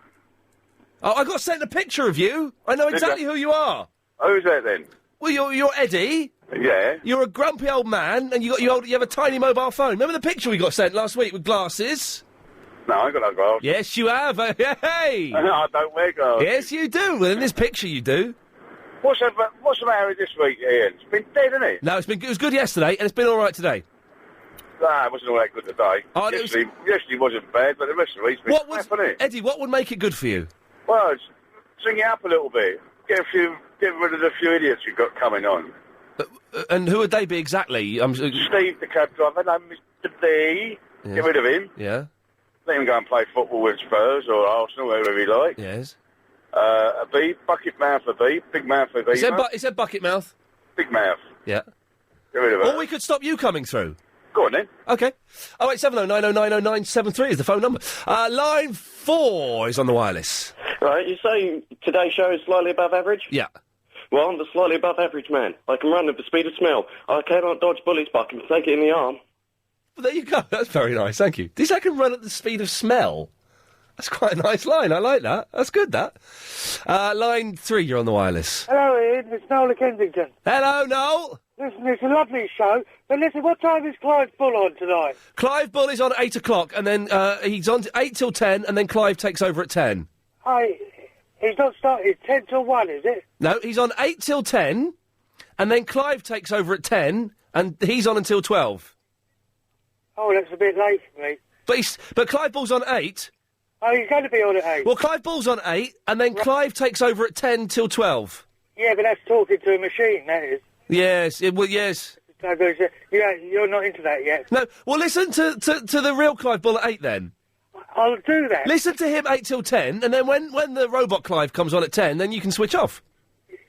Oh, I got sent a picture of you. I know exactly who you are. Who's that then? Well, you're Eddie. Yeah. You're a grumpy old man, and you have a tiny mobile phone. Remember the picture we got sent last week with glasses? No, I ain't got no glasses. Yes, you have. Hey. No, I don't wear glasses. Yes, you do. Well, in this picture, you do. What's the matter with this week, Ian? It's been dead, hasn't it? No, it was good yesterday, and it's been all right today. Nah, it wasn't all that good today. Oh, yesterday wasn't bad, but the rest of the week's been crap, hasn't it? Eddie, what would make it good for you? Well, sing it up a little bit. Get rid of the few idiots you've got coming on. And who would they be exactly? Steve, the cab driver, no, Mr. D. Yes. Get rid of him. Yeah. Let him go and play football with Spurs or Arsenal, wherever he likes. Yes. A B, bucket mouth for B, big mouth for B. He said bucket mouth. Big mouth. Yeah. Get rid of it. Or we could stop you coming through. Go on then. Okay. 0870 9090 973 is the phone number. Line 4 is on the wireless. Right, you say today's show is slightly above average? Yeah. Well, I'm the slightly above average man. I can run at the speed of smell. I cannot dodge bullets, but I can take it in the arm. Well, there you go. That's very nice. Thank you. This I can run at the speed of smell. That's quite a nice line. I like that. That's good, that. Line 3, you're on the wireless. Hello, Ian. It's Noel at Kensington. Hello, Noel. Listen, it's a lovely show. But listen, what time is Clive Bull on tonight? Clive Bull is on at 8 o'clock, and then he's on 8 till 10, and then Clive takes over at 10. He's not started 10 till 1, is it? No, he's on 8 till 10, and then Clive takes over at 10, and he's on until 12. Oh, that's a bit late for me. But Clive Bull's on 8. Oh, he's going to be on at 8. Well, Clive Bull's on 8, and then Clive takes over at 10 till 12. Yeah, but that's talking to a machine, that is. Yes, yes. So yeah, you're not into that yet. No, well, listen to the real Clive Bull at 8, then. I'll do that. Listen to him 8 till 10, and then when the robot Clive comes on at 10, then you can switch off.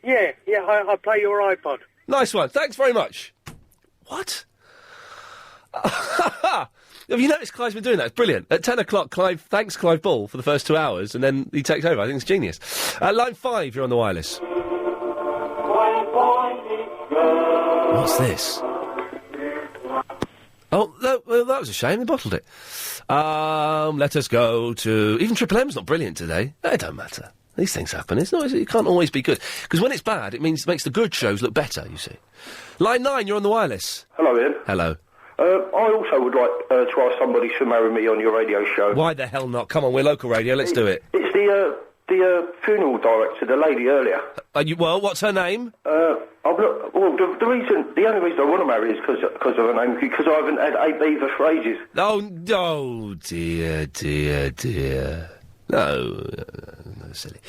Yeah, I'll play your iPod. Nice one. Thanks very much. What? Have you noticed Clive's been doing that? It's brilliant. At 10 o'clock, Clive thanks Clive Bull for the first 2 hours, and then he takes over. I think it's genius. Line 5, you're on the wireless. What's this? Oh, well, that was a shame. They bottled it. Let us go to... Even Triple M's not brilliant today. It don't matter. These things happen. It can't always be good. Because when it's bad, it makes the good shows look better, you see. Line 9, you're on the wireless. Hello, Ian. Hello. I also would like to ask somebody to marry me on your radio show. Why the hell not? Come on, we're local radio. Let's do it. It's the funeral director, the lady earlier. Well, what's her name? The only reason I want to marry is because of her name, because I haven't had a beaver for ages. Oh, dear. No, silly.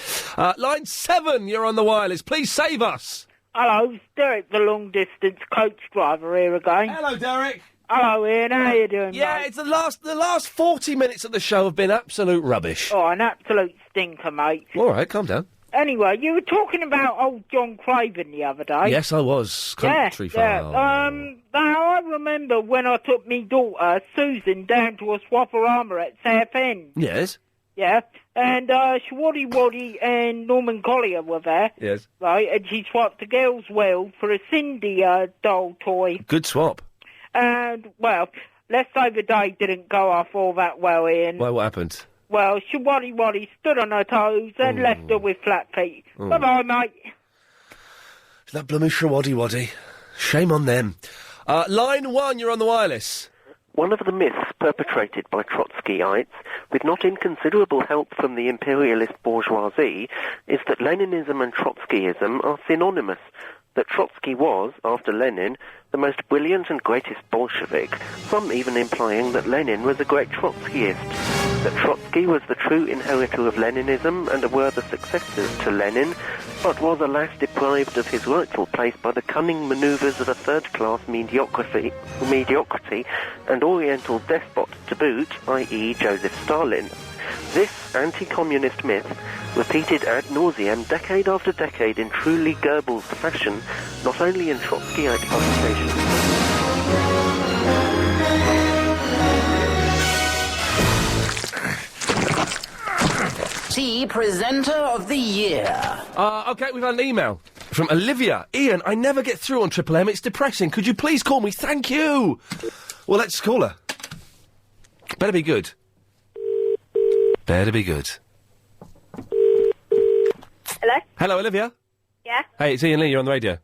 Line 7, you're on the wireless. Please save us. Hello, it's Derek, the long-distance coach driver here again. Hello, Derek. Hello, Ian. How you doing, Yeah, mate? it's the last 40 minutes of the show have been absolute rubbish. Oh, an absolute stinker, mate. All right, calm down. Anyway, you were talking about old John Craven the other day. Yes, I was. Country file. Now, I remember when I took me daughter, Susan, down to a Swaparama at Southend. Yes. Yeah, and Schwaddy Waddy and Norman Collier were there. Yes. Right, and she swapped the girl's world for a Cindy doll toy. Good swap. And, well, let's say the day didn't go off all that well, Ian. Why, what happened? Well, Schwaddy Waddy stood on her toes and left her with flat feet. Oh. Bye-bye, mate. That blooming Schwaddy Waddy. Shame on them. Line 1, you're on the wireless. One of the myths perpetrated by Trotskyites, with not inconsiderable help from the imperialist bourgeoisie, is that Leninism and Trotskyism are synonymous, that Trotsky was, after Lenin, the most brilliant and greatest Bolshevik, some even implying that Lenin was a great Trotskyist, that Trotsky was the true inheritor of Leninism and were the successors to Lenin, but was alas deprived of his rightful place by the cunning manoeuvres of a third-class mediocrity and oriental despot to boot, i.e. Joseph Stalin. This anti-communist myth, repeated ad nauseam decade after decade in truly Goebbels fashion, not only in Trotskyite publications. The Presenter of the Year. OK, we've had an email from Olivia. Ian, I never get through on Triple M. It's depressing. Could you please call me? Thank you. Well, let's call her. Better be good. Better be good. Hello? Hello, Olivia. Yeah? Hey, it's Ian Lee. You're on the radio.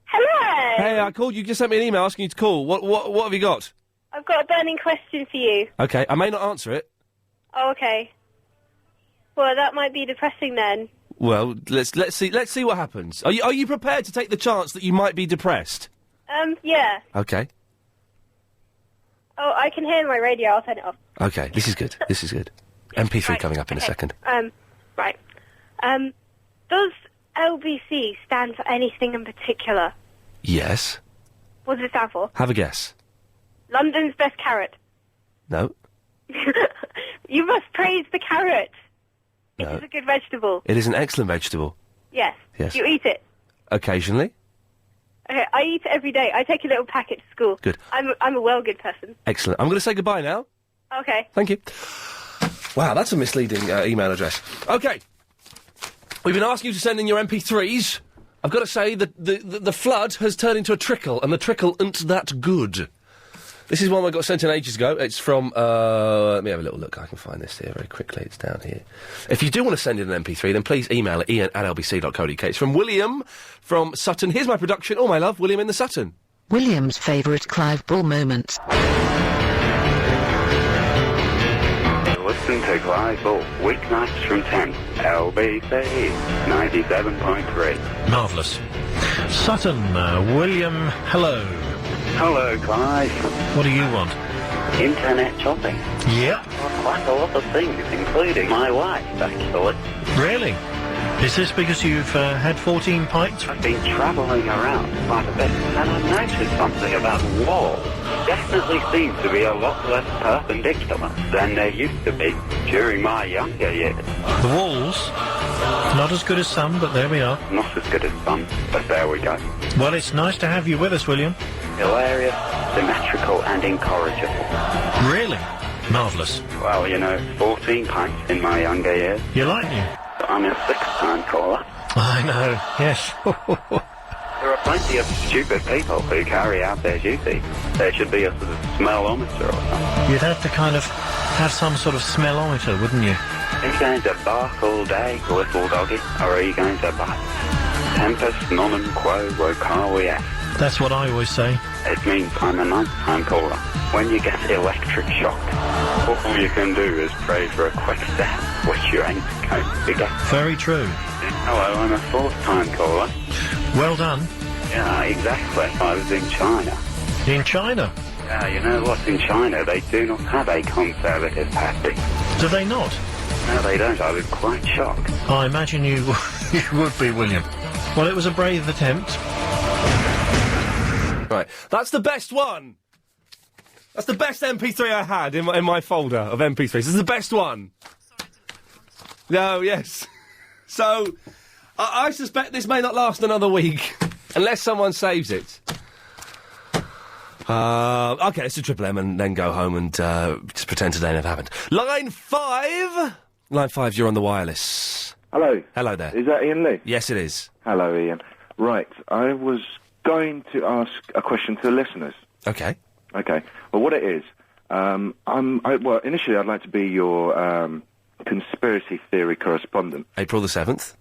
Hello! Hey, I called you. Just sent me an email asking you to call. What have you got? I've got a burning question for you. OK, I may not answer it. Oh, okay. Well, that might be depressing then. Well, let's see what happens. Are you prepared to take the chance that you might be depressed? Yeah. OK. Oh, I can hear my radio. I'll turn it off. OK, this is good. This is good. MP3 coming up in a second. Right. Does LBC stand for anything in particular? Yes. What does it stand for? Have a guess. London's best carrot. No. You must praise the carrot. No. It's a good vegetable. It is an excellent vegetable. Yes. Yes. Do you eat it? Occasionally. Okay, I eat it every day. I take a little packet to school. Good. I'm a well-good person. Excellent. I'm going to say goodbye now. Okay. Thank you. Wow, that's a misleading email address. OK. We've been asking you to send in your MP3s. I've got to say that the flood has turned into a trickle, and the trickle isn't that good. This is one I got sent in ages ago. It's from, let me have a little look. I can find this here very quickly. It's down here. If you do want to send in an MP3, then please email it iain@lbc.co.uk. It's from William from Sutton. Here's my production. Oh, my love, William in the Sutton. William's favourite Clive Ball moment. Listen to Clive Ball, weeknights from 10, LBC 97.3. Marvellous. Sutton, William, hello. Hello, Clive. What do you want? Internet shopping. Yep. Quite a lot of things, including my wife, actually. Really? Is this because you've had 14 pints? I've been travelling around quite a bit, and I noticed something about the wall. Definitely seems to be a lot less perpendicular than they used to be during my younger years. The walls? Not as good as some, but there we are. Not as good as some, but there we go. Well, it's nice to have you with us, William. Hilarious, symmetrical and incorrigible. Really? Marvellous. Well, 14 pints in my younger years. You like me? I'm a six-time caller. I know, yes. There are plenty of stupid people who carry out their duty. There should be a sort of smellometer or something. You'd have to kind of have some sort of smellometer, wouldn't you? Are you going to bark all day, little doggy, or are you going to bite? Tempus nonum quo vocavi est. That's what I always say. It means I'm a ninth-time caller. When you get electric shocked, all you can do is pray for a quick death, which you ain't going to get. Very true. Hello, I'm a fourth-time caller. Well done. Yeah, exactly. I was in China. In China? Yeah, you know what? In China, they do not have a Conservative Party. Do they not? No, they don't. I was quite shocked. I imagine you would be, William. Well, it was a brave attempt. Right, that's the best one. That's the best MP3 I had in my folder of MP3s. This is the best one. No, yes. So, I suspect this may not last another week, unless someone saves it. Okay, let's do Triple M and then go home and just pretend today never happened. Line 5! Line 5, you're on the wireless. Hello. Hello there. Is that Ian Lee? Yes, it is. Hello, Ian. Right, I was going to ask a question to the listeners. Okay. Okay. Well, what it is, well, initially I'd like to be your conspiracy theory correspondent. April the 7th?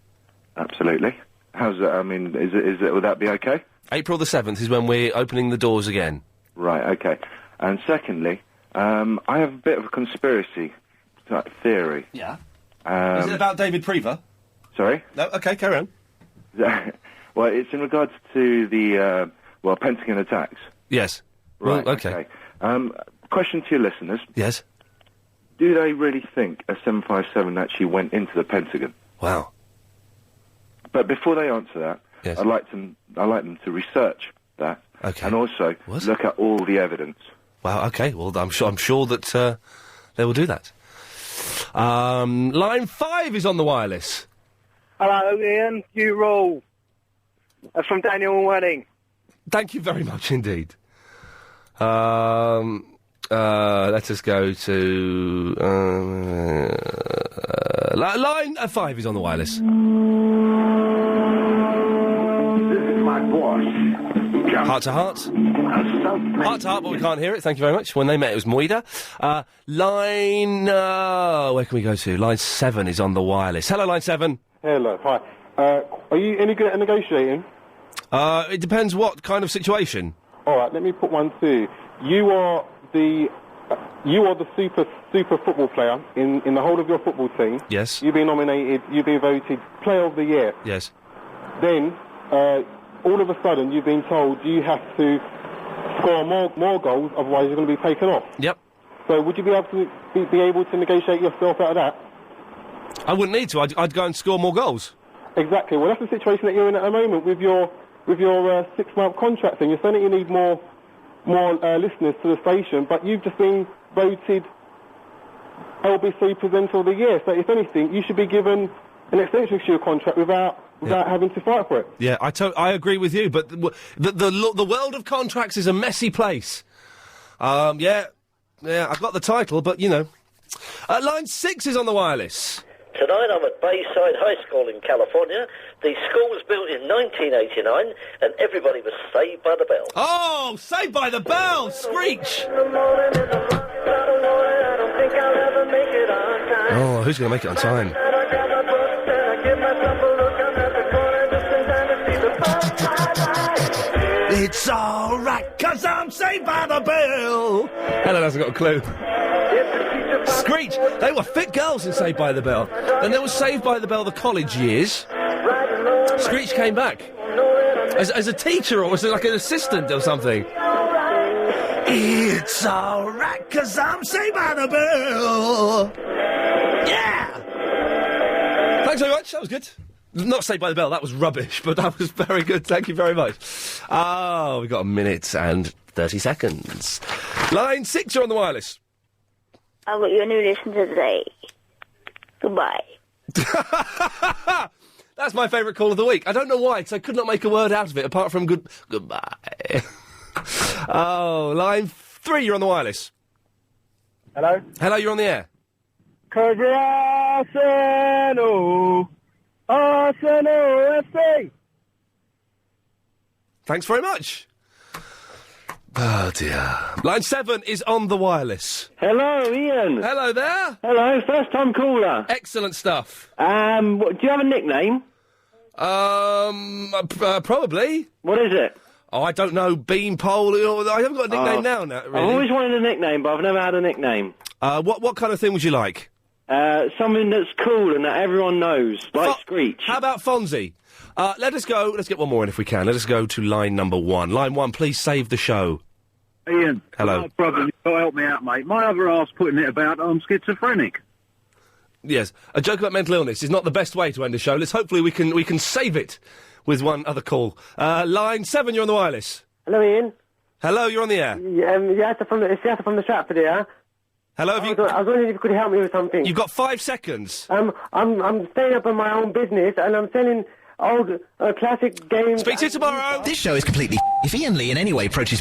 Absolutely. How's that? I mean, would that be okay? April the 7th is when we're opening the doors again. Right, okay. And secondly, I have a bit of a conspiracy theory. Yeah. Is it about David Prever? Sorry? No, okay, carry on. Well, it's in regards to the, Pentagon attacks. Yes. Right, well, okay. Question to your listeners. Yes. Do they really think a 757 actually went into the Pentagon? Wow. But before they answer that, yes. I'd like them to research that. Okay. And also look at all the evidence. Wow, okay. Well, I'm sure that they will do that. Line 5 is on the wireless. Hello, Ian. You rule. That's from Daniel and Wedding. Thank you very much indeed. Let us go to... line 5 is on the wireless. This is my boss. Heart to heart. Heart to heart, but we can't hear it. Thank you very much. When they met, it was Moida. Line... where can we go to? Line 7 is on the wireless. Hello, line 7. Hello, hi. Are you any good at negotiating? It depends what kind of situation. All right, let me put one to you. You are the super football player in the whole of your football team. Yes. You've been nominated, you've been voted Player of the Year. Yes. Then, all of a sudden, you've been told you have to score more goals, otherwise you're going to be taken off. Yep. So would you be able to be able to negotiate yourself out of that? I wouldn't need to. I'd go and score more goals. Exactly. Well, that's the situation that you're in at the moment with your 6-month contract thing. You're saying that you need more listeners to the station, but you've just been voted LBC Presenter of the Year. So if anything, you should be given an extension to your contract without having to fight for it. Yeah, I agree with you, but the world of contracts is a messy place. Yeah, I've got the title, but, Line 6 is on the wireless. Tonight I'm at Bayside High School in California. The school was built in 1989 and everybody was saved by the bell. Oh, Saved by the Bell! Screech! Oh, who's going to make it on time? It's alright, 'cause I'm saved by the bell. Helen hasn't got a clue. Screech! They were fit girls in Saved by the Bell. And there was Saved by the Bell the college years. Screech came back. As a teacher, or was it like an assistant or something? It's alright, 'cause I'm saved by the bell. Yeah! Thanks very much, that was good. Not Saved by the Bell, that was rubbish, but that was very good, thank you very much. Oh, we've got a minute and 30 seconds. Line 6, you're on the wireless. I've got you a new listener today. Goodbye. That's my favourite call of the week. I don't know why, because I could not make a word out of it, apart from goodbye. Oh, line 3, you're on the wireless. Hello? Hello, you're on the air. 'Cause you're Arsenal. Arsenal FC. Thanks very much. Oh, dear. Line 7 is on the wireless. Hello, Ian. Hello there. Hello, first time caller. Excellent stuff. Do you have a nickname? Probably. What is it? Oh, I don't know, Beanpole, I haven't got a nickname now, really. I've always wanted a nickname, but I've never had a nickname. What kind of thing would you like? Something that's cool and that everyone knows, like Screech. How about Fonzie? Let's get one more in if we can. Let us go to line number 1. Line 1, please save the show. Ian. Hello. No problem. You've got to help me out, mate. My other half's putting it about I'm schizophrenic. Yes, a joke about mental illness is not the best way to end a show. Let's hopefully we can save it with one other call. Line 7, you're on the wireless. Hello, Ian. Hello, you're on the air. It's Yasser from the Stratford here. Hello, I was wondering if you could help me with something. You've got 5 seconds. I'm staying up in my own business and I'm selling old classic games. Speak to you tomorrow. This show is completely. If Ian Lee in any way approaches